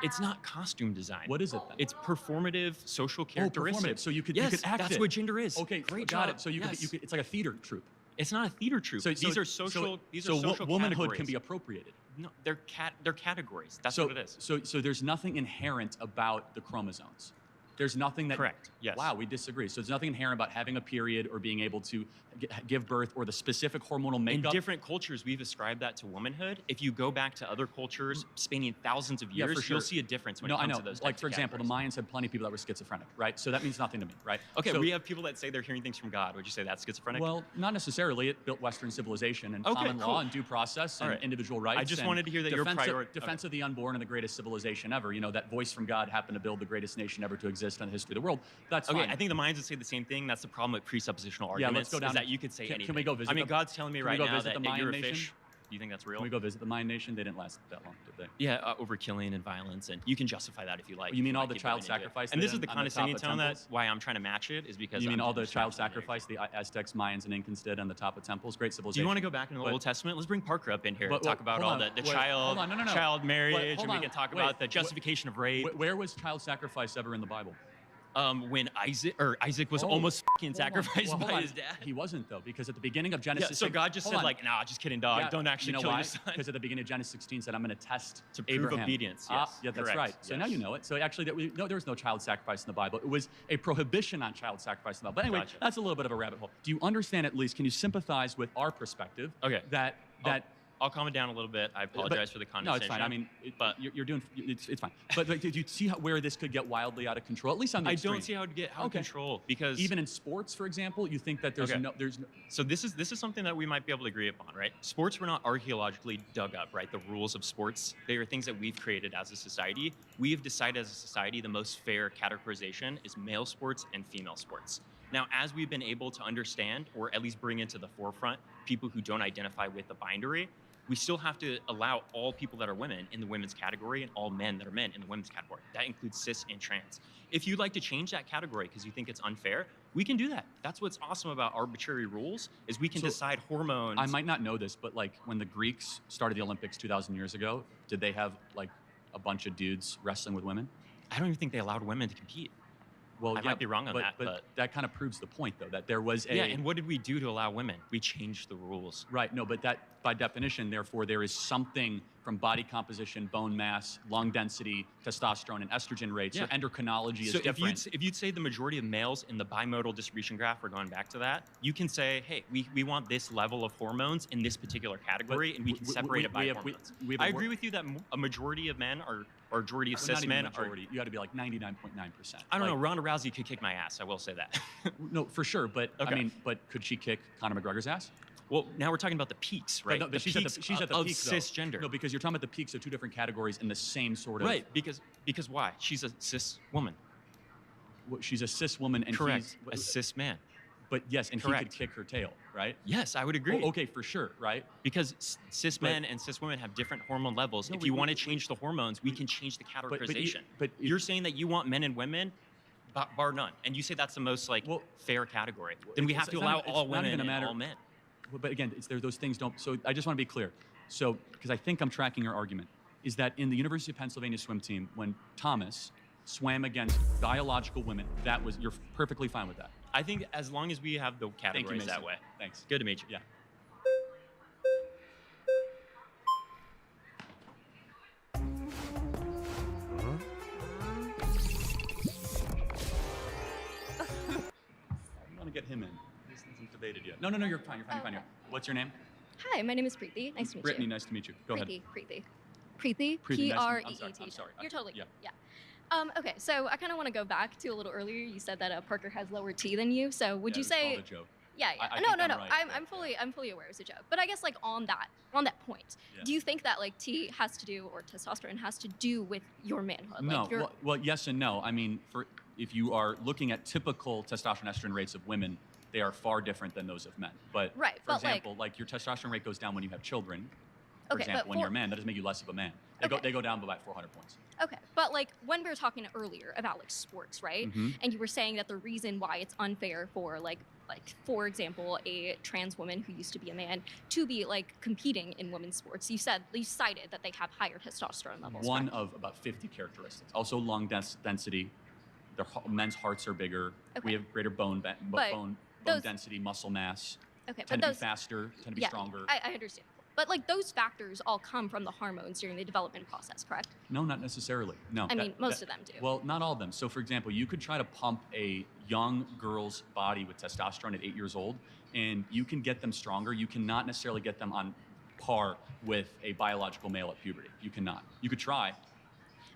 It's not costume design. What is it then? It's performative social Oh, performative. characteristics. So you could yes, act that's it. what gender is. Okay, great got job. it. So you could it's like a theater troupe. It's not a theater troupe. These are social. These are social womanhood categories. can be appropriated. No, they're categories. That's So what it is. So there's nothing inherent about the chromosomes. There's nothing that. Correct. Yes. Wow, we disagree. So there's nothing inherent about having a period or being able to give birth or the specific hormonal makeup. In different cultures, we've ascribed that to womanhood. If you go back to other cultures spanning thousands of years, for sure. you'll see a difference when it comes to those. Like types for of example, the categories. Mayans had plenty of people that were schizophrenic, right? So that means nothing to me, right? Okay, So- we have people that say they're hearing things from God. Would you say that's schizophrenic? Well, not necessarily. It built Western civilization and Okay, common cool. law and due process and All right. individual rights. I just and wanted to hear that your defense of the unborn and the greatest civilization ever. You know, that voice from God happened to build the greatest nation ever to exist in the history of the world. That's okay, fine. I think the Mayans would say the same thing. That's the problem with presuppositional Yeah, arguments. let's go down. Is that you could say Can anything. we go visit? I mean, God's telling me can we right go now visit that the Mayan you're a nation? fish. Do you think that's real? Can we go visit the Mayan nation? They didn't last that long, did they? Yeah, over killing and violence, and you can justify that if you like. You mean if all like the keep child going into it. sacrifice And they this is did the on the top condescending of tone that temples? why I'm trying to match it is because You mean I'm all the just child understanding. sacrifice the Aztecs, Mayans, and Incans did on the top of temples? Great Do civilization. you want to go back into the But- Old Testament? Let's bring Parker up in here But- and talk about hold all on, the wait, child hold on, no. child marriage, Wait, hold and we on, can talk wait, about the justification of rape. Where was child sacrifice ever in the Bible? When Isaac was Oh, almost fucking hold on. sacrificed Well, hold by on. his dad. He wasn't though, because at the beginning of Yeah, Genesis, so God just hold said on. like, nah, just kidding, dog. Yeah, Don't actually you know kill why? your son. Because at the beginning of Genesis 16 said, "I'm going to test To prove Abraham." obedience, Ah, yes, yeah, that's correct, right. So now yes. you know it. So actually, there was no child sacrifice in the Bible. It was a prohibition on child sacrifice in the Bible. But anyway, Gotcha. that's a little bit of a rabbit hole. Do you understand at least? Can you sympathize with our perspective? Okay. That I'll calm it down a little bit. I apologize for the No, condescension. it's fine. I mean, you're doing. It's fine. But like, did you see where this could get wildly out of control? At least on the I extreme. don't see how it would get out of control because even in sports, for example, you think that there's Okay. no. So this is something that we might be able to agree upon, right? Sports were not archaeologically dug up, right? The rules of sports, they are things that we've created as a society. We have decided as a society the most fair categorization is male sports and female sports. Now, as we've been able to understand, or at least bring into the forefront, people who don't identify with the binary, we still have to allow all people that are women in the women's category and all men that are men in the women's category. That includes cis and trans. If you'd like to change that category because you think it's unfair, we can do that. That's what's awesome about arbitrary rules is we can So, decide hormones. I might not know this, but like when the Greeks started the Olympics 2,000 years ago, did they have like a bunch of dudes wrestling with women? I don't even think they allowed women to compete. Well, I might be wrong on that, but that kind of proves the point, though, that there was a. yeah. And what did we do to allow women? We changed the rules. Right. No, but that by definition, therefore, there is something from body composition, bone mass, lung density, testosterone, and estrogen rates. Yeah. Your endocrinology is So different. if you'd say the majority of males in the bimodal distribution graph, we're going back to that, you can say, hey, we want this level of hormones in this particular category, and we can separate it by hormones. I agree with you that a majority of men or majority of Well, not cis even men majority. You got to be like 99.9%. I don't know. Ronda Rousey could kick my ass. I will say that. No, for sure. But Okay. I mean, but could she kick Conor McGregor's ass? Well, now we're talking about the peaks, right? No, but the she's peaks at the of peak, though. cisgender. No, because you're talking about the peaks of two different categories in the same sort of. Right, because why? She's a cis woman. Well, she's a cis woman and Correct. he's A cis man. But yes, and he Correct. could kick her tail, right? Yes, I would agree. Oh, okay, for sure, right? Because cis men and cis women have different hormone levels. No, if you want to change the hormones, we can change the categorization. You're saying that you want men and women, bar none, and you say that's the most fair category. Then we have to allow all women and all men. Well, but again, those things don't. So I just want to be clear. So because I think I'm tracking your argument, is that in the University of Pennsylvania swim team, when Thomas swam against biological women, you're perfectly fine with that. I think as long as we have the categories that way. Thanks. Good to meet you. Yeah. I want to get him in. This isn't debated yet. No, you're fine. You're fine. What's your name? Hi, my name is Preeti. Nice to meet Brittany, you. nice to meet you. Go ahead. Preeti. Preeti, nice to meet you. P-R-E-E-T. I'm sorry. You're totally Yeah. yeah. Okay, so I kind of want to go back to a little earlier. You said that Parker has lower T than you. So would Yeah, you it was say? called a joke. Yeah. I No. think I'm right, I'm fully aware it's a joke. But I guess like on that point, Yeah. do you think that like T has to do or testosterone has to do with your manhood? No. Like your, Well, yes and no. I mean, if you are looking at typical testosterone estrogen rates of women, they are far different than those of men. But Right, for but, like- example, like your testosterone rate goes down when you have children. For Okay, example, but when you're a for- man, that doesn't make you less of a man. They go down by about 400 points. Okay, but like when we were talking earlier about like sports, right? Mhm. And you were saying that the reason why it's unfair for like for example, a trans woman who used to be a man to be like competing in women's sports, you cited that they have higher testosterone levels. One correct? of about 50 characteristics. Also, lung density. Men's hearts are bigger. We Okay. have greater bone But bone those- density, muscle mass. Okay, tend but to be faster, tend to be stronger. I understand. But like those factors all come from the hormones during the development process, correct? No, not necessarily. No. I mean, most of them do. Well, not all of them. So, for example, you could try to pump a young girl's body with testosterone at 8 years old, and you can get them stronger. You cannot necessarily get them on par with a biological male at puberty. You cannot. You could try,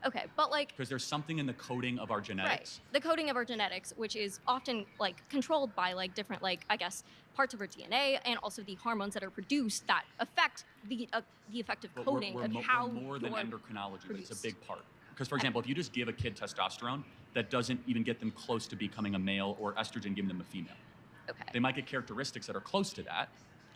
Okay, but like because there's something in the coding of our genetics. right, the coding of our genetics, which is often like controlled by like different like I guess parts of our DNA and also the hormones that are produced that affect the effective But coding of how we're more than you're endocrinology, but it's a produced. big part. Because, for example, if you just give a kid testosterone, that doesn't even get them close to becoming a male, or estrogen giving them a female. Okay. They might get characteristics that are close to that,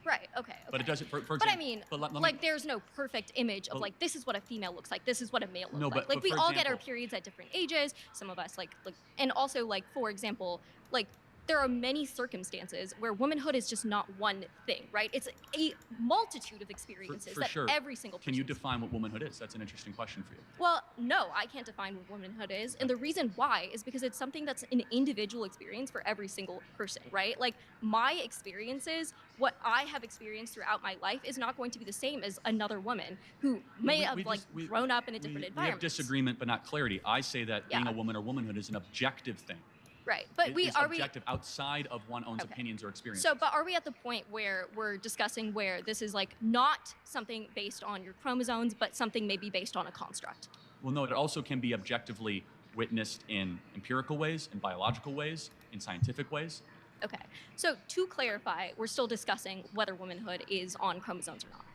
Right. Okay. but it doesn't. For But example, I mean, let me- like, there's no perfect image of Well- like this is what a female looks like, this is what a male looks No, like. but- Like but we for all get our example- periods at different ages. Some of us like, and also like for example, like there are many circumstances where womanhood is just not one thing, right? It's a multitude of experiences for that sure. every single person. Can you define what womanhood is? That's an interesting question for you. Well, no, I can't define what womanhood is. And the reason why is because it's something that's an individual experience for every single person, right? Like my experiences, what I have experienced throughout my life is not going to be the same as another woman who may have grown up in a different We have environment. disagreement, but not clarity. I say that being Yeah. a woman or womanhood is an objective thing. Right. But It we is are objective outside of one's own opinions or experiences. So, but are we at the point where we're discussing where this is like not something based on your chromosomes, but something maybe based on a construct? Well, no, it also can be objectively witnessed in empirical ways, in biological ways, in scientific ways. Okay. So to clarify, we're still discussing whether womanhood is on chromosomes or not.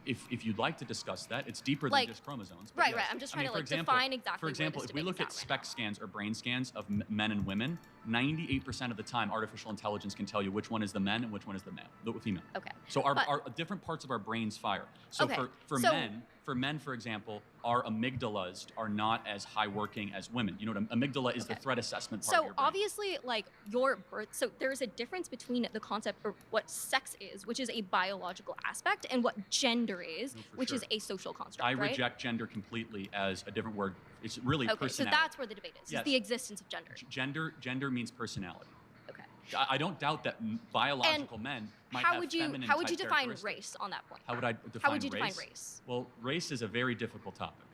If you'd like to discuss that, it's deeper Like- than just chromosomes. but right, yes. right. I'm just I mean, trying to, for like, example- define exactly For where example, this if we debate look is at at right SPEC scans or brain scans of men and women, 98% of the time, artificial intelligence can tell you which one is the men and which one is the female. Okay. So our But- different parts of our brains fire. So Okay, for so- men, for example, our amygdalas are not as high working as women. You know what amygdala is the threat assessment part of So your brain. obviously, like your birth, so there's a difference between the concept of what sex is, which is a biological aspect, and what gender is, which is sure. a social construct, I right? reject gender completely as a different word. It's really Okay, so personality. that's where the debate is. Yes. Is the existence of gender. Gender means personality. Okay. I don't doubt that biological men might How have would you feminine how would type you define characteristics. race on that point? How would I define How would you define race? Well, race is a very difficult topic.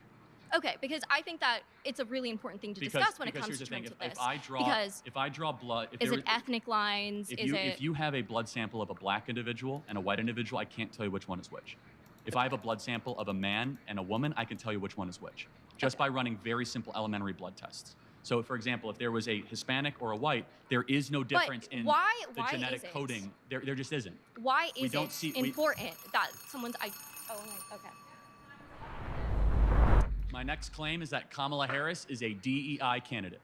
Okay, because I think that it's a really important thing to discuss when it comes here's to the thing, terms of if this. I draw because if I draw blood, if is there it ethnic lines? if you have a blood sample of a black individual and a white individual, I can't tell you which one is which. If I have a blood sample of a man and a woman, I can tell you which one is which, just by running very simple elementary blood tests. So, for example, if there was a Hispanic or a white, there is no difference in the why genetic is it- coding. There just isn't. Why We is don't it see- we- important that someone's okay. My next claim is that Kamala Harris is a DEI candidate.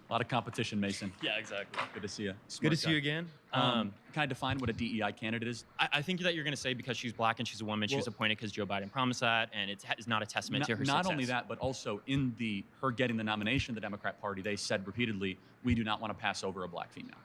A lot of competition, Mason. Yeah, exactly. Good to see you. Good to Smart see guy. you again. Can I define what a DEI candidate is? I think that you're going to say because she's black and she's a woman, she was Well- appointed because Joe Biden promised that, and it's not a testament to her Not success. only that, but also in her getting the nomination of the Democrat Party, they said repeatedly, we do not want to pass over a black female.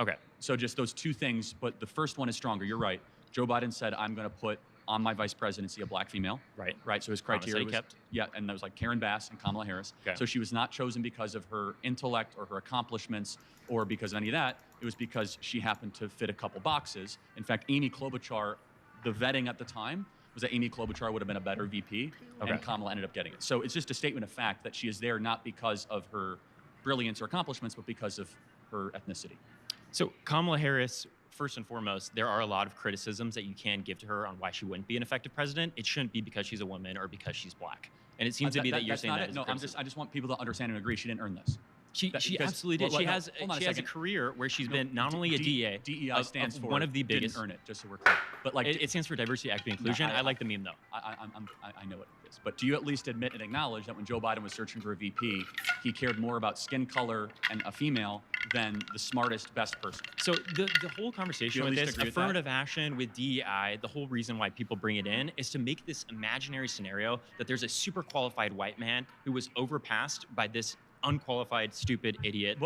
Okay. So just those two things, but the first one is stronger. You're right. Joe Biden said, I'm going to put on my vice presidency a black female. Right. Right. So his Promise criteria that he was, kept. yeah, and that was like Karen Bass and Kamala Harris. Okay. So she was not chosen because of her intellect or her accomplishments or because of any of that. It was because she happened to fit a couple boxes. In fact, Amy Klobuchar, the vetting at the time was that Amy Klobuchar would have been a better VP, Okay. and Kamala ended up getting it. So it's just a statement of fact that she is there not because of her brilliance or accomplishments, but because of her ethnicity. So Kamala Harris, first and foremost, there are a lot of criticisms that you can give to her on why she wouldn't be an effective president. It shouldn't be because she's a woman or because she's black. And it seems to be that you're that's saying not that it. as a No, criticism. I just want people to understand and agree she didn't earn this. She because- absolutely did. well, She no, has hold on a she has a second. career where she's No, been not only a DEA, DEI stands for one of the biggest. Didn't earn it, just so we're clear. But like it stands for diversity, equity, inclusion. No, I like the meme though. I know what it is. But do you at least admit and acknowledge that when Joe Biden was searching for a VP, he cared more about skin color and a female than the smartest, best person? So the whole conversation Do you with at this least agree with that? affirmative action with DEI, the whole reason why people bring it in is to make this imaginary scenario that there's a super qualified white man who was overpassed by this unqualified, stupid, idiot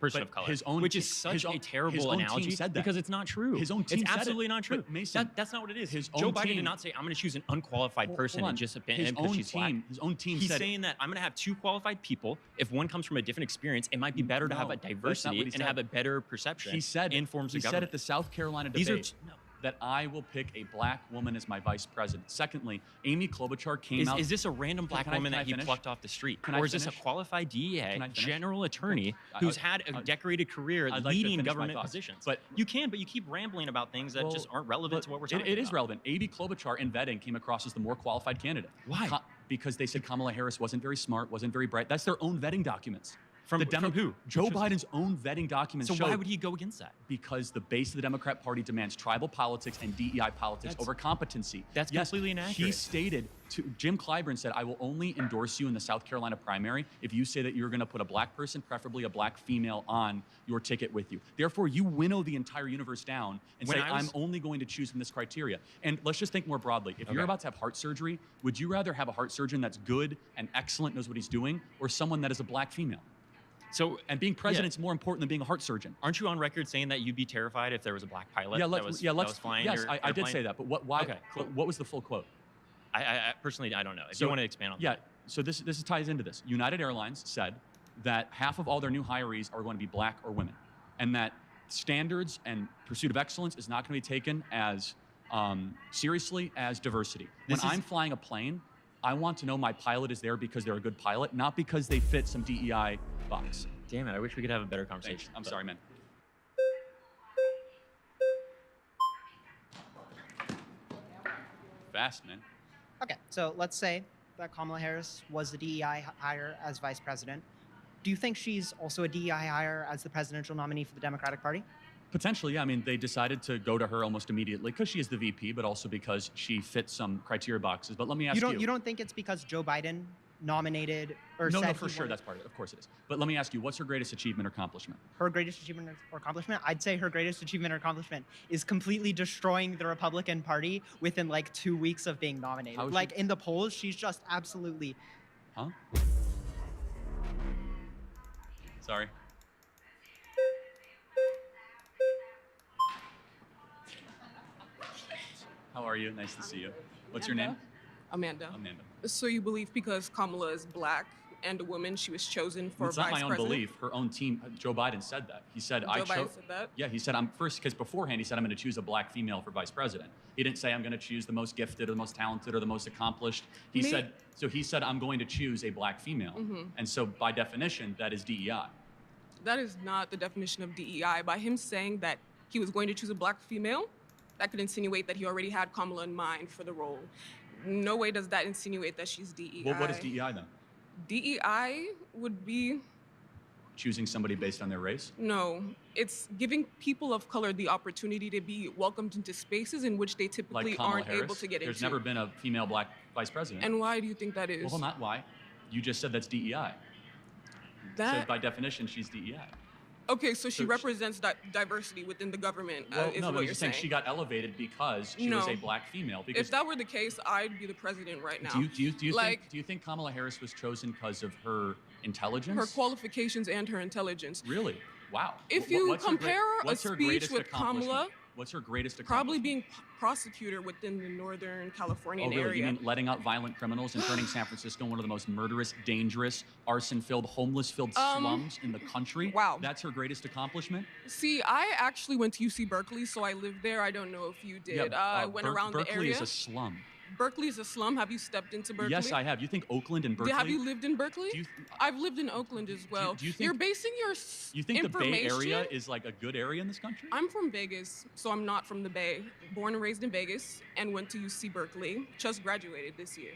person of color. Which is such a terrible analogy because it's not true. His own team It's said absolutely it. not true. But Mason, That's not what it is. his Joe own Biden team- did not say, I'm going to choose an unqualified person and just His because own she's black. team. His own team He's said saying that I'm going to have two qualified people. If one comes from a different experience, it might be better to have a that's not diversity what he and said. have a better perception. He said in forms he of said government. at the South Carolina These are debate that I will pick a black woman as my vice president. Secondly, Amy Klobuchar came out. Is this a random black woman that he plucked off the street? Or is this a qualified DEA general attorney who's had a decorated career I'd like to leading finish my government thoughts. positions? But you keep rambling about things that just aren't relevant to what we're talking about. It is relevant. Amy Klobuchar in vetting came across as the more qualified candidate. Why? Because they said Kamala Harris wasn't very smart, wasn't very bright. That's their own vetting documents. From who? Joe Biden's own vetting documents. So why would he go against that? Because the base of the Democrat Party demands tribal politics and DEI politics over competency. That's completely inaccurate. He stated to Jim Clyburn said, "I will only endorse you in the South Carolina primary if you say that you're going to put a black person, preferably a black female, on your ticket with you." Therefore, you winnow the entire universe down and say, "I'm only going to choose from this criteria." And let's just think more broadly. If you're about to have heart surgery, would you rather have a heart surgeon that's good and excellent, knows what he's doing, or someone that is a black female? And being president's more important than being a heart surgeon. Aren't you on record saying that you'd be terrified if there was a black pilot that was flying Yes, your I did airplane? say that. But why? Okay, cool. What was the full quote? I personally, I don't know. If you want to expand on that. Yeah, so this ties into this. United Airlines said that half of all their new hirees are going to be black or women, and that standards and pursuit of excellence is not going to be taken as seriously as diversity. When I'm flying a plane, I want to know my pilot is there because they're a good pilot, not because they fit some DEI box. Damn it, I wish we could have a better conversation. I'm sorry, man. Fast, man. Okay, so let's say that Kamala Harris was the DEI hire as vice president. Do you think she's also a DEI hire as the presidential nominee for the Democratic Party? Potentially, yeah. I mean, they decided to go to her almost immediately because she is the VP, but also because she fits some criteria boxes. But let me ask you. You don't think it's because Joe Biden nominated or No, said no, for he sure, wanted- that's part of it. Of course it is. But let me ask you, what's her greatest achievement or accomplishment? Her greatest achievement or accomplishment? I'd say her greatest achievement or accomplishment is completely destroying the Republican Party within like 2 weeks of being nominated. How is Like she- in the polls, she's just absolutely. Huh? Sorry. How are you? Nice to see you. What's your name? Amanda. Amanda. So you believe because Kamala is black and a woman, she was chosen for It's vice not my own president? belief. Her own team, Joe Biden said that. He said, Joe Biden said that? Yeah, he said, I'm first, because beforehand he said, I'm going to choose a black female for vice president. He didn't say, I'm going to choose the most gifted or the most talented or the most accomplished. He said, I'm going to choose a black female. Mhm. And so by definition, that is DEI. That is not the definition of DEI. By him saying that he was going to choose a black female, that could insinuate that he already had Kamala in mind for the role. No way does that insinuate that she's DEI. Well, what is DEI then? DEI would be, Choosing somebody based on their race? no, it's giving people of color the opportunity to be welcomed into spaces in which they typically Like Kamala aren't Harris? able to get There's into. never been a female black vice president. And why do you think that is? Well, not why. You just said that's DEI. So That by definition, she's DEI. okay, so she So represents diversity within the government. Well, Is no, what I'm you're just saying. saying she got elevated because she was a black female. Because If that were the case, I'd be the president right now. do you like think Kamala Harris was chosen because of her intelligence? her qualifications and her intelligence? Really? Wow. If Wh- you what's her compare a what's her speech greatest with Kamala, accomplishment? What's her greatest probably accomplishment? being prosecutor within the Northern Californian Oh, really? area. You mean letting out violent criminals and turning San Francisco one of the most murderous, dangerous, arson-filled, homeless-filled slums in the country? Wow. That's her greatest accomplishment? See, I actually went to UC Berkeley, so I lived there. I don't know if you did. I went around Berkeley the area. is a slum. Berkeley is a slum. Have you stepped into Berkeley? Yes, I have. You think Oakland and Berkeley? Have you lived in Berkeley? Do you- I've lived in Oakland as well. do you think- You're basing your You think the Bay information. Area is like a good area in this country? I'm from Vegas, so I'm not from the Bay. Born and raised in Vegas and went to UC Berkeley. Just graduated this year.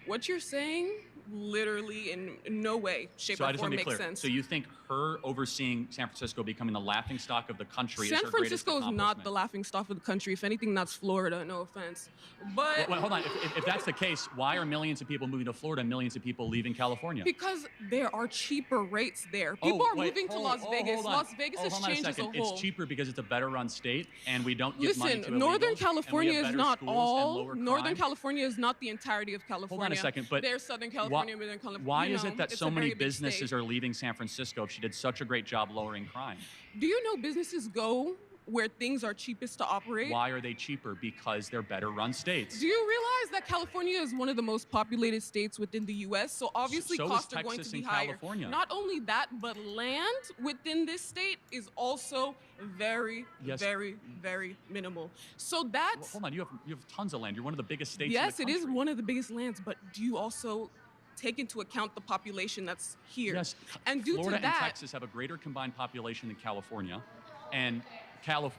What you're saying, literally in no way, shape, So I or just form want to be makes clear. sense. So you think her overseeing San Francisco becoming the laughingstock of the country is San her greatest Francisco is not accomplishment. the laughingstock of the country. If anything, that's Florida. No offense, but Well, hold on. If that's the case, why are millions of people moving to Florida and millions of people leaving California? because there are cheaper rates there. People are moving to Las Vegas. Hold on. Las Vegas has Hold on a changed as a second. whole. It's cheaper because it's a better run state, and we don't give money to Listen, illegals, Northern and we California have is better not schools and all. lower Northern crime. California is not the entirety of California. Hold on a second, but there's Southern California, Northern California. why you is know, it that it's so a many very big businesses state. are leaving San Francisco if she did such a great job lowering crime? Do you know businesses go where things are cheapest to operate? Why are they cheaper? Because they're better run states. Do you realize that California is one of the most populated states within the U.S.? So obviously So is costs are going to Texas be and higher. California. Not only that, but land within this state is also very, Yes. very, very minimal. So that's Well, hold on, you have tons of land. You're one of the biggest states yes, in it the is country. one of the biggest lands. But do you also take into account the population that's here? Yes, And due Florida to that, and Texas have a greater combined population than California, and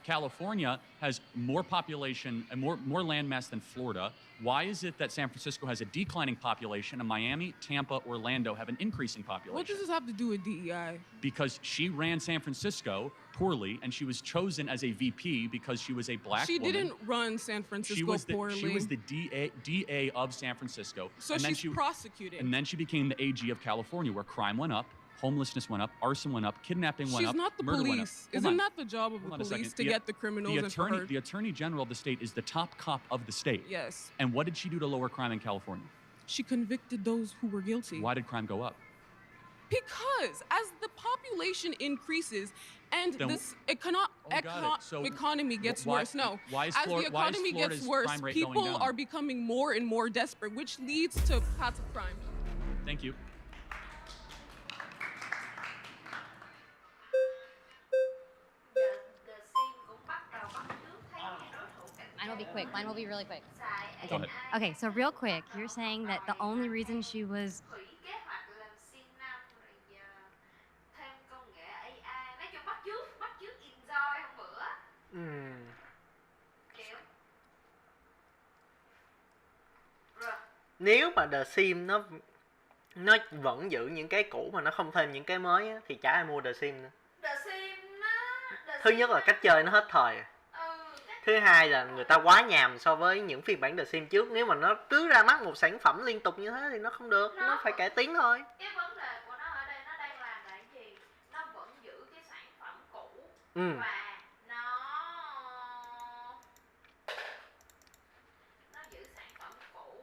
California has more population and more land mass than Florida. Why is it that San Francisco has a declining population and Miami, Tampa, Orlando have an increasing population? what does this have to do with DEI? Because she ran San Francisco poorly, and she was chosen as a VP because she was a black She woman. didn't run San Francisco She was poorly. the DA of San Francisco. So and then she's prosecuting. And then she became the AG of California, where crime went up, homelessness went up, arson went up, kidnapping went She's up, not the murder went up. police. Hold Isn't on. that the job of the Hold on a police second. to get the criminals and for her? The attorney general of the state is the top cop of the state. Yes. And what did she do to lower crime in California? She convicted those who were guilty. Why did crime go up? Because as the population increases and Then- this got it. So economy gets why- worse, no. why is as Flor- the why is economy gets Florida's worse, crime rate going people down? are becoming more and more desperate, which leads to passive crime. Thank you. The Sim cũng bắt đầu bắt chước thấy những đối thủ cạnh Mine will be quick. Mine will be really quick. xài Go ahead. Okay, so real quick, you're saying that the only reason she was hủy kế hoạch làm Sim Nam rồi giờ thêm công nghệ AI. Nói chung bắt chước Enjoy hôm bữa. Kiểu rồi Nếu mà The Sims nó vẫn giữ những cái cũ mà nó không thêm những cái mới á, thì chả ai mua The Sims nữa. The Sim á, Thứ nhất là cách chơi nó hết thời rồi. Thứ hai là người ta quá nhàm so với những phiên bản The Sims trước. Nếu mà nó cứ ra mắt một sản phẩm liên tục như thế thì nó không được, nó phải cải tiến thôi. cái vấn đề của nó ở đây nó đang làm là cái gì? Nó vẫn giữ cái sản phẩm cũ Ừ. và nó giữ sản phẩm cũ,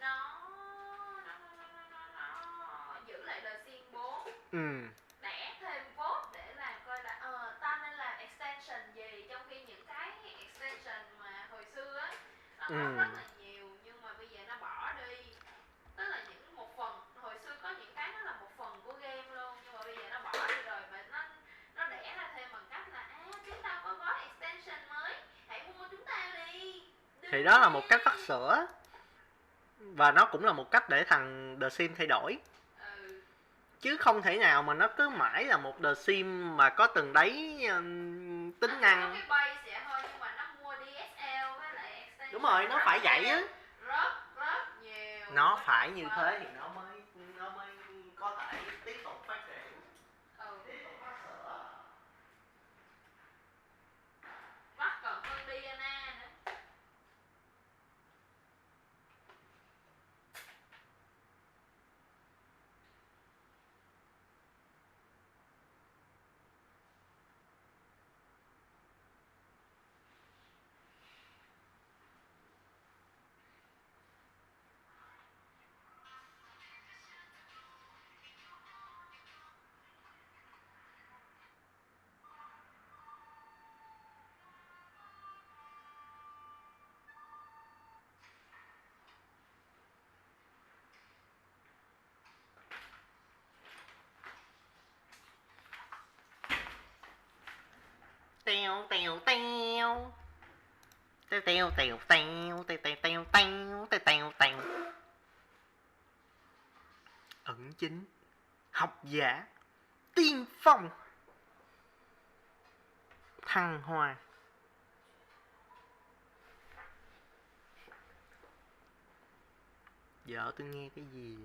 nó giữ lại The Sims 4, Ừ. đẻ thêm vote để làm coi là ta nên làm extension gì, trong khi những cái extension mà hồi xưa á nó có rất là nhiều nhưng mà bây giờ nó bỏ đi, tức là những một phần hồi xưa có những cái nó là một phần của game luôn nhưng mà bây giờ nó bỏ đi rồi và nó đẻ ra thêm bằng cách là chúng ta có gói extension mới, hãy mua chúng ta đi. Thì đó là một cách vắt sữa. Và nó cũng là một cách để thằng The Sims thay đổi. Chứ không thể nào mà nó cứ mãi là một The Sims mà có từng đấy tính năng. Cái base vậy thôi nhưng mà nó mua DSL với lại extension. Đúng rồi, nó phải vậy á. Rất nhiều. Nó phải như thế thì nó mới có thể tiếp tục phát triển. Tiếp tục vắt sữa. Vắt còn hơn DNA nữa. Teo teo teo. Teo teo teo teo teo teo teo teo teo teo teo. Ẩn chính, học giả, tiên phong, thăng hoa. Vợ tôi nghe cái gì?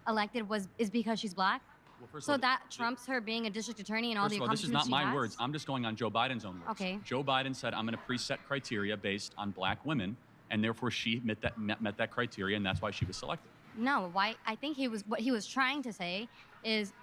elected is because she's black? Well, first of So all, that trumps her being a district attorney and all First the of all, this is accomplishments not she my has? words. I'm just going on Joe Biden's own words. Okay. Joe Biden said, I'm going to preset criteria based on black women, and therefore she met that criteria, and that's why she was selected. No, why? I think what he was trying to say is,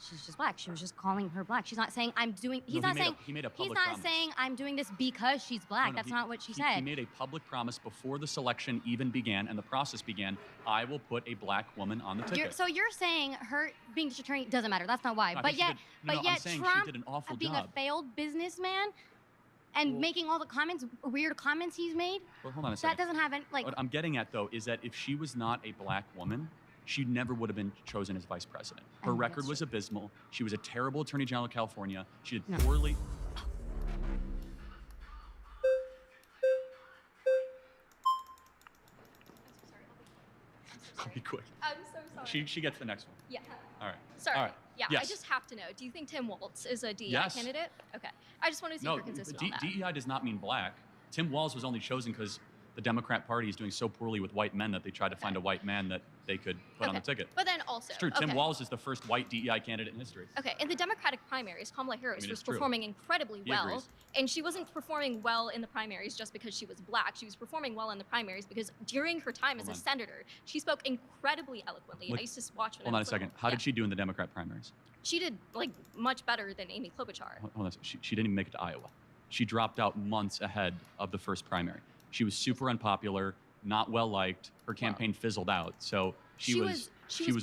she's just black. She was just calling her black. She's not saying I'm doing. He's No, not saying. he made a He's public not promise. saying I'm doing this because she's black. No, That's he- not what she He said. made a public promise before the selection even began and the process began. I will put a black woman on the ticket. So you're saying her being district attorney doesn't matter. That's not why. No, I but think she yet, did- no, but no, I'm yet saying she Trump did an awful being job. a failed businessman and making all the weird comments he's made. Well, hold on a That second. doesn't have any What I'm getting at, though, is that if she was not a black woman, she never would have been chosen as vice president. I Her think record that's was abysmal. She was a terrible attorney general of California. She did No. poorly. I'll be quick. I'm so sorry. She gets the next one. Yeah. All right. Sorry. All right. Yeah, I Yes. just have to know. Do you think Tim Walz is a DEI Yes. candidate? Okay. I just want to see No, if you're consistent on that. DEI does not mean black. Tim Walz was only chosen because the Democrat Party is doing so poorly with white men that they tried to find a white man that they could put on the ticket. But then also, It's true. Tim okay. Walz is the first white DEI candidate in history. Okay, in the Democratic primaries, Kamala Harris mean, was it's true. performing incredibly He well. agrees. And she wasn't performing well in the primaries just because she was black. She was performing well in the primaries because during her time as a Hold on. senator, she spoke incredibly eloquently. Look, I used to watch when Hold I on a was little. second. How Yeah. did she do in the Democrat primaries? She did like much better than Amy Klobuchar. Hold on. She didn't even make it to Iowa. She dropped out months ahead of the first primary. She was super unpopular, not well liked. Her campaign fizzled out. So she was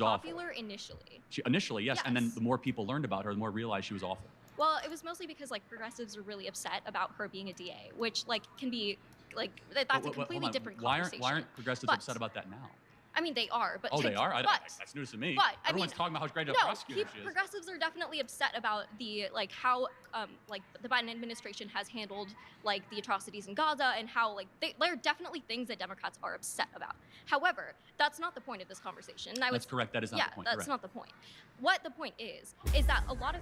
awful. popular initially. Initially, yes, and then Yes. the more people learned about her, the more realized she was awful. Well, it was mostly because like progressives are really upset about her being a DA, which like can be like that's a Hold completely on. different Why conversation. aren't progressives But- upset about that now? I mean, they are, but Oh, they are? But, That's news to me. but I Everyone's mean, talking about how great a no, prosecutor she is. progressives are definitely upset about the like how like the Biden administration has handled like the atrocities in Gaza and how like there are definitely things that Democrats are upset about. However, that's not the point of this conversation. And I That's was, correct. That is not yeah, the point. that's Correct. not the point. What the point is that a lot of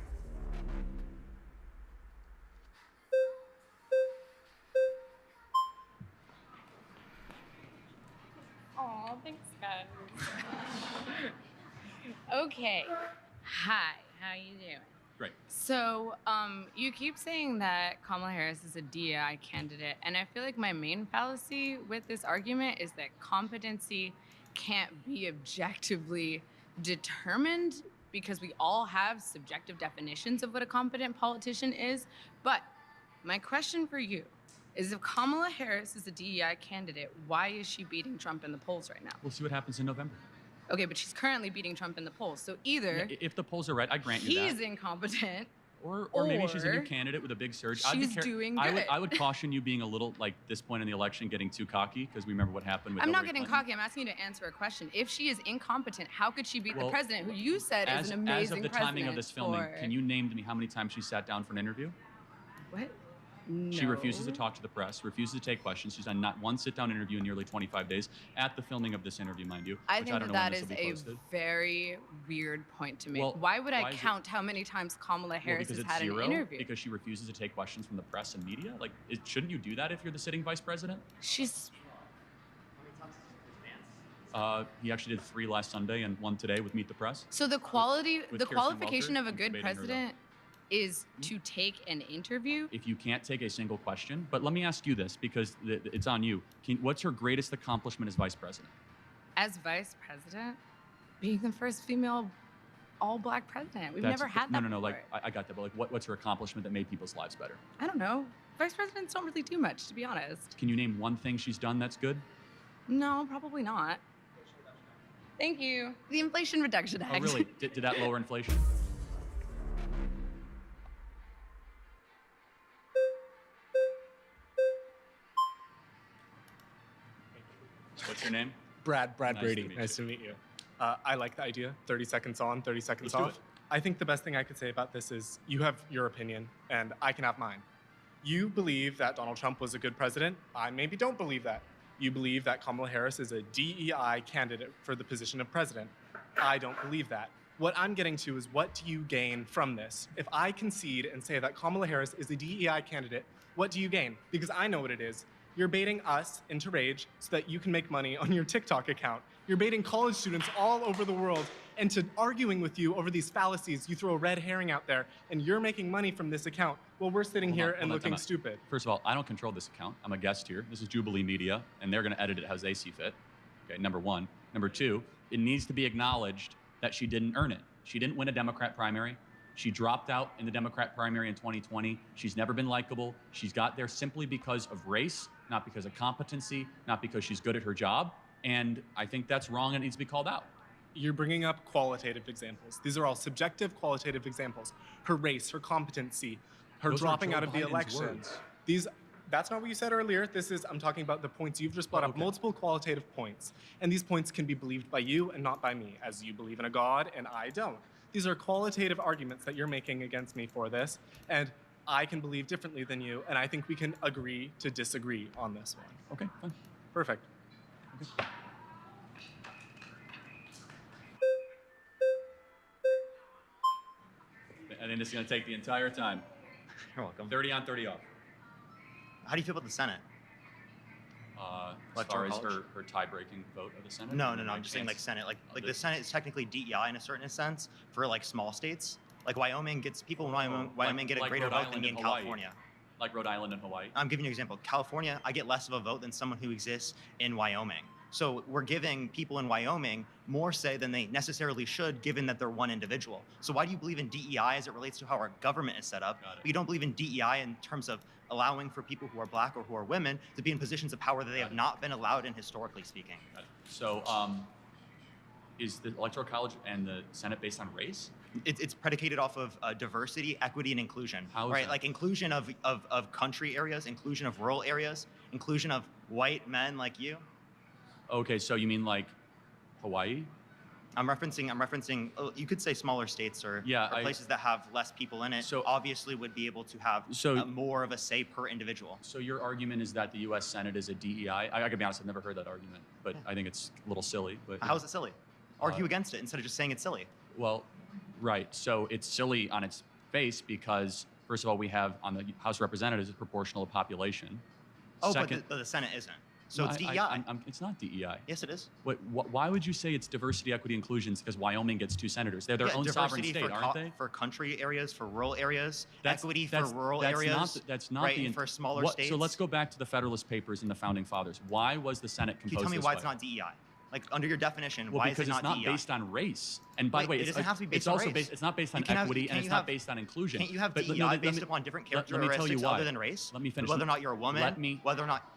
Aw, thanks, guys. Okay. Hi, how you doing? Great. So, you keep saying that Kamala Harris is a DEI candidate, and I feel like my main fallacy with this argument is that competency can't be objectively determined because we all have subjective definitions of what a competent politician is. But my question for you is if Kamala Harris is a DEI candidate, why is she beating Trump in the polls right now? We'll see what happens in November. Okay, but she's currently beating Trump in the polls. So either Yeah, if the polls are right, I grant you that. he's incompetent, Or maybe she's a new candidate with a big surge. she's doing I good. would caution you being a little, like, this point in the election, getting too cocky, because we remember what happened with I'm not Hillary getting Clinton. cocky. I'm asking you to answer a question. If she is incompetent, how could she beat the Well, president, who you said is an amazing As of the timing of president this filming, for- can you name to me how many times she sat down for an interview? What? She refuses to No. talk to the press, refuses to take questions. She's done not one sit-down interview in nearly 25 days at the filming of this interview, mind you. I which think I don't know that when is this will be a posted. very weird point to make. Well, why would I why is it- count how many times Kamala Well, Harris because has it's had zero, an interview? because she refuses to take questions from the press and media. Like, shouldn't you do that if you're the sitting vice president? She's He actually did 3 last Sunday and 1 today with Meet the Press. so the quality, with the Kirsten qualification Walker. of a I'm good debating her, though. president is to take an interview. If you can't take a single question, but let me ask you this because it's on you. What's her greatest accomplishment as vice president? As vice president, being the first female all-black president. We've That's- never had no, that no, before. like I got that, but like what's her accomplishment that made people's lives better? I don't know. Vice presidents don't really do much, to be honest. Can you name one thing she's done that's good? No, probably not. Thank you. The Inflation Reduction Act. Oh, really? Did that lower inflation? What's your name? Brad Nice to Brady. meet Nice to meet you. I like the idea. 30 seconds on, 30 seconds Let's do off. it. I think the best thing I could say about this is you have your opinion and I can have mine. You believe that Donald Trump was a good president. I maybe don't believe that. You believe that Kamala Harris is a DEI candidate for the position of president. I don't believe that. What I'm getting to is what do you gain from this? If I concede and say that Kamala Harris is a DEI candidate, what do you gain? Because I know what it is. You're baiting us into rage so that you can make money on your TikTok account. You're baiting college students all over the world into arguing with you over these fallacies. You throw a red herring out there, and you're making money from this account while we're sitting here and looking stupid. First of all, I don't control this account. I'm a guest here. This is Jubilee Media, and they're going to edit it as they see fit. Okay, number one. Number two, it needs to be acknowledged that she didn't earn it. She didn't win a Democrat primary. She dropped out in the Democrat primary in 2020. She's never been likable. She's got there simply because of race, not because of competency, not because she's good at her job. And I think that's wrong and it needs to be called out. You're bringing up qualitative examples. These are all subjective, qualitative examples. Her race, her competency, her Those are dropping Joe out of the Biden's election. words. That's not what you said earlier. I'm talking about the points you've just brought up, multiple qualitative points. And these points can be believed by you and not by me, as you believe in a God and I don't. These are qualitative arguments that you're making against me for this, and I can believe differently than you, and I think we can agree to disagree on this one. Okay, fine. Perfect. Okay. I think this is going to take the entire time. You're welcome. 30 on, 30 off. How do you feel about the Senate? As far as her tie-breaking vote of the Senate? No. I'm just saying like Senate. Like the Senate is technically DEI in a certain sense for like small states. Like Wyoming gets people in Wyoming get a greater Rhode vote Island than me in and Hawaii. California. Like Rhode Island and Hawaii. I'm giving you an example. California, I get less of a vote than someone who exists in Wyoming. So we're giving people in Wyoming more say than they necessarily should, given that they're one individual. So why do you believe in DEI as it relates to how our government is set up, but you don't believe in DEI in terms of allowing for people who are black or who are women to be in positions of power that they have not been allowed in historically speaking? So is the Electoral College and the Senate based on race? It's predicated off of diversity, equity, and inclusion. How is right? that? Like inclusion of country areas, inclusion of rural areas, inclusion of white men like you. Okay, so you mean like Hawaii? I'm referencing. You could say smaller states or places that have less people in it. So obviously would be able to have more of a say per individual. So your argument is that the U.S. Senate is a DEI? I gotta be honest, I've never heard that argument, but I think it's a little silly. But how is it silly? Argue against it instead of just saying it's silly. Well, right. So it's silly on its face because first of all, we have on the House of Representatives a proportional population. Oh, Second, but the Senate isn't. So no, it's DEI. It's not DEI. Yes, it is. Why would you say it's diversity, equity, inclusion? Because Wyoming gets 2 senators. They're their own sovereign state, aren't they? For country areas, for rural areas, equity for rural areas. That's not right, for smaller states. So let's go back to the Federalist Papers and the Founding Fathers. Why was the Senate composed? Can you tell me this why way? it's not DEI? Like under your definition, well, why is it not DEI? Because it's not based on race. And by the way, it doesn't have to be based it's on also race. It's not based on equity and it's not based on inclusion. Can't you have But DEI based upon different characteristics other than race? Let me finish. Whether or not you're a woman, whether or not.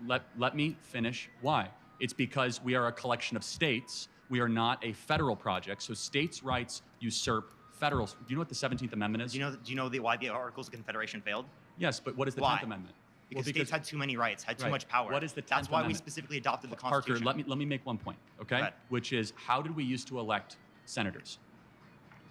Let me finish. Why? It's because we are a collection of states. We are not a federal project. So states' rights usurp federal. Do you know what the 17th Amendment is? Do you know why the Articles of Confederation failed? Yes, but what is the 10th Amendment? Because states had too many rights, had too much power. What is the 10th That's why Amendment? we specifically adopted the Constitution. Parker, let me make one point, okay? Which is, how did we used to elect senators?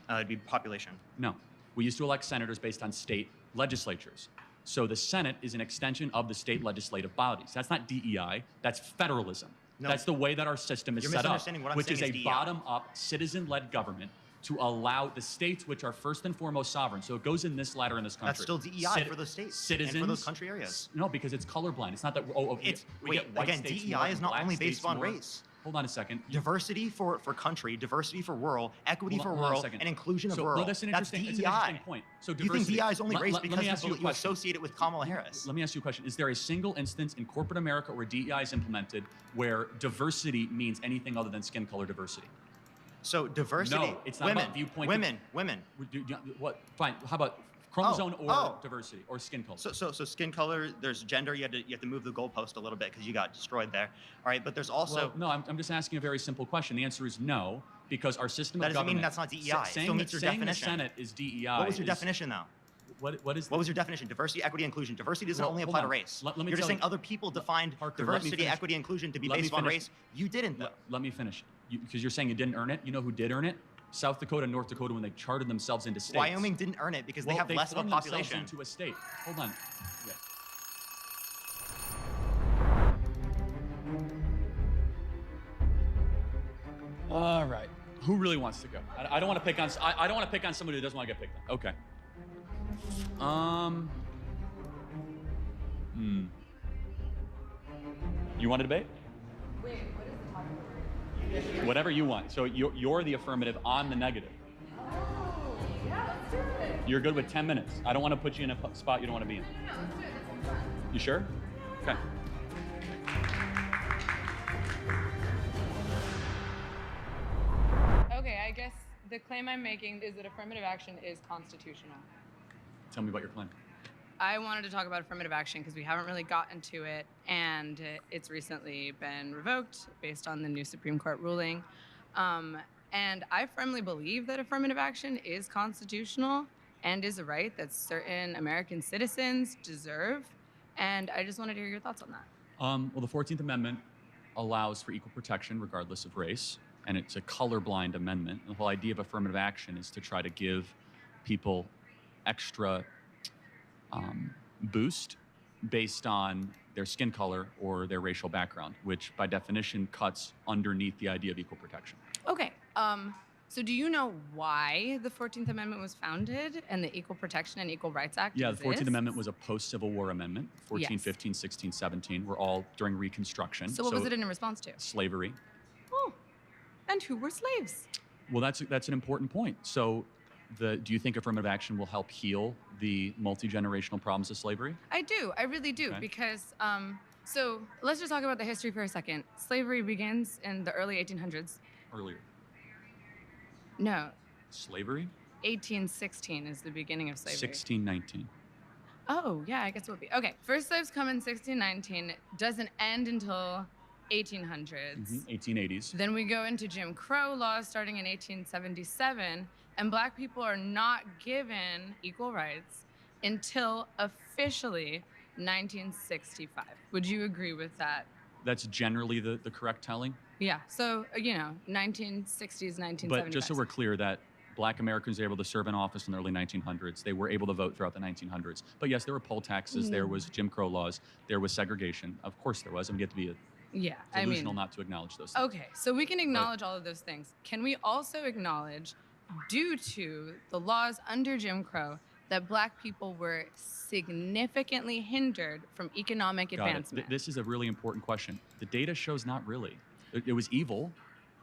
It'd be population. No, we used to elect senators based on state legislatures. So the Senate is an extension of the state legislative bodies. That's not DEI, that's federalism. No. That's the way that our system is You're set up, misunderstanding what I'm which is saying a is DEI. bottom-up, citizen-led government to allow the states, which are first and foremost sovereign. So it goes in this ladder in this country. That's still DEI for those states Citizens, and for those country areas. No, because it's colorblind. It's not that, we get white again, states DEI more is and not black only states based on more. race. Hold on a second. Diversity for country, diversity for rural, equity for Hold on a rural, second. and inclusion of So, rural. no, that's an interesting, it's an interesting point. So Do you think diversity. DEI is only race Let me because ask you a you question. associate it with Kamala Harris? Let me ask you a question. Is there a single instance in corporate America where DEI is implemented where diversity means anything other than skin color diversity? So diversity. No, it's not women, about viewpoint. Women. What? Fine. How about chromosome or diversity or skin color? So skin color. There's gender. You have to move the goalpost a little bit because you got destroyed there. All right, but there's also. Well, no, I'm just asking a very simple question. The answer is no, because our system That of doesn't government. mean that's not DEI. It still meets your saying definition. the Senate is DEI. What was your definition though? What is? What was your definition? Diversity, equity, inclusion. Diversity doesn't Well, only hold apply to on. race. Let me You're just tell saying you- other people defined Parker, let me diversity, finish. equity, inclusion to be Let me based on finish. race. You didn't though. Let me finish. Because you're saying you didn't earn it. You know who did earn it? South Dakota and North Dakota when they charted themselves into states. Wyoming didn't earn it because they have less of a formed themselves population. into a state. Hold on. Yeah. All right. Who really wants to go? I don't want to pick on. I don't want to pick on somebody who doesn't want to get picked on. Okay. You want to debate? Wait, what is the topic? Whatever you want. So you're the affirmative, I'm the negative. Yeah, let's do it. You're good with 10 minutes. I don't want to put you in a spot you don't want to be in. No, let's do it. This is fun. You sure? Okay. Okay, I guess the claim I'm making is that affirmative action is constitutional. Tell me about your claim. I wanted to talk about affirmative action because we haven't really gotten to it, and it's recently been revoked based on the new Supreme Court ruling. And I firmly believe that affirmative action is constitutional and is a right that certain American citizens deserve. And I just wanted to hear your thoughts on that. Well, the 14th Amendment allows for equal protection regardless of race, and it's a colorblind amendment. The whole idea of affirmative action is to try to give people extra boost based on their skin color or their racial background, which by definition cuts underneath the idea of equal protection. Okay. So do you know why the 14th Amendment was founded and the Equal Protection and Equal Rights Act Yeah, the 14th exists? Amendment was a post-Civil War amendment. 14, Yes. 15, 16, 17 were all during Reconstruction. So what was it in response to? Slavery. Oh, and who were slaves? Well, that's an important point. So do you think affirmative action will help heal the multi-generational problems of slavery? I do. I really do. Okay. Because, so let's just talk about the history for a second. Slavery begins in the early 1800s. Earlier. No, Slavery? 1816 is the beginning of slavery. 1619. Oh, yeah, I guess it would be. Okay, first slaves come in 1619, doesn't end until 1800s. 1880s. Then we go into Jim Crow laws starting in 1877, and black people are not given equal rights until officially 1965. Would you agree with that? That's generally the correct telling. Yeah, so, 1960s, 1970s. But just so we're clear that Black Americans were able to serve in office in the early 1900s. They were able to vote throughout the 1900s. But yes, there were poll taxes, there was Jim Crow laws, there was segregation. Of course there was, and we get to be Yeah, delusional not to acknowledge those things. Okay, so we can acknowledge all of those things. Can we also acknowledge, due to the laws under Jim Crow, that black people were significantly hindered from economic Got it. advancement? This is a really important question. The data shows not really. It was evil,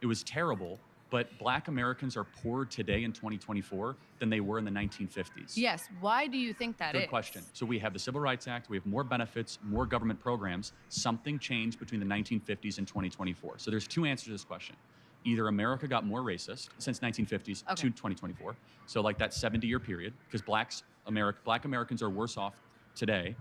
it was terrible, but Black Americans are poorer today in 2024 than they were in the 1950s. Yes, why do you think that is? Good question. So we have the Civil Rights Act, we have more benefits, more government programs. Something changed between the 1950s and 2024. So there's two answers to this question. Either America got more racist since 1950s to 2024, so like that 70-year period, because Black Americans are worse off today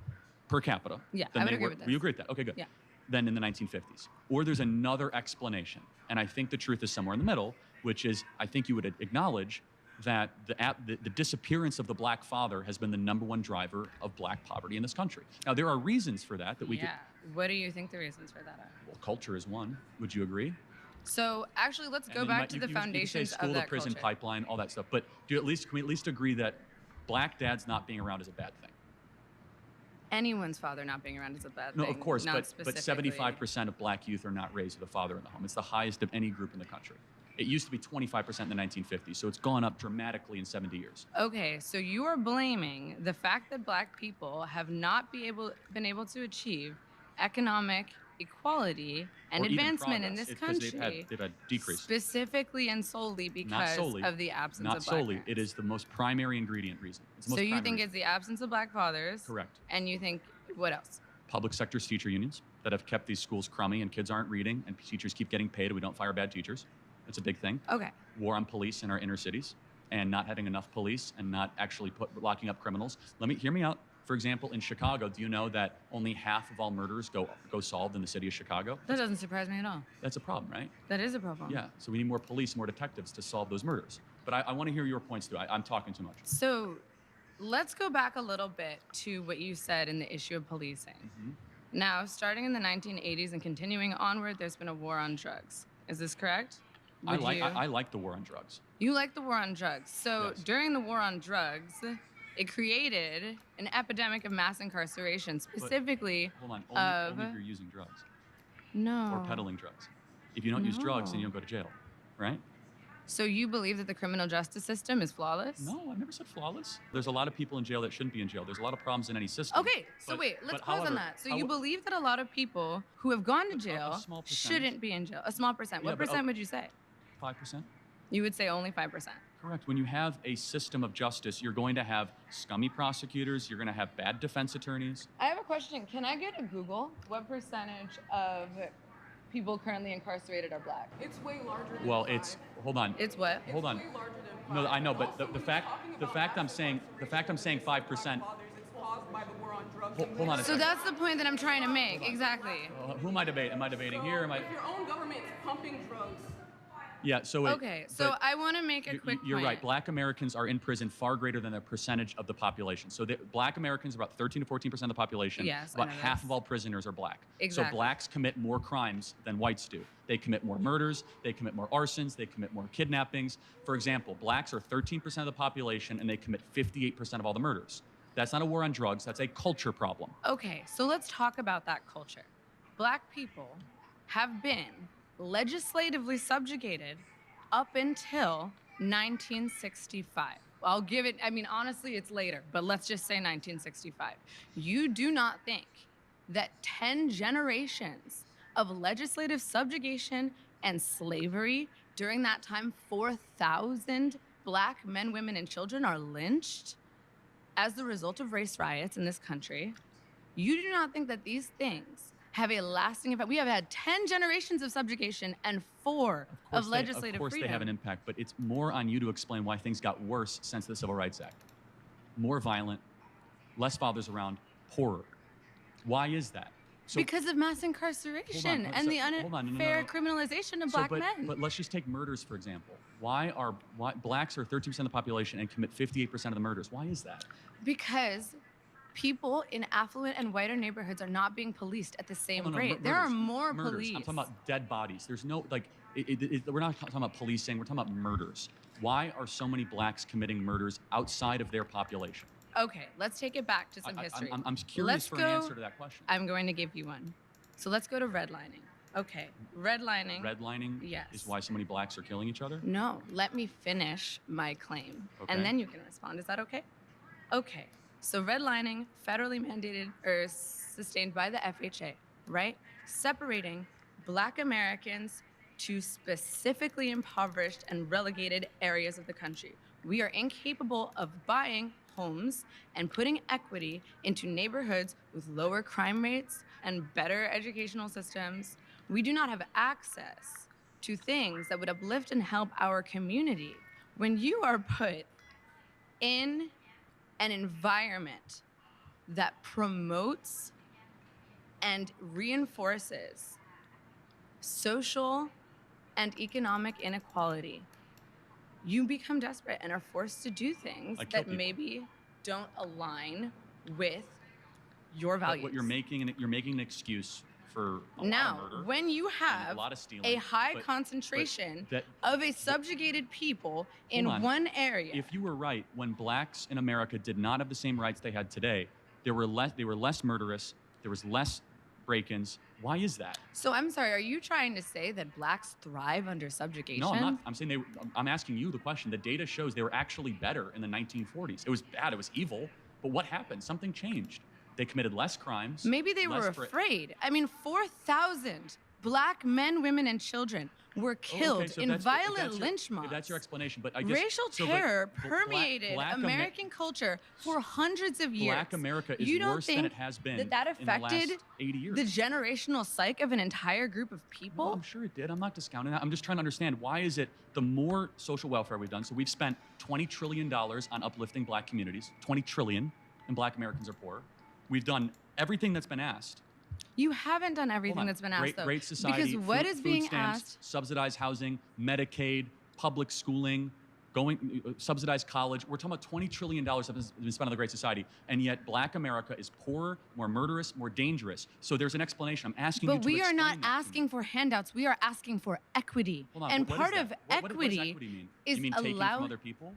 per capita Yeah, than I would they agree were. with this. You agree with that? Okay, good. Yeah. Than in the 1950s. Or there's another explanation, and I think the truth is somewhere in the middle, which is I think you would acknowledge that the disappearance of the Black father has been the #1 driver of Black poverty in this country. Now, there are reasons for that we could. Yeah, what do you think the reasons for that are? Well, culture is one. Would you agree? So actually, let's go And then back to the you foundations can say school of to that prison culture. pipeline, all that stuff. But can we at least agree that Black dads not being around is a bad thing? Anyone's father not being around is a bad No, thing. of course, not but specifically. 75% of Black youth are not raised with a father in the home. It's the highest of any group in the country. It used to be 25% in the 1950s, so it's gone up dramatically in 70 years. Okay, so you are blaming the fact that black people have not been able to achieve economic equality and Or even advancement in progress. this It's 'cause country. they've had decrease. Specifically and solely Not because solely. of the absence Not of black solely. parents. It is the most primary ingredient reason. It's the most So you primary think reason. it's the absence of black fathers? Correct. And you think what else? Public sector's teacher unions that have kept these schools crummy and kids aren't reading and teachers keep getting paid and we don't fire bad teachers. That's a big thing. Okay. War on police in our inner cities and not having enough police and not actually locking up criminals. Hear me out. For example, in Chicago, do you know that only half of all murders go solved in the city of Chicago? That doesn't surprise me at all. That's a problem, right? That is a problem. Yeah. So we need more police, more detectives to solve those murders. But I want to hear your points too. I'm talking too much. So let's go back a little bit to what you said in the issue of policing. Mm-hmm. Now, starting in the 1980s and continuing onward, there's been a war on drugs. Is this correct? I like the war on drugs. You like the war on drugs. So Yes. during the war on drugs, it created an epidemic of mass incarceration, specifically Hold on. of Only if you're using drugs no or peddling drugs. If you don't use drugs, then No. you don't go to jail, right? So you believe that the criminal justice system is flawless? No, I never said flawless. There's a lot of people in jail that shouldn't be in jail. There's a lot of problems in any system. Okay, so wait, let's pause however, on that. So you believe that a lot of people who have gone to jail shouldn't be in jail? A small percent. What percent would you say? 5%? You would say only 5%. Correct. When you have a system of justice, you're going to have scummy prosecutors, you're going to have bad defense attorneys. I have a question. Can I get a Google? What percentage of people currently incarcerated are black? It's way larger than Well, it's hold on. It's what? Hold on. way larger than No, I know, but the fact I'm saying 5%. It's caused by the war on drugs. Hold on a So second. that's the point that I'm trying to make. Exactly. Who am I debating? Am I debating here? Am I? If your own government is pumping drugs. Yeah. So Okay, so I want to make a quick You're point. right. Black Americans are in prison far greater than the percentage of the population. So Black Americans are about 13 to 14% of the population. Yes, I About know half this. of all prisoners are black. Exactly. So blacks commit more crimes than whites do. They commit more murders. They commit more arsons. They commit more kidnappings. For example, blacks are 13% of the population, and they commit 58% of all the murders. That's not a war on drugs. That's a culture problem. Okay, so let's talk about that culture. Black people have been legislatively subjugated up until 1965. I'll give it, I mean, honestly, it's later, but let's just say 1965. You do not think that 10 generations of legislative subjugation and slavery during that time, 4,000 black men, women, and children are lynched as the result of race riots in this country? You do not think that these things have a lasting effect? We have had 10 generations of subjugation and 4 of legislative Of course freedom. they have an impact, but it's more on you to explain why things got worse since the Civil Rights Act. More violent, less fathers around, poorer. Why is that? So, because of mass incarceration and the unfair criminalization of black men. But let's just take murders, for example. Why blacks are 13% of the population and commit 58% of the murders? Why is that? Because people in affluent and whiter neighborhoods are not being policed at the same No, rate. There are murders. more Murders. police. I'm talking about dead bodies. There's no, we're not talking about policing, we're talking about murders. Why are so many blacks committing murders outside of their population? Okay, let's take it back to some history. I'm curious for an answer to that question. I'm going to give you one. So let's go to redlining. Okay, redlining. Redlining Yes. is why so many blacks are killing each other? No, let me finish my claim. Okay. And then you can respond. Is that okay? Okay. So redlining, federally mandated or sustained by the FHA, right? Separating black Americans to specifically impoverished and relegated areas of the country. We are incapable of buying homes and putting equity into neighborhoods with lower crime rates and better educational systems. We do not have access to things that would uplift and help our community. When you are put in an environment that promotes and reinforces social and economic inequality, you become desperate and are forced to do things Like kill that people. maybe don't align with your But values. what you're making an excuse for a Now, lot of murder, when you have a lot of stealing, a high but concentration that- of a subjugated people in Hold on. one area, If you were right, when blacks in America did not have the same rights they had today, they were less murderous, there was less break-ins. Why is that? so I'm sorry, are you trying to say that blacks thrive under subjugation? No, I'm not. I'm saying I'm asking you the question. The data shows they were actually better in the 1940s. It was bad. It was evil. But what happened? Something changed. They committed less crimes. Maybe they were less afraid. I mean, 4,000 black men, women, and children were killed so in that's- if violent that's your- lynch mobs. If that's your explanation, but I guess Racial so, but terror black- permeated black Amer- American culture for hundreds of years. Black America is you don't worse think than it has been that in the last affected 80 years. the generational psyche of an entire group of people? Well, I'm sure it did. I'm not discounting that. I'm just trying to understand why is it the more social welfare we've done. So we've spent $20 trillion on uplifting black communities. 20 trillion, and black Americans are poor. We've done everything that's been asked. You haven't done everything Hold on. that's been asked, though. Great society. Because what is food being stamps, asked? subsidized housing, Medicaid, public schooling, subsidized college. We're talking about $20 trillion that has been spent on the Great Society, and yet Black America is poorer, more murderous, more dangerous. So there's an explanation. I'm asking you to But we are not explain that. asking for handouts. We are asking for equity. Hold on, And what is part that? of What does equity equity mean? is you mean taking from allowed. other people?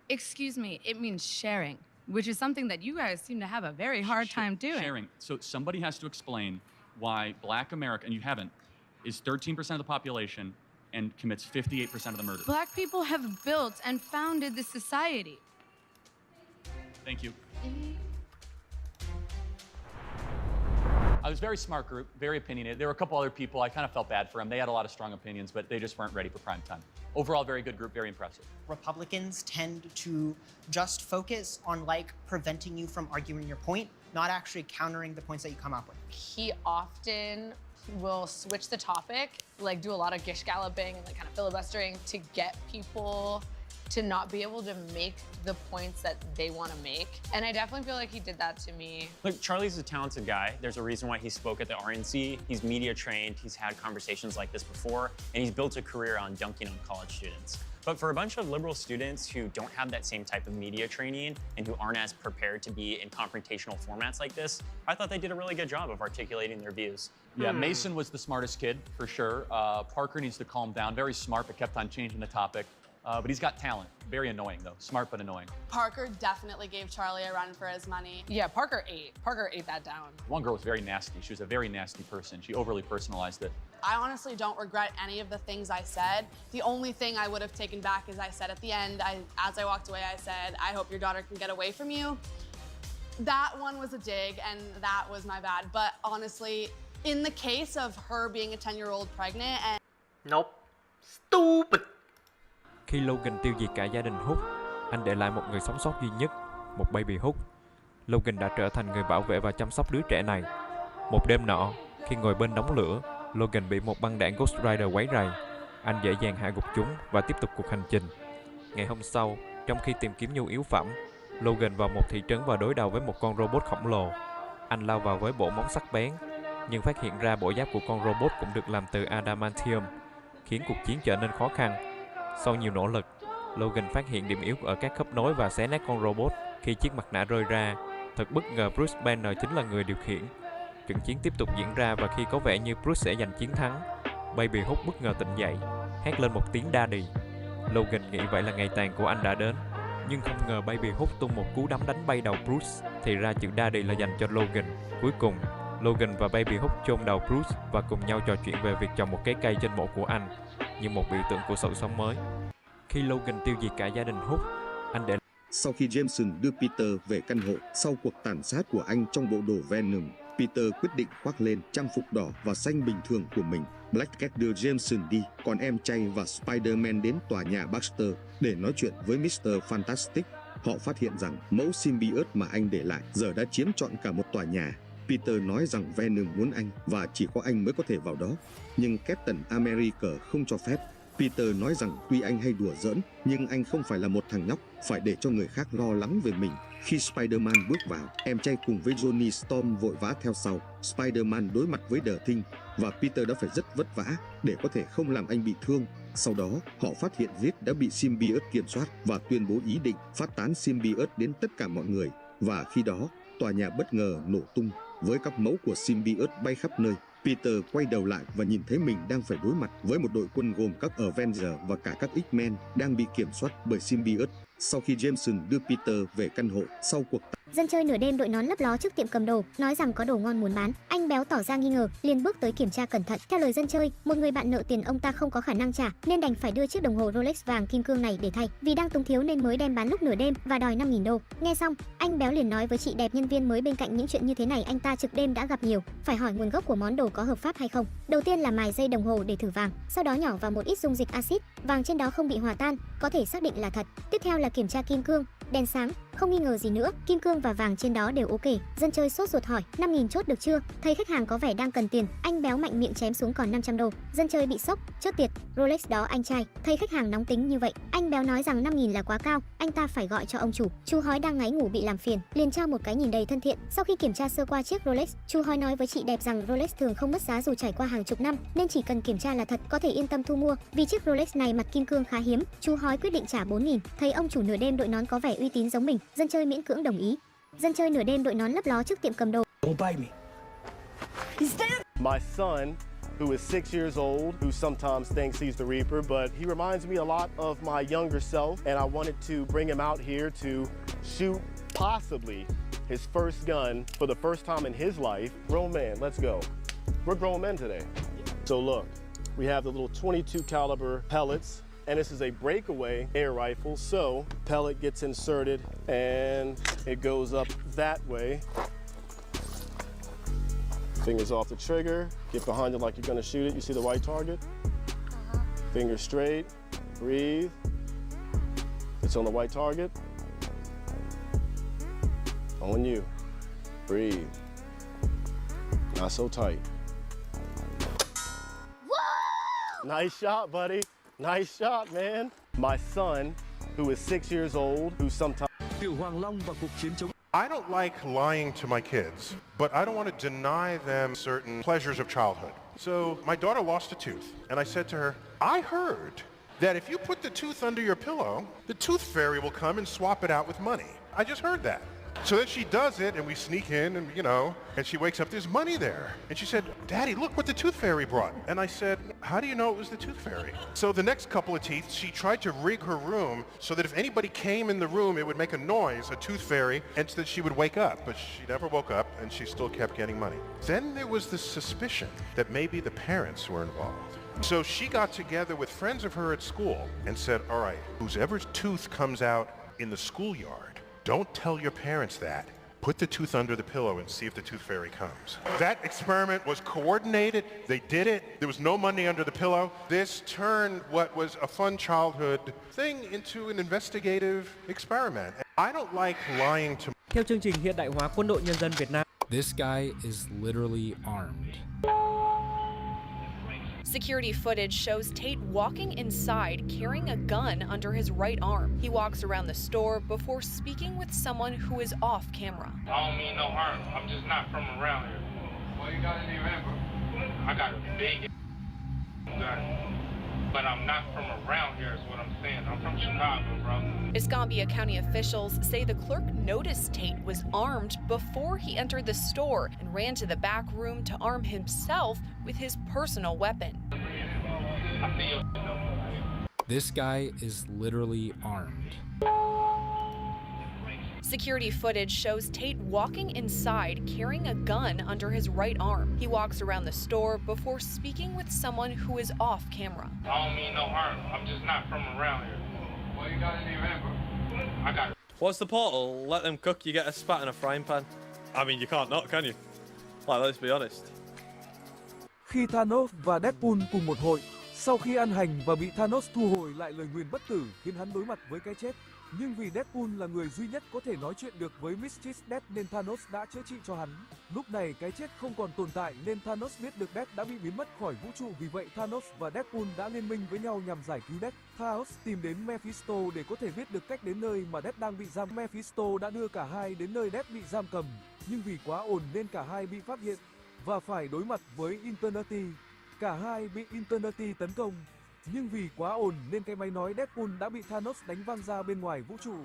Excuse me, it means sharing, which is something that you guys seem to have a very hard time doing. Sharing. So somebody has to explain why Black America, and you haven't, is 13% of the population and commits 58% of the murders. Black people have built and founded this society. Thank you. It was a very smart group, very opinionated. There were a couple other people, I kind of felt bad for them. They had a lot of strong opinions, but they just weren't ready for prime time. Overall, very good group, very impressive. Republicans tend to just focus on like preventing you from arguing your point, not actually countering the points that you come up with. He often will switch the topic, like do a lot of gish galloping and like kind of filibustering to get people to not be able to make the points that they want to make. And I definitely feel like he did that to me. Look, Charlie's a talented guy. There's a reason why he spoke at the RNC. He's media trained, he's had conversations like this before, and he's built a career on dunking on college students. But for a bunch of liberal students who don't have that same type of media training and who aren't as prepared to be in confrontational formats like this, I thought they did a really good job of articulating their views. Yeah, Mason was the smartest kid, for sure. Parker needs to calm down. Very smart, but kept on changing the topic. But he's got talent. Very annoying, though. Smart, but annoying. Parker definitely gave Charlie a run for his money. Yeah, Parker ate that down. One girl was very nasty. She was a very nasty person. She overly personalized it. I honestly don't regret any of the things I said. The only thing I would have taken back is I said at the end, as I walked away, I said, I hope your daughter can get away from you. That one was a dig, and that was my bad. But honestly, in the case of her being a 10-year-old pregnant and... Nope. Stupid. Khi Logan tiêu diệt cả gia đình Hook, anh để lại một người sống sót duy nhất, một baby Hook. Logan đã trở thành người bảo vệ và chăm sóc đứa trẻ này. Một đêm nọ, khi ngồi bên đống lửa, Logan bị một băng đảng Ghost Rider quấy rầy. Anh dễ dàng hạ gục chúng và tiếp tục cuộc hành trình. Ngày hôm sau, trong khi tìm kiếm nhu yếu phẩm, Logan vào một thị trấn và đối đầu với một con robot khổng lồ. Anh lao vào với bộ móng sắc bén, nhưng phát hiện ra bộ giáp của con robot cũng được làm từ adamantium, khiến cuộc chiến trở nên khó khăn. Sau nhiều nỗ lực, Logan phát hiện điểm yếu ở các khớp nối và xé nát con robot khi chiếc mặt nạ rơi ra. Thật bất ngờ Bruce Banner chính là người điều khiển. Trận chiến tiếp tục diễn ra và khi có vẻ như Bruce sẽ giành chiến thắng, Baby Hook bất ngờ tỉnh dậy, hét lên một tiếng Daddy. Logan nghĩ vậy là ngày tàn của anh đã đến, nhưng không ngờ Baby Hook tung một cú đấm đánh bay đầu Bruce. Thì ra chữ Daddy là dành cho Logan. Cuối cùng, Logan và Baby Hook chôn đầu Bruce và cùng nhau trò chuyện về việc trồng một cái cây trên mộ của anh, như một biểu tượng của sự sống mới. Khi Logan tiêu diệt cả gia đình Hook, anh để... Sau khi Jameson đưa Peter về căn hộ sau cuộc tàn sát của anh trong bộ đồ Venom, Peter quyết định khoác lên trang phục đỏ và xanh bình thường của mình. Black Cat đưa Jameson đi, còn em trai và Spider-Man đến tòa nhà Baxter để nói chuyện với Mr. Fantastic. Họ phát hiện rằng mẫu symbiote mà anh để lại giờ đã chiếm trọn cả một tòa nhà. Peter nói rằng Venom muốn anh và chỉ có anh mới có thể vào đó, nhưng Captain America không cho phép. Peter nói rằng tuy anh hay đùa giỡn, nhưng anh không phải là một thằng nhóc, phải để cho người khác lo lắng về mình. Khi Spider-Man bước vào, em trai cùng với Johnny Storm vội vã theo sau. Spider-Man đối mặt với The Thing và Peter đã phải rất vất vả để có thể không làm anh bị thương. Sau đó, họ phát hiện Reed đã bị symbiote kiểm soát và tuyên bố ý định phát tán symbiote đến tất cả mọi người. Và khi đó, tòa nhà bất ngờ nổ tung với các mẫu của symbiote bay khắp nơi. Peter quay đầu lại và nhìn thấy mình đang phải đối mặt với một đội quân gồm các Avengers và cả các X-Men đang bị kiểm soát bởi symbiote. Sau khi Jameson đưa Peter về căn hộ sau cuộc dân chơi nửa đêm đội nón lấp ló trước tiệm cầm đồ, nói rằng có đồ ngon muốn bán. Anh béo tỏ ra nghi ngờ, liền bước tới kiểm tra cẩn thận. Theo lời dân chơi, một người bạn nợ tiền ông ta không có khả năng trả, nên đành phải đưa chiếc đồng hồ Rolex vàng kim cương này để thay. Vì đang túng thiếu nên mới đem bán lúc nửa đêm và đòi 5.000 đô. Nghe xong, anh béo liền nói với chị đẹp nhân viên mới bên cạnh những chuyện như thế này anh ta trực đêm đã gặp nhiều, phải hỏi nguồn gốc của món đồ có hợp pháp hay không. Đầu tiên là mài dây đồng hồ để thử vàng, sau đó nhỏ vào một ít dung dịch axit, vàng trên đó không bị hòa tan, có thể xác định là thật. Tiếp theo là kiểm tra kim cương, đèn sáng, không nghi ngờ gì nữa, kim cương và vàng trên đó đều ok. Dân chơi sốt ruột hỏi, 5.000 chốt được chưa? Thấy khách hàng có vẻ đang cần tiền, anh béo mạnh miệng chém xuống còn 500 đô. Dân chơi bị sốc, chốt tiệt, Rolex đó anh trai. Thấy khách hàng nóng tính như vậy, anh béo nói rằng 5.000 là quá cao, anh ta phải gọi cho ông chủ. Chú hói đang ngáy ngủ bị làm phiền, liền trao một cái nhìn đầy thân thiện. Sau khi kiểm tra sơ qua chiếc Rolex, chú hói nói với chị đẹp rằng Rolex thường không mất giá dù trải qua hàng chục năm, nên chỉ cần kiểm tra là thật, có thể yên tâm thu mua. Vì chiếc Rolex này mặt kim cương khá hiếm, chú hói quyết định trả 4.000. Thấy ông chủ nửa đêm đội nón có vẻ uy tín giống mình, dân chơi miễn cưỡng đồng ý. Dân chơi nửa đêm đội nón lấp ló trước tiệm cầm đồ. Don't bite me. My son, who is 6 years old, who sometimes thinks he's the Reaper, but he reminds me a lot of my younger self, and I wanted to bring him out here to shoot possibly his first gun for the first time in his life. Grown man, let's go. We're grown men today. So look, We have the little 22 caliber pellets, and this is a breakaway air rifle. So pellet gets inserted and it goes up that way. Fingers off the trigger, get behind it like you're gonna shoot it. You see the white target? Fingers straight, breathe. It's on the white target. On you, breathe. Not so tight. Woo! Nice shot, buddy. Nice shot, man. My son, who is 6 years old, who sometimes... I don't like lying to my kids, but I don't want to deny them certain pleasures of childhood. So my daughter lost a tooth, and I said to her, I heard that if you put the tooth under your pillow, the tooth fairy will come and swap it out with money. I just heard that. So then she does it, and we sneak in, and and she wakes up, there's money there. And she said, Daddy, look what the tooth fairy brought. And I said, how do you know it was the tooth fairy? So the next couple of teeth, she tried to rig her room so that if anybody came in the room, it would make a noise, a tooth fairy, and so that she would wake up. But she never woke up, and she still kept getting money. Then there was this suspicion that maybe the parents were involved. So she got together with friends of her at school and said, all right, whoever's tooth comes out in the schoolyard, don't tell your parents that. Put the tooth under the pillow and see if the tooth fairy comes. That experiment was coordinated. They did it. There was no money under the pillow. This turned what was a fun childhood thing into an investigative experiment. I don't like lying to... Theo chương trình hiện đại hóa quân đội nhân dân Việt Nam. This guy is literally armed. Security footage shows Tate walking inside carrying a gun under his right arm. He walks around the store before speaking with someone who is off camera. I don't mean no harm. I'm just not from around here. What you got in your hand, bro? I got a big gun. But I'm not from around here is what I'm saying. I'm from Chicago, bro. Escambia County officials say the clerk noticed Tate was armed before he entered the store and ran to the back room to arm himself with his personal weapon. This guy is literally armed. Security footage shows Tate walking inside carrying a gun under his right arm. He walks around the store before speaking with someone who is off camera. I don't mean no harm. I'm just not from around here. What you got in your hand, bro? I got it. What's the portal? Let them cook, you get a spat in a frying pan. I mean, you can't not, can you? Like, let's be honest. Khi Thanos và Deadpool cùng một hội, sau khi ăn hành và bị Thanos thu hồi lại lời nguyền bất tử khiến hắn đối mặt với cái chết. Nhưng vì Deadpool là người duy nhất có thể nói chuyện được với Mistress Death nên Thanos đã chữa trị cho hắn. Lúc này cái chết không còn tồn tại nên Thanos biết được Death đã bị biến mất khỏi vũ trụ, vì vậy Thanos và Deadpool đã liên minh với nhau nhằm giải cứu Death. Thanos tìm đến Mephisto để có thể biết được cách đến nơi mà Death đang bị giam. Mephisto đã đưa cả hai đến nơi Death bị giam cầm, nhưng vì quá ồn nên cả hai bị phát hiện và phải đối mặt với Eternity. Cả hai bị Eternity tấn công. Nhưng vì quá ồn nên cái máy nói Deadpool đã bị Thanos đánh văng ra bên ngoài vũ trụ.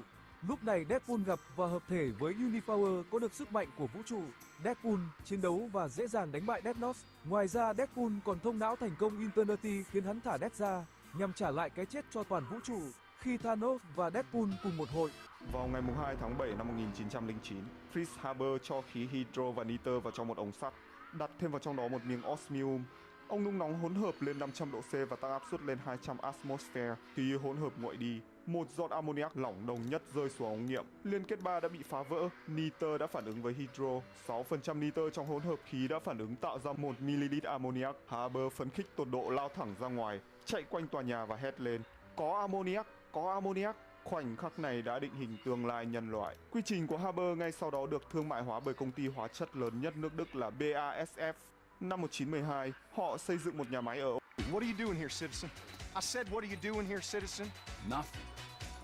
Lúc này Deadpool gặp và hợp thể với Unipower có được sức mạnh của vũ trụ. Deadpool chiến đấu và dễ dàng đánh bại Deathnos. Ngoài ra Deadpool còn thông não thành công Eternity khiến hắn thả Death ra nhằm trả lại cái chết cho toàn vũ trụ. Khi Thanos và Deadpool cùng một hội. Vào ngày 2 tháng 7 năm 1909, Chris Haber cho khí hydro và nitơ vào trong một ống sắt, đặt thêm vào trong đó một miếng osmium. Ông nung nóng hỗn hợp lên 500 độ C và tăng áp suất lên 200 atmosphere. Khi hỗn hợp nguội đi, một giọt ammoniac lỏng đồng nhất rơi xuống ống nghiệm. Liên kết 3 đã bị phá vỡ. Nitơ đã phản ứng với hydro. 6% nitơ trong hỗn hợp khí đã phản ứng tạo ra 1 ml ammoniac. Haber phấn khích tột độ lao thẳng ra ngoài, chạy quanh tòa nhà và hét lên: Có ammoniac, có ammoniac. Khoảnh khắc này đã định hình tương lai nhân loại. Quy trình của Haber ngay sau đó được thương mại hóa bởi công ty hóa chất lớn nhất nước Đức là BASF. Năm 1912, họ xây dựng một nhà máy ở. What are you doing here, citizen? I said, what are you doing here, citizen? Nothing.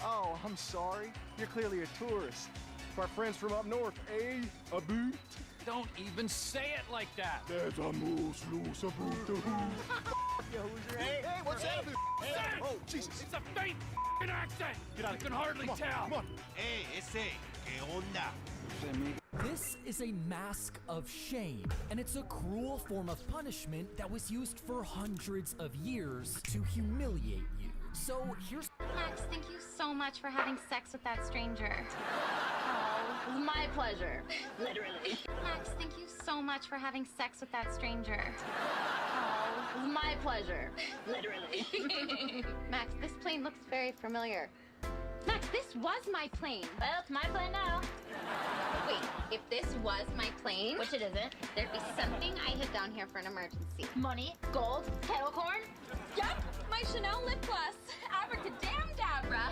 Oh, I'm sorry. You're clearly a tourist. For our friends from up north, eh? A boot? Don't even say it like that. There's a moose loose, a boot, a hoot. Yo, who's your hey, what's happening? Hey, oh, Jesus. It's a fake accent. Get out. You can hardly tell. Come on. Hey, ese, ¿qué onda? This is a mask of shame, and it's a cruel form of punishment that was used for hundreds of years to humiliate you. So here's... Max, thank you so much for having sex with that stranger. Oh, it's my pleasure. Literally. Max, thank you so much for having sex with that stranger. Oh, it's my pleasure. Literally. Max, this plane looks very familiar. Max, this was my plane. Well, it's my plane now. Wait, if this was my plane, which it isn't, there'd be something I hid down here for an emergency. Money, gold, kettle corn. Yup, my Chanel lip gloss. Abracadabra.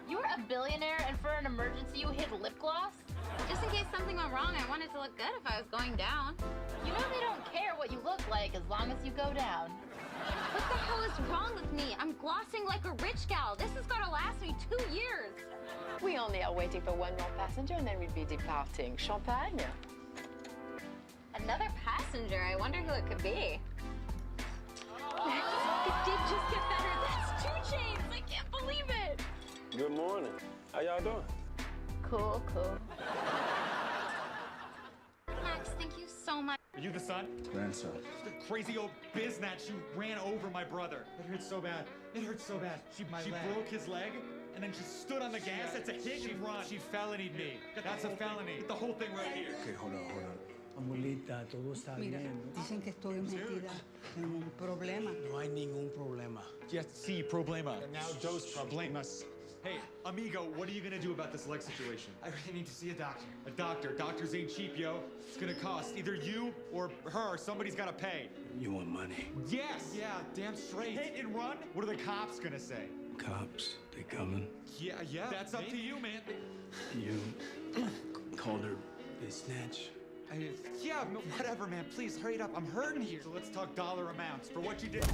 You were a billionaire and for an emergency you hid lip gloss? Just in case something went wrong, I wanted to look good if I was going down. You know they don't care what you look like as long as you go down. What the hell is wrong with me? I'm glossing like a rich gal. This is gonna last me 2 years. We only are waiting for one more passenger and then we'll be departing. Champagne? Another passenger? I wonder who it could be. It did just get better. That's 2 Chainz. I can't believe it. Good morning. How y'all doing? Cool. Max, thank you so much. Are you the son? Grandson. The crazy old biznatch who ran over my brother. It hurts so bad. It hurts so bad. She broke his leg and then she stood on the gas. That's a hit and run. She felonied me. That's a felony. Get the whole thing right here. Okay, hold on. Abuelita, todo está Mira, bien. Dicen que estoy metida en un problema. No hay ningún problema. Yes, sí, problema. Now dos problemas. Hey, amigo, what are you gonna do about this leg situation? I really need to see a doctor. A doctor. Doctors ain't cheap, yo. It's gonna cost either you or her. Somebody's gotta pay. You want money? Yes! Yeah, damn straight. Hit and run? What are the cops gonna say? Cops, they coming. Yeah. That's up to you, man. You called her a snatch. Yeah, whatever, man. Please, hurry it up. I'm hurting here. So let's talk dollar amounts for what you did.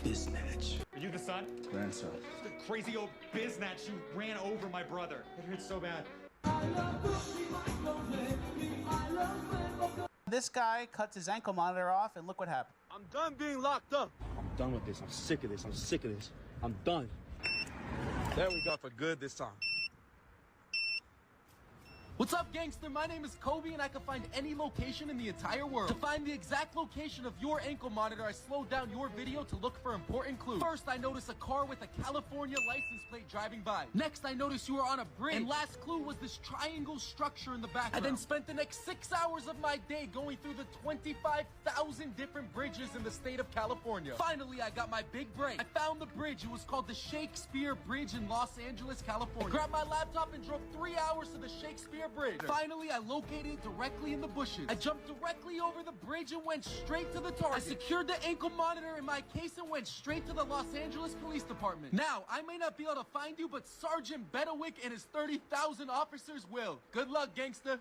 Biznatch. Are you the son? Grandson. The crazy old biznatch who ran over my brother. It hurts so bad. This guy cuts his ankle monitor off, and look what happened. I'm done being locked up. I'm done with this. I'm sick of this. I'm done. There we go for good this time. What's up, gangster? My name is Kobe, and I can find any location in the entire world. To find the exact location of your ankle monitor, I slowed down your video to look for important clues. First, I noticed a car with a California license plate driving by. Next, I noticed you were on a bridge. And last clue was this triangle structure in the background. I then spent the next 6 hours of my day going through the 25,000 different bridges in the state of California. Finally, I got my big break. I found the bridge. It was called the Shakespeare Bridge in Los Angeles, California. I grabbed my laptop and drove 3 hours to the Shakespeare Bridge. Finally, I located it directly in the bushes. I jumped directly over the bridge and went straight to the target. I secured the ankle monitor in my case and went straight to the Los Angeles Police Department. Now, I may not be able to find you, but Sergeant Bedewick and his 30,000 officers will. Good luck, gangster.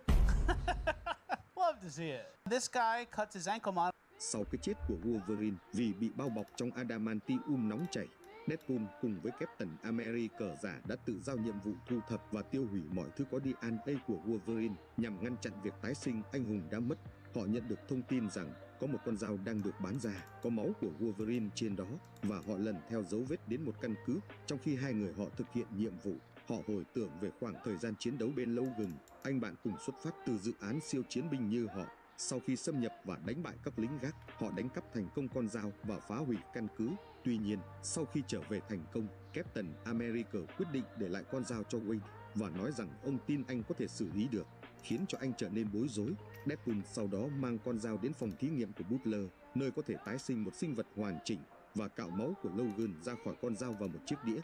Love to see it. This guy cuts his ankle monitor. Sau cái chết của Wolverine vì bị bao bọc trong adamantium nóng chảy, Deadpool cùng với Captain America giả đã tự giao nhiệm vụ thu thập và tiêu hủy mọi thứ có DNA của Wolverine nhằm ngăn chặn việc tái sinh anh hùng đã mất. Họ nhận được thông tin rằng có một con dao đang được bán ra, có máu của Wolverine trên đó và họ lần theo dấu vết đến một căn cứ. Trong khi hai người họ thực hiện nhiệm vụ, họ hồi tưởng về khoảng thời gian chiến đấu bên Logan. Anh bạn cùng xuất phát từ dự án siêu chiến binh như họ. Sau khi xâm nhập và đánh bại các lính gác, họ đánh cắp thành công con dao và phá hủy căn cứ. Tuy nhiên, sau khi trở về thành công, Captain America quyết định để lại con dao cho Wade và nói rằng ông tin anh có thể xử lý được, khiến cho anh trở nên bối rối. Deadpool sau đó mang con dao đến phòng thí nghiệm của Butler, nơi có thể tái sinh một sinh vật hoàn chỉnh và cạo máu của Logan ra khỏi con dao vào một chiếc đĩa.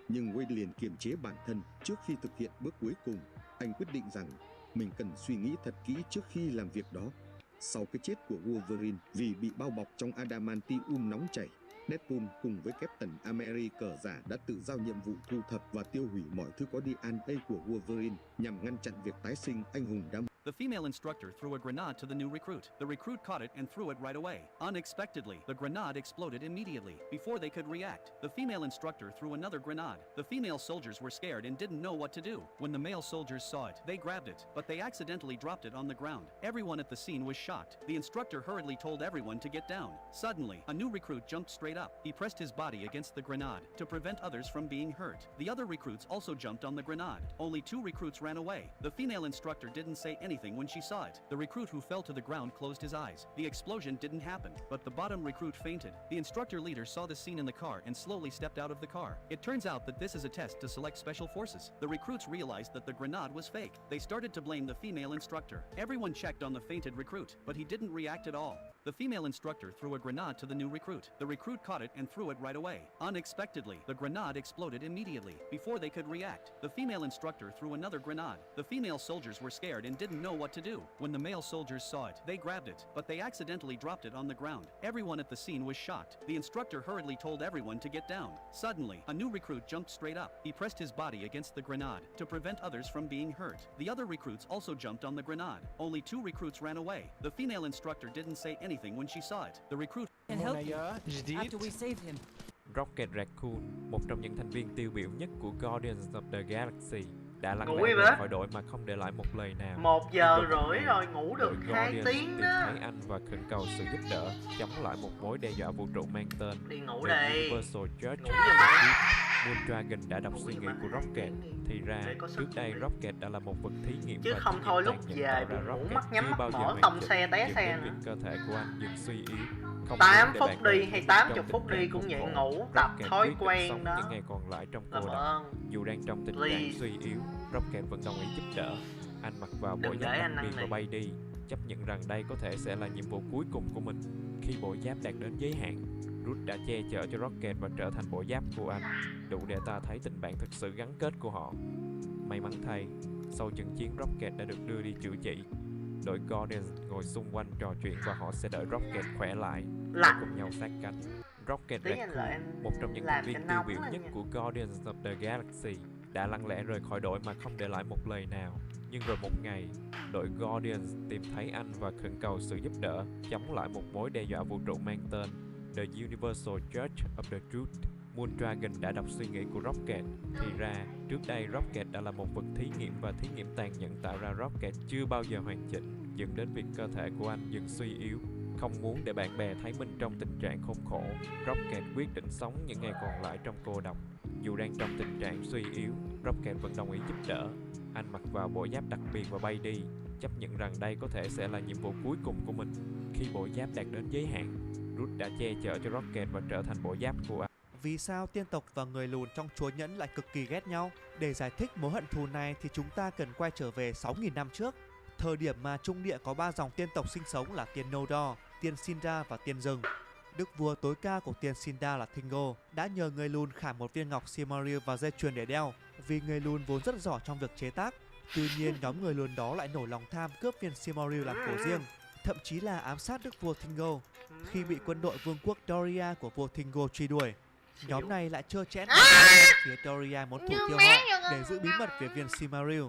Nhưng Wade liền kiềm chế bản thân trước khi thực hiện bước cuối cùng. Anh quyết định rằng mình cần suy nghĩ thật kỹ trước khi làm việc đó. Sau cái chết của Wolverine vì bị bao bọc trong adamantium nóng chảy, Deadpool cùng với Captain America giả đã tự giao nhiệm vụ thu thập và tiêu hủy mọi thứ có DNA của Wolverine nhằm ngăn chặn việc tái sinh anh hùng đã. The female instructor threw a grenade to the new recruit. The recruit caught it and threw it right away. Unexpectedly, the grenade exploded immediately. Before they could react, the female instructor threw another grenade. The female soldiers were scared and didn't know what to do. When the male soldiers saw it, they grabbed it, but they accidentally dropped it on the ground. Everyone at the scene was shocked. The instructor hurriedly told everyone to get down. Suddenly, a new recruit jumped straight up. He pressed his body against the grenade to prevent others from being hurt. The other recruits also jumped on the grenade. Only 2 recruits ran away. The female instructor didn't say anything anything when she saw it. The recruit who fell to the ground closed his eyes. The explosion didn't happen, but the bottom recruit fainted. The instructor leader saw the scene in the car and slowly stepped out of the car. It turns out that this is a test to select special forces. The recruits realized that the grenade was fake. They started to blame the female instructor. Everyone checked on the fainted recruit, but he didn't react at all. The female instructor threw a grenade to the new recruit. The recruit caught it and threw it right away. Unexpectedly, the grenade exploded immediately. Before they could react, the female instructor threw another grenade. The female soldiers were scared and didn't know what to do. When the male soldiers saw it, they grabbed it, but they accidentally dropped it on the ground. Everyone at the scene was shocked. The instructor hurriedly told everyone to get down. Suddenly, a new recruit jumped straight up. He pressed his body against the grenade to prevent others from being hurt. The other recruits also jumped on the grenade. Only 2 recruits ran away. The female instructor didn't say anything when she saw it. The recruit can help you after we save him. Rocket Raccoon, một trong những thành viên tiêu biểu nhất của Guardians of the Galaxy, đã lặng lẽ rời khỏi đội mà không để lại một lời nào. 1 giờ rưỡi rồi, ngủ được 2 tiếng đó. Tìm thấy anh và khẩn cầu sự giúp đỡ, chống lại một mối đe dọa vũ trụ mang tên đi ngủ The đi. Universal Church. Moondragon đã đọc suy nghĩ của Rocket. Thì ra, trước đây Rocket đã là một vật thí nghiệm chứ và không thôi lúc về bị ngủ mắt nhắm mắt mở tông xe té xe nữa. Cơ thể của anh dần suy yếu. 8 phút đi hay 80 phút đi cũng vậy, ngủ tập thói quen đó. Những ngày còn lại trong cô độc, dù đang trong tình trạng suy yếu, Rocket vẫn đồng ý giúp đỡ. Anh mặc vào bộ giáp đặc biệt và bay đi, chấp nhận rằng đây có thể sẽ là nhiệm vụ cuối cùng của mình. Khi bộ giáp đạt đến giới hạn, Root đã che chở cho Rocket và trở thành bộ giáp của anh, đủ để ta thấy tình bạn thực sự gắn kết của họ. May mắn thay, sau trận chiến Rocket đã được đưa đi chữa trị. Đội Guardians ngồi xung quanh trò chuyện và họ sẽ đợi Rocket khỏe lại để cùng nhau sát cánh. Rocket Raccoon, một trong những thành viên tiêu biểu nhất của Guardians of the Galaxy, đã lặng lẽ rời khỏi đội mà không để lại một lời nào. Nhưng rồi một ngày, đội Guardians tìm thấy anh và khẩn cầu sự giúp đỡ, chống lại một mối đe dọa vũ trụ mang tên The Universal Church of the Truth. Moondragon đã đọc suy nghĩ của Rocket. Thì ra, trước đây Rocket đã là một vật thí nghiệm và thí nghiệm tàn nhẫn tạo ra Rocket chưa bao giờ hoàn chỉnh, dẫn đến việc cơ thể của anh dần suy yếu. Không muốn để bạn bè thấy mình trong tình trạng khốn khổ, Rocket quyết định sống những ngày còn lại trong cô độc. Dù đang trong tình trạng suy yếu, Rocket vẫn đồng ý giúp đỡ. Anh mặc vào bộ giáp đặc biệt và bay đi, chấp nhận rằng đây có thể sẽ là nhiệm vụ cuối cùng của mình. Khi bộ giáp đạt đến giới hạn, Root đã che chở cho Rocket và trở thành bộ giáp của anh. Vì sao tiên tộc và người lùn trong Chúa Nhẫn lại cực kỳ ghét nhau? Để giải thích mối hận thù này thì chúng ta cần quay trở về 6.000 năm trước, thời điểm mà Trung Địa có 3 dòng tiên tộc sinh sống là tiên Noldor, tiên Sindar và tiên Rừng. Đức vua tối cao của tiên Sindar là Thingol đã nhờ người lùn khải một viên ngọc Silmaril vào dây chuyền để đeo, vì người lùn vốn rất giỏi trong việc chế tác. Tuy nhiên nhóm người lùn đó lại nổi lòng tham cướp viên Silmaril làm của riêng, thậm chí là ám sát đức vua Thingol. Khi bị quân đội vương quốc Doria của vua Thingol truy đuổi, nhóm này lại trơ trẽn phía Doria muốn thủ tiêu họ để giữ bí mật về viên Silmaril.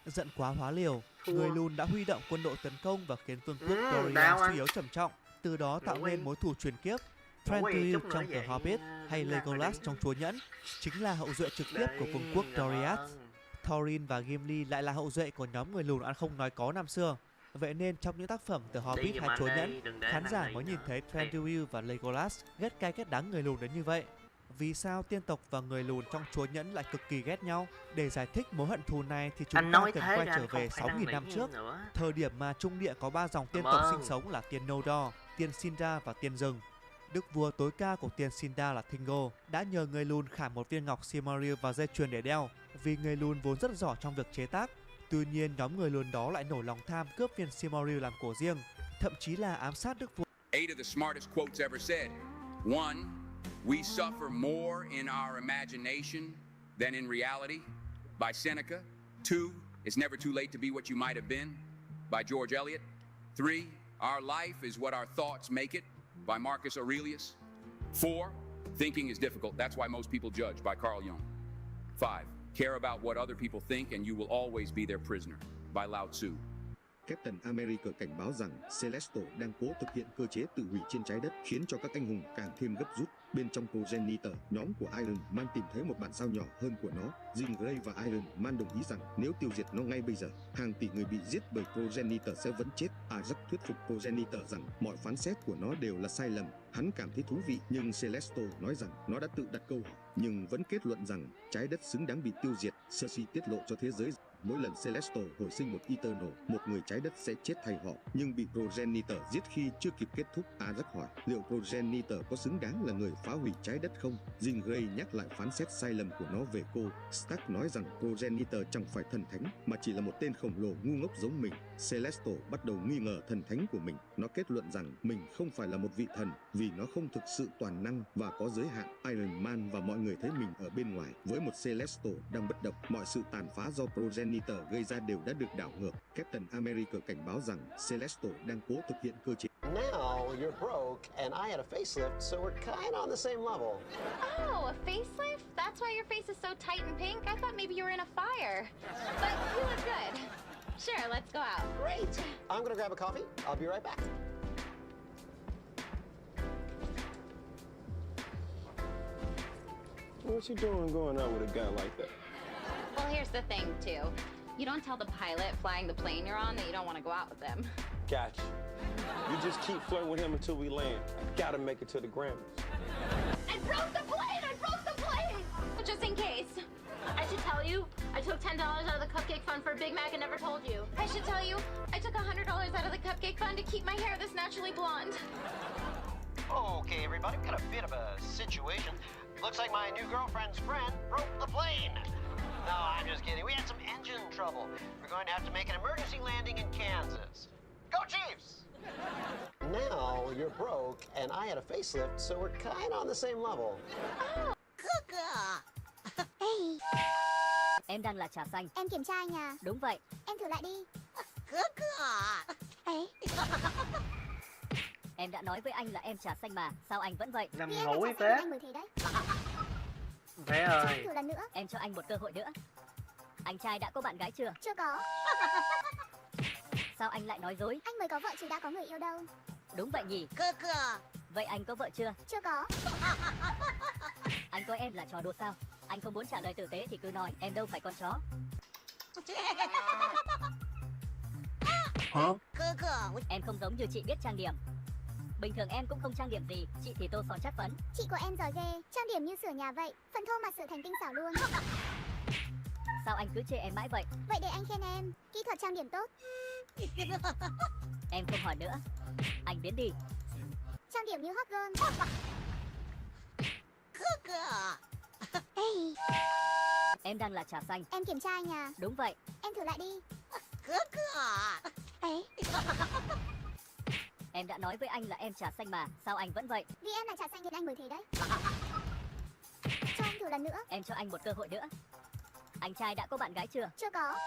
Giận quá hóa liều, người lùn đã huy động quân đội tấn công và khiến vương quốc Doria suy yếu trầm trọng, từ đó tạo nên mối thù truyền kiếp. Thranduil trong The Hobbit hay Legolas trong Chúa Nhẫn chính là hậu duệ trực tiếp của vương quốc Doriath. Thorin và Gimli lại là hậu duệ của nhóm người lùn ăn không nói có năm xưa. Vậy nên trong những tác phẩm The Hobbit hay Chúa Nhẫn, khán giả mới nhìn thấy Thranduil và Legolas ghét cay ghét đắng người lùn đến như vậy. Vì sao tiên tộc và người lùn trong Chúa Nhẫn lại cực kỳ ghét nhau? Để giải thích mối hận thù này thì chúng ta cần quay trở về 6.000 năm trước, thời điểm mà Trung Địa có 3 dòng tiên tộc sinh sống là tiên Noldor, tiên Sindar và tiên Rừng. Đức vua tối cao của tiên Sindar là Thingol đã nhờ người lùn khải một viên ngọc Silmaril vào dây chuyền để đeo, vì người lùn vốn rất giỏi trong việc chế tác. Tuy nhiên nhóm người lùn đó lại nổi lòng tham cướp viên Silmaril làm của riêng, thậm chí là ám sát đức vua. 8 of the smartest quotes ever said. 1, we suffer more in our imagination than in reality, by Seneca. 2, it's never too late to be what you might have been, by George Eliot. 3, our life is what our thoughts make it, by Marcus Aurelius. 4, thinking is difficult, that's why most people judge, by Carl Jung. 5, care about what other people think and you will always be their prisoner, by Lao Tzu. Captain America cảnh báo rằng Celestial đang cố thực hiện cơ chế tự hủy trên trái đất, khiến cho các anh hùng càng thêm gấp rút. Bên trong Progenitor, nhóm của Iron Man tìm thấy một bản sao nhỏ hơn của nó. Jean Grey và Iron Man đồng ý rằng nếu tiêu diệt nó ngay bây giờ, hàng tỷ người bị giết bởi Progenitor sẽ vẫn chết. Isaac thuyết phục Progenitor rằng mọi phán xét của nó đều là sai lầm. Hắn cảm thấy thú vị, nhưng Celestial nói rằng nó đã tự đặt câu hỏi, nhưng vẫn kết luận rằng trái đất xứng đáng bị tiêu diệt. Cersei tiết lộ cho thế giới mỗi lần Celestial hồi sinh một Eternal, một người trái đất sẽ chết thay họ, nhưng bị Progenitor giết khi chưa kịp kết thúc. Isaac hỏi liệu Progenitor có xứng đáng là người phá hủy trái đất không? Jean Grey nhắc lại phán xét sai lầm của nó về cô. Stark nói rằng Progenitor chẳng phải thần thánh mà chỉ là một tên khổng lồ ngu ngốc giống mình. Celestial bắt đầu nghi ngờ thần thánh của mình. Nó kết luận rằng mình không phải là một vị thần vì nó không thực sự toàn năng và có giới hạn. Iron Man và mọi người thấy mình ở bên ngoài với một Celestial đang bất động. Mọi sự tàn phá do Progenitor gây ra đều đã được đảo ngược. Captain America cảnh báo rằng Celestial đang cố thực hiện cơ chế. Now you're broke and I had a facelift, so we're kind of on the same level. Oh, a facelift? That's why your face is so tight and pink? I thought maybe you were in a fire. But you look good. Sure, let's go out. Great. I'm gonna grab a coffee. I'll be right back. What you doing going out with a guy like that? Well, here's the thing, too. You don't tell the pilot flying the plane you're on that you don't want to go out with them. Gotcha. You just keep flirting with him until we land. I gotta make it to the Grammys. I broke the plane! I broke the plane! Just in case. I should tell you, I took $10 out of the cupcake fund for a Big Mac and never told you. I should tell you, I took $100 out of the cupcake fund to keep my hair this naturally blonde. Okay, everybody, we've got a bit of a situation. Looks like my new girlfriend's friend broke the plane. No, I'm just kidding. We had some engine trouble. We're going to have to make an emergency landing in Kansas. Go Chiefs! Now you're broke and I had a facelift, so we're kind of on the same level. Hey. Em đang là trà xanh. Em kiểm tra anh à? Đúng vậy. Em thử lại đi. Ấy. Em đã nói với anh là em trà xanh mà, sao anh vẫn vậy? Nằm Vì em ngủ là ấy trà xanh thế. anh mới thế đấy. Thế Cho ơi. anh thử lần nữa. Em cho anh một cơ hội nữa. Anh trai đã có bạn gái chưa? Chưa có. Sao anh lại nói dối? Anh mới có vợ chứ đã có người yêu đâu. Đúng vậy nhỉ? Vậy anh có vợ chưa? Chưa có. Anh coi em là trò đùa sao? Anh không muốn trả lời tử tế thì cứ nói, em đâu phải con chó. Hả? Em không giống như chị biết trang điểm. Bình thường em cũng không trang điểm gì, chị thì tô son chắc phấn. Chị của em giỏi ghê, trang điểm như sửa nhà vậy, phần thô mà sửa thành tinh xảo luôn. Sao anh cứ chê em mãi vậy? Vậy để anh khen em, kỹ thuật trang điểm tốt. Em không hỏi nữa. Anh biến đi. Trang điểm như hot girl. Hey. Em đang là trà xanh. Em kiểm tra anh à? Đúng vậy. Em thử lại đi. Ấy. Em đã nói với anh là em trà xanh mà, sao anh vẫn vậy? Vì em là trà xanh nên anh mới thế đấy. Cho anh thử lần nữa. Em cho anh một cơ hội nữa. Anh trai đã có bạn gái chưa? Chưa có.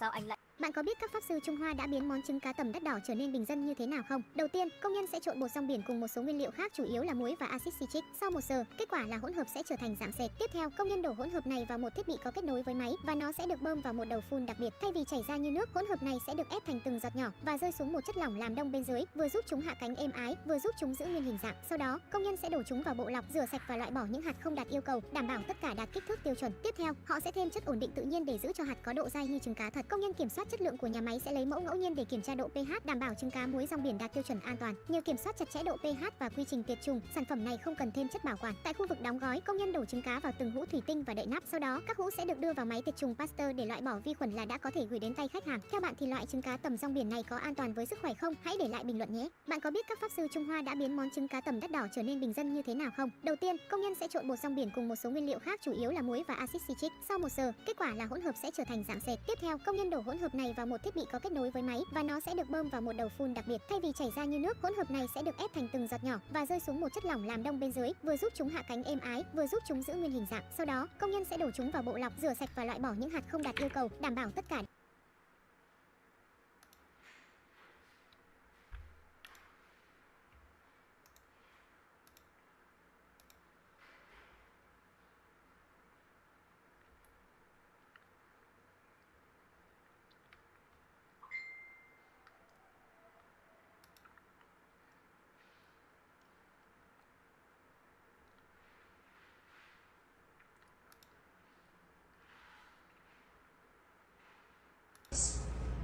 Sao anh lại... Bạn có biết các pháp sư Trung Hoa đã biến món trứng cá tầm đắt đỏ trở nên bình dân như thế nào không? Đầu tiên, công nhân sẽ trộn bột rong biển cùng một số nguyên liệu khác chủ yếu là muối và axit citric. Sau 1 giờ, kết quả là hỗn hợp sẽ trở thành dạng sệt. Tiếp theo, công nhân đổ hỗn hợp này vào một thiết bị có kết nối với máy và nó sẽ được bơm vào một đầu phun đặc biệt. Thay vì chảy ra như nước, hỗn hợp này sẽ được ép thành từng giọt nhỏ và rơi xuống một chất lỏng làm đông bên dưới, vừa giúp chúng hạ cánh êm ái, vừa giúp chúng giữ nguyên hình dạng. Sau đó, công nhân sẽ đổ chúng vào bộ lọc, rửa sạch và loại bỏ những hạt không đạt yêu cầu, đảm bảo tất cả đạt kích thước tiêu chuẩn. Tiếp theo, họ sẽ thêm chất ổn định tự nhiên để giữ cho hạt có độ dai như trứng cá thật. Công nhân kiểm soát chất lượng của nhà máy sẽ lấy mẫu ngẫu nhiên để kiểm tra độ pH, đảm bảo trứng cá muối rong biển đạt tiêu chuẩn an toàn. Nhờ kiểm soát chặt chẽ độ pH và quy trình tiệt trùng, sản phẩm này không cần thêm chất bảo quản. Tại khu vực đóng gói, công nhân đổ trứng cá vào từng hũ thủy tinh và đậy nắp. Sau đó, các hũ sẽ được đưa vào máy tiệt trùng Pasteur để loại bỏ vi khuẩn là đã có thể gửi đến tay khách hàng. Theo bạn thì loại trứng cá tầm rong biển này có an toàn với sức khỏe không? Hãy để lại bình luận nhé. Bạn có biết các pháp sư Trung Hoa đã biến món trứng cá tầm đắt đỏ trở nên bình dân như thế nào không? Đầu tiên, công nhân sẽ trộn bột rong biển cùng một số nguyên liệu khác chủ yếu là muối và axit citric. Sau 1 giờ, kết quả là hỗn hợp sẽ trở thành dạng sệt. Tiếp theo, công nhân đổ hỗn hợp này vào một thiết bị có kết nối với máy và nó sẽ được bơm vào một đầu phun đặc biệt. Thay vì chảy ra như nước, hỗn hợp này sẽ được ép thành từng giọt nhỏ và rơi xuống một chất lỏng làm đông bên dưới, vừa giúp chúng hạ cánh êm ái, vừa giúp chúng giữ nguyên hình dạng. Sau đó, công nhân sẽ đổ chúng vào bộ lọc, rửa sạch và loại bỏ những hạt không đạt yêu cầu, đảm bảo tất cả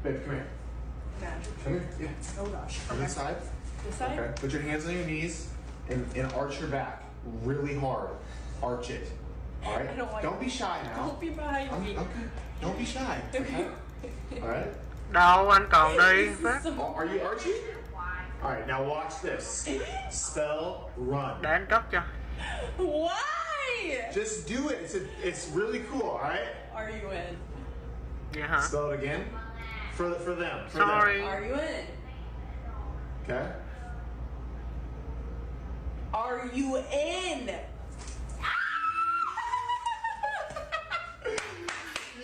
Babe, come here. Come here. Yeah. Oh gosh. On this side. This side? Okay. Put your hands on your knees and arch your back really hard. Arch it. All right. I don't like Don't be shy now. Don't be behind me. Okay. Don't be shy. Okay. All right. Đâu anh còn đi. Are you arching? All right. Now watch this. Spell run. Để anh cất cho. Why? Just do it. It's really cool. All right. Are you in? Dạ hả? Spell it again. For them. For Sorry. Are you in? Okay. Are you in?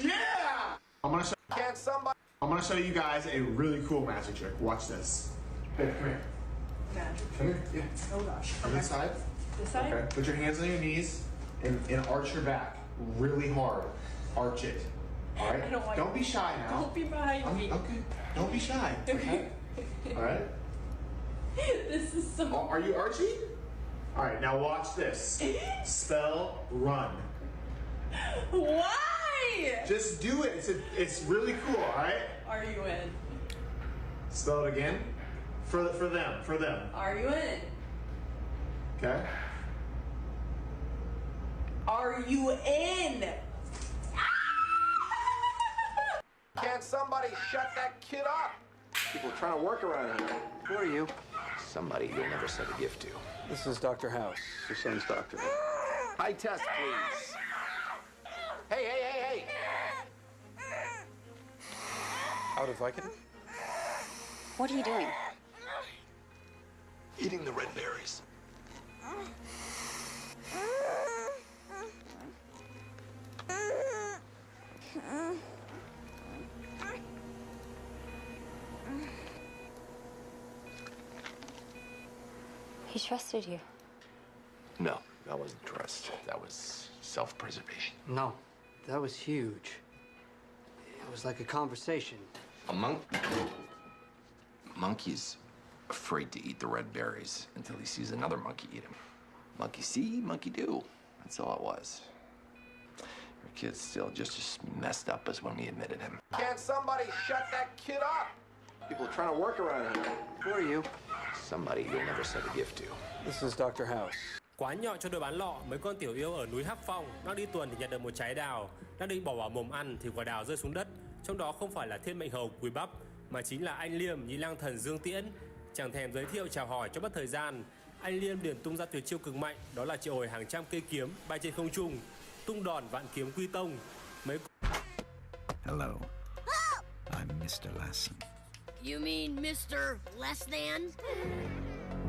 Yeah! I'm gonna show you guys a really cool magic trick. Watch this. Babe, come here. Come here. Yeah. Oh gosh. On this side. This side? Okay. Put your hands on your knees and arch your back really hard. Arch it. All right. I don't like Don't be shy now. Don't be behind me. Okay. Don't be shy. Okay. All right. This is so. Are you arching? All right. Now watch this. Spell run. Why? Just do it. It's really cool. All right. Are you in? Spell it again. For them. For them. Are you in? Okay. Are you in? Can somebody shut that kid up? People trying to work around here. Who are you? Somebody you'll never send a gift to. This is Dr. House, your son's doctor. Eye test, please. Hey! Out of Vicodin? What are you doing? Eating the red berries. He trusted you. No, that wasn't trust. That was self-preservation. No, that was huge. It was like a conversation. A monkey's afraid to eat the red berries until he sees another monkey eat them. Monkey see, monkey do. That's all it was. Your kid's still just as messed up as when we admitted him. Can somebody shut that kid up? People trying to work around here. Who are you? Somebody you'll never send a gift to. This is Dr. House. Quá nhỏ cho đội bán lọ, mấy con tiểu yêu ở núi Hắc Phong đang đi tuần thì nhặt được một trái đào, đang định bỏ vào mồm ăn thì quả đào rơi xuống đất. Trong đó không phải là thiên mệnh hầu Quý Bắp mà chính là anh Liêm, nhị lang thần Dương Tiễn. Chẳng thèm giới thiệu chào hỏi cho mất thời gian, anh Liêm liền tung ra tuyệt chiêu cực mạnh, đó là triệu hồi hàng trăm cây kiếm bay trên không trung, tung đòn vạn kiếm quy tông. Hello. I'm Mr. Lassen. You mean Mr. Less Than?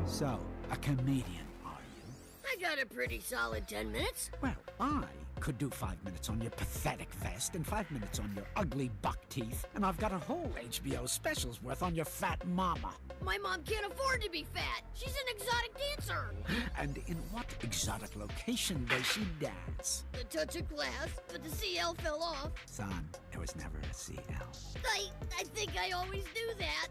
So, a comedian, are you? I got a pretty solid 10 minutes. Well, I could do 5 minutes on your pathetic vest and 5 minutes on your ugly buck teeth, and I've got a whole HBO specials worth on your fat mama. My mom can't afford to be fat. She's an exotic dancer. And in what exotic location does she dance? The touch of glass, but the CL fell off. Son, there was never a CL. I think I always do that.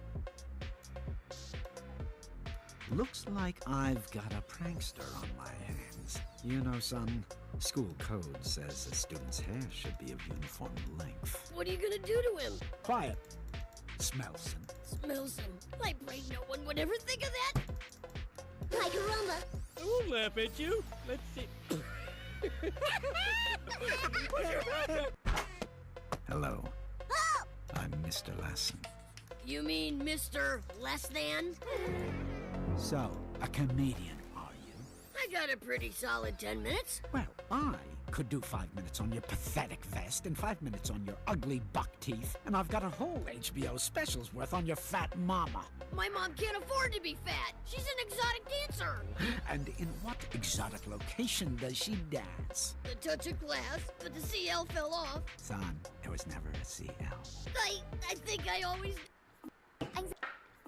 Looks like I've got a prankster on my hands. You know, son, school code says a student's hair should be of uniform length. What are you gonna do to him? Quiet. Smells him. Smells him. I pray no one would ever think of that. Hi, Caramba. I won't laugh at you. Let's see. Hello. Oh! I'm Mr. Lassen. You mean Mr. Less Than? So, a comedian, are you? I got a pretty solid 10 minutes. Well, I could do 5 minutes on your pathetic vest and 5 minutes on your ugly buck teeth, and I've got a whole HBO specials worth on your fat mama. My mom can't afford to be fat. She's an exotic dancer. And in what exotic location does she dance? The touch of glass, but the CL fell off. Son, there was never a CL. I think I always...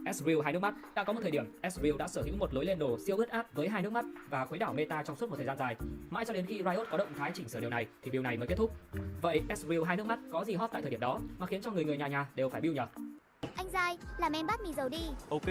Ezreal hai nước mắt. Đã có một thời điểm, Ezreal đã sở hữu một lối lên đồ siêu ướt át với hai nước mắt và khuấy đảo meta trong suốt một thời gian dài. Mãi cho đến khi Riot có động thái chỉnh sửa điều này thì build này mới kết thúc. Vậy Ezreal hai nước mắt có gì hot tại thời điểm đó mà khiến cho người nhà nhà đều phải build nhỉ? Anh Giai, làm em bát mì dầu đi. Ok,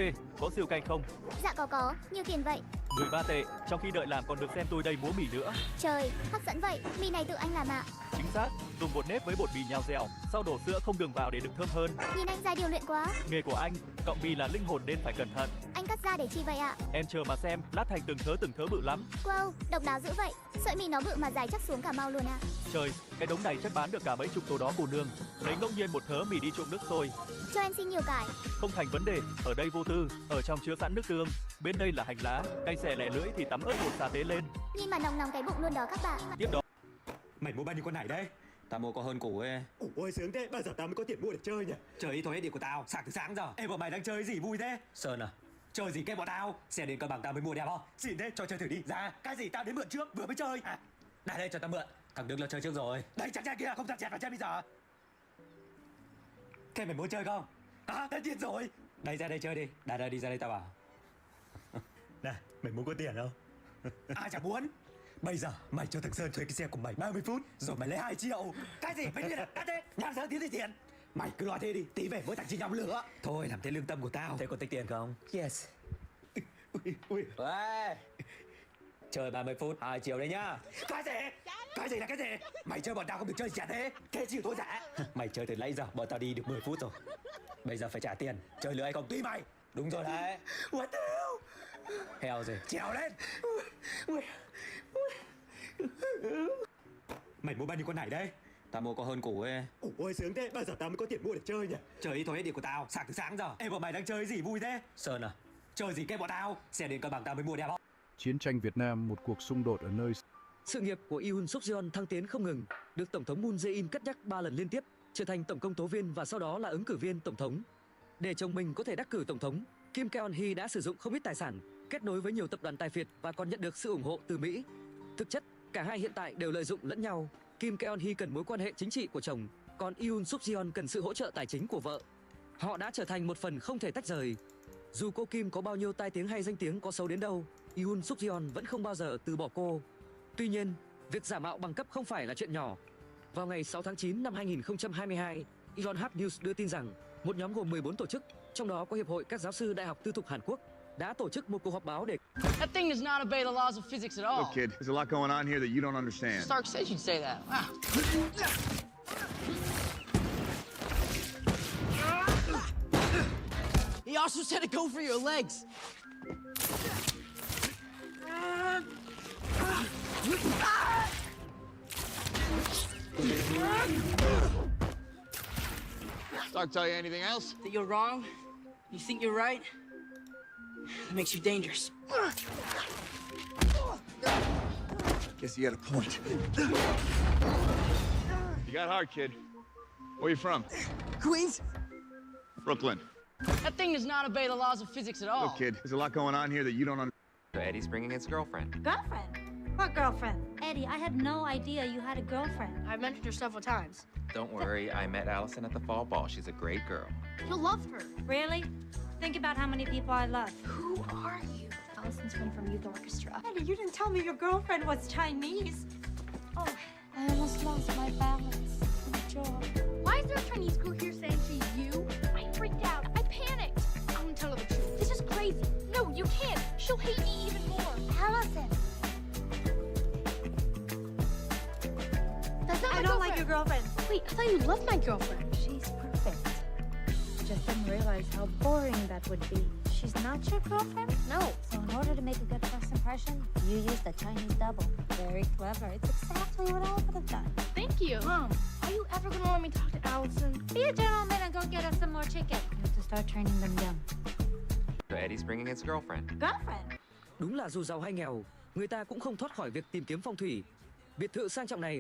có siêu canh không? Dạ có, nhiêu tiền vậy? 13 tệ, trong khi đợi làm còn được xem tôi đây múa mì nữa. Trời, hấp dẫn vậy, mì này tự anh làm ạ. Chính xác, dùng bột nếp với bột mì nhào dẻo, sau đổ sữa không đường vào để được thơm hơn. Nhìn anh Giai điều luyện quá. Nghề của anh, cọng mì là linh hồn nên phải cẩn thận. Anh cắt ra để chi vậy ạ? Em chờ mà xem, lát thành từng thớ bự lắm. Wow, độc đáo dữ vậy. Sợi mì nó bự mà dài chắc xuống Cà Mau luôn ạ. Trời, cái đống này chắc bán được cả mấy chục tô đó cô nương. Lấy ngẫu nhiên một thớ mì đi trộn nước sôi. Cho em xin nhiều cải. Không thành vấn đề, ở đây vô tư, ở trong chứa sẵn nước tương. Bên đây là hành lá, cay xẻ lẻ lưỡi thì tắm ớt bột xà tế lên. Nhìn mà nóng nóng cái bụng luôn đó các bạn. Tiếp đó. Mày mua bao nhiêu con này đấy? Tao mua có hơn củ ấy. Ôi sướng thế, bao giờ tao mới có tiền mua để chơi nhỉ? Chơi ít thôi hết điện của tao, sạc từ sáng giờ. Ê bọn mày đang chơi gì vui thế? Sơn à, chơi gì kêu bọn tao? Xe đến cân bằng tao mới mua đẹp không? Xịn thế, cho chơi thử đi. Dạ, Cái gì tao đến mượn trước, vừa mới chơi. Đây đây cho tao mượn. Thằng Đức là chơi trước rồi. Đấy chặt kia, không chặt chẹt vào chân bây giờ. Thế mày muốn chơi không? Tất nhiên rồi. Đây ra đây chơi đi. Đây đi ra đây tao bảo. Này, mày muốn có tiền không? Ai chả muốn. Bây giờ mày cho thằng Sơn thuê cái xe của mày 30 phút rồi mày lấy 2 triệu. Cái gì? Mày điên à? Cắt thế. Nhang giờ thiếu gì tiền. Mày cứ lo thế đi, tí về với thằng Chi Nhong lửa. Thôi làm thế lương tâm của tao. Thế còn tích tiền không? Yes. Ui. Uầy. Chơi 30 phút 2 triệu đấy nhá. Cái gì? Cái gì là cái gì? Mày chơi bọn tao không được chơi trả thế. Thế chịu tôi trả. Mày chơi từ nãy giờ bọn tao đi được 10 phút rồi. Bây giờ phải trả tiền. Chơi lừa hay không tùy mày. Đúng rồi đấy. What the hell? Heo gì? Trèo lên. Mày mua bao nhiêu con này đấy? Tao mua có hơn củ ấy. Ôi sướng thế, bao giờ tao mới có tiền mua để chơi nhỉ? Chơi ít thôi hết điện của tao, sạc từ sáng giờ. Ê bọn mày đang chơi gì vui thế? Sơn à, chơi gì kêu bọn tao? Xe đến cân bằng tao mới mua đẹp không? Chiến tranh Việt Nam, một cuộc xung đột ở nơi. Sự nghiệp của Yoon Suk Yeol thăng tiến không ngừng, được Tổng thống Moon Jae-in cất nhắc 3 lần liên tiếp, trở thành tổng công tố viên và sau đó là ứng cử viên tổng thống. Để chồng mình có thể đắc cử tổng thống, Kim Keon-hee đã sử dụng không ít tài sản, kết nối với nhiều tập đoàn tài phiệt và còn nhận được sự ủng hộ từ Mỹ. Thực chất, cả hai hiện tại đều lợi dụng lẫn nhau. Kim Keon-hee cần mối quan hệ chính trị của chồng, còn Yoon Suk Yeol cần sự hỗ trợ tài chính của vợ. Họ đã trở thành một phần không thể tách rời. Dù cô Kim có bao nhiêu tai tiếng hay danh tiếng có xấu đến đâu, Yoon Suk Yeol vẫn không bao giờ từ bỏ cô. Tuy nhiên, việc giả mạo bằng cấp không phải là chuyện nhỏ. Vào ngày 6 tháng 9 năm 2022, Yonhap News đưa tin rằng một nhóm gồm 14 tổ chức, trong đó có Hiệp hội các giáo sư Đại học Tư thục Hàn Quốc, đã tổ chức một cuộc họp báo để That thing does not obey the laws of physics at all. Look, kid, there's a lot going on here that you don't understand. Stark said you'd say that. Wow. He also said to go for your legs. Stark tell you anything else? That you're wrong. You think you're right. That makes you dangerous. Guess you had a point. You got hard, kid. Where you from? Queens? Brooklyn. That thing does not obey the laws of physics at all. Look, kid, there's a lot going on here that you don't understand. So Eddie's bringing his girlfriend. Girlfriend? What girlfriend? Eddie, I had no idea you had a girlfriend. I've mentioned her several times. Don't worry, I met Allison at the fall ball. She's a great girl. You'll love her. Really? Think about how many people I love. Who are you? Allison's friend from youth orchestra. Eddie, you didn't tell me your girlfriend was Chinese. Oh, I almost lost my balance. Jaw. Why is there a Chinese girl here saying she's you? I freaked out. I panicked. I'm gonna tell her the truth. This is crazy. No, you can't. She'll hate me even more. Allison. That's not my I don't like your girlfriend. Wait, I thought you loved my girlfriend. She's perfect. Just didn't realize how boring that would be. She's not your girlfriend? No. So in order to make a good first impression, you used the Chinese double. Very clever. It's exactly what I would have done. Thank you. Mom, are you ever gonna let me talk to Allison? Be a gentleman and go get us some more chicken. You have to start training them young. So Eddie's bringing his girlfriend. Girlfriend? Đúng là dù giàu hay nghèo, người ta cũng không thoát khỏi việc tìm kiếm phong thủy. Biệt thự sang trọng này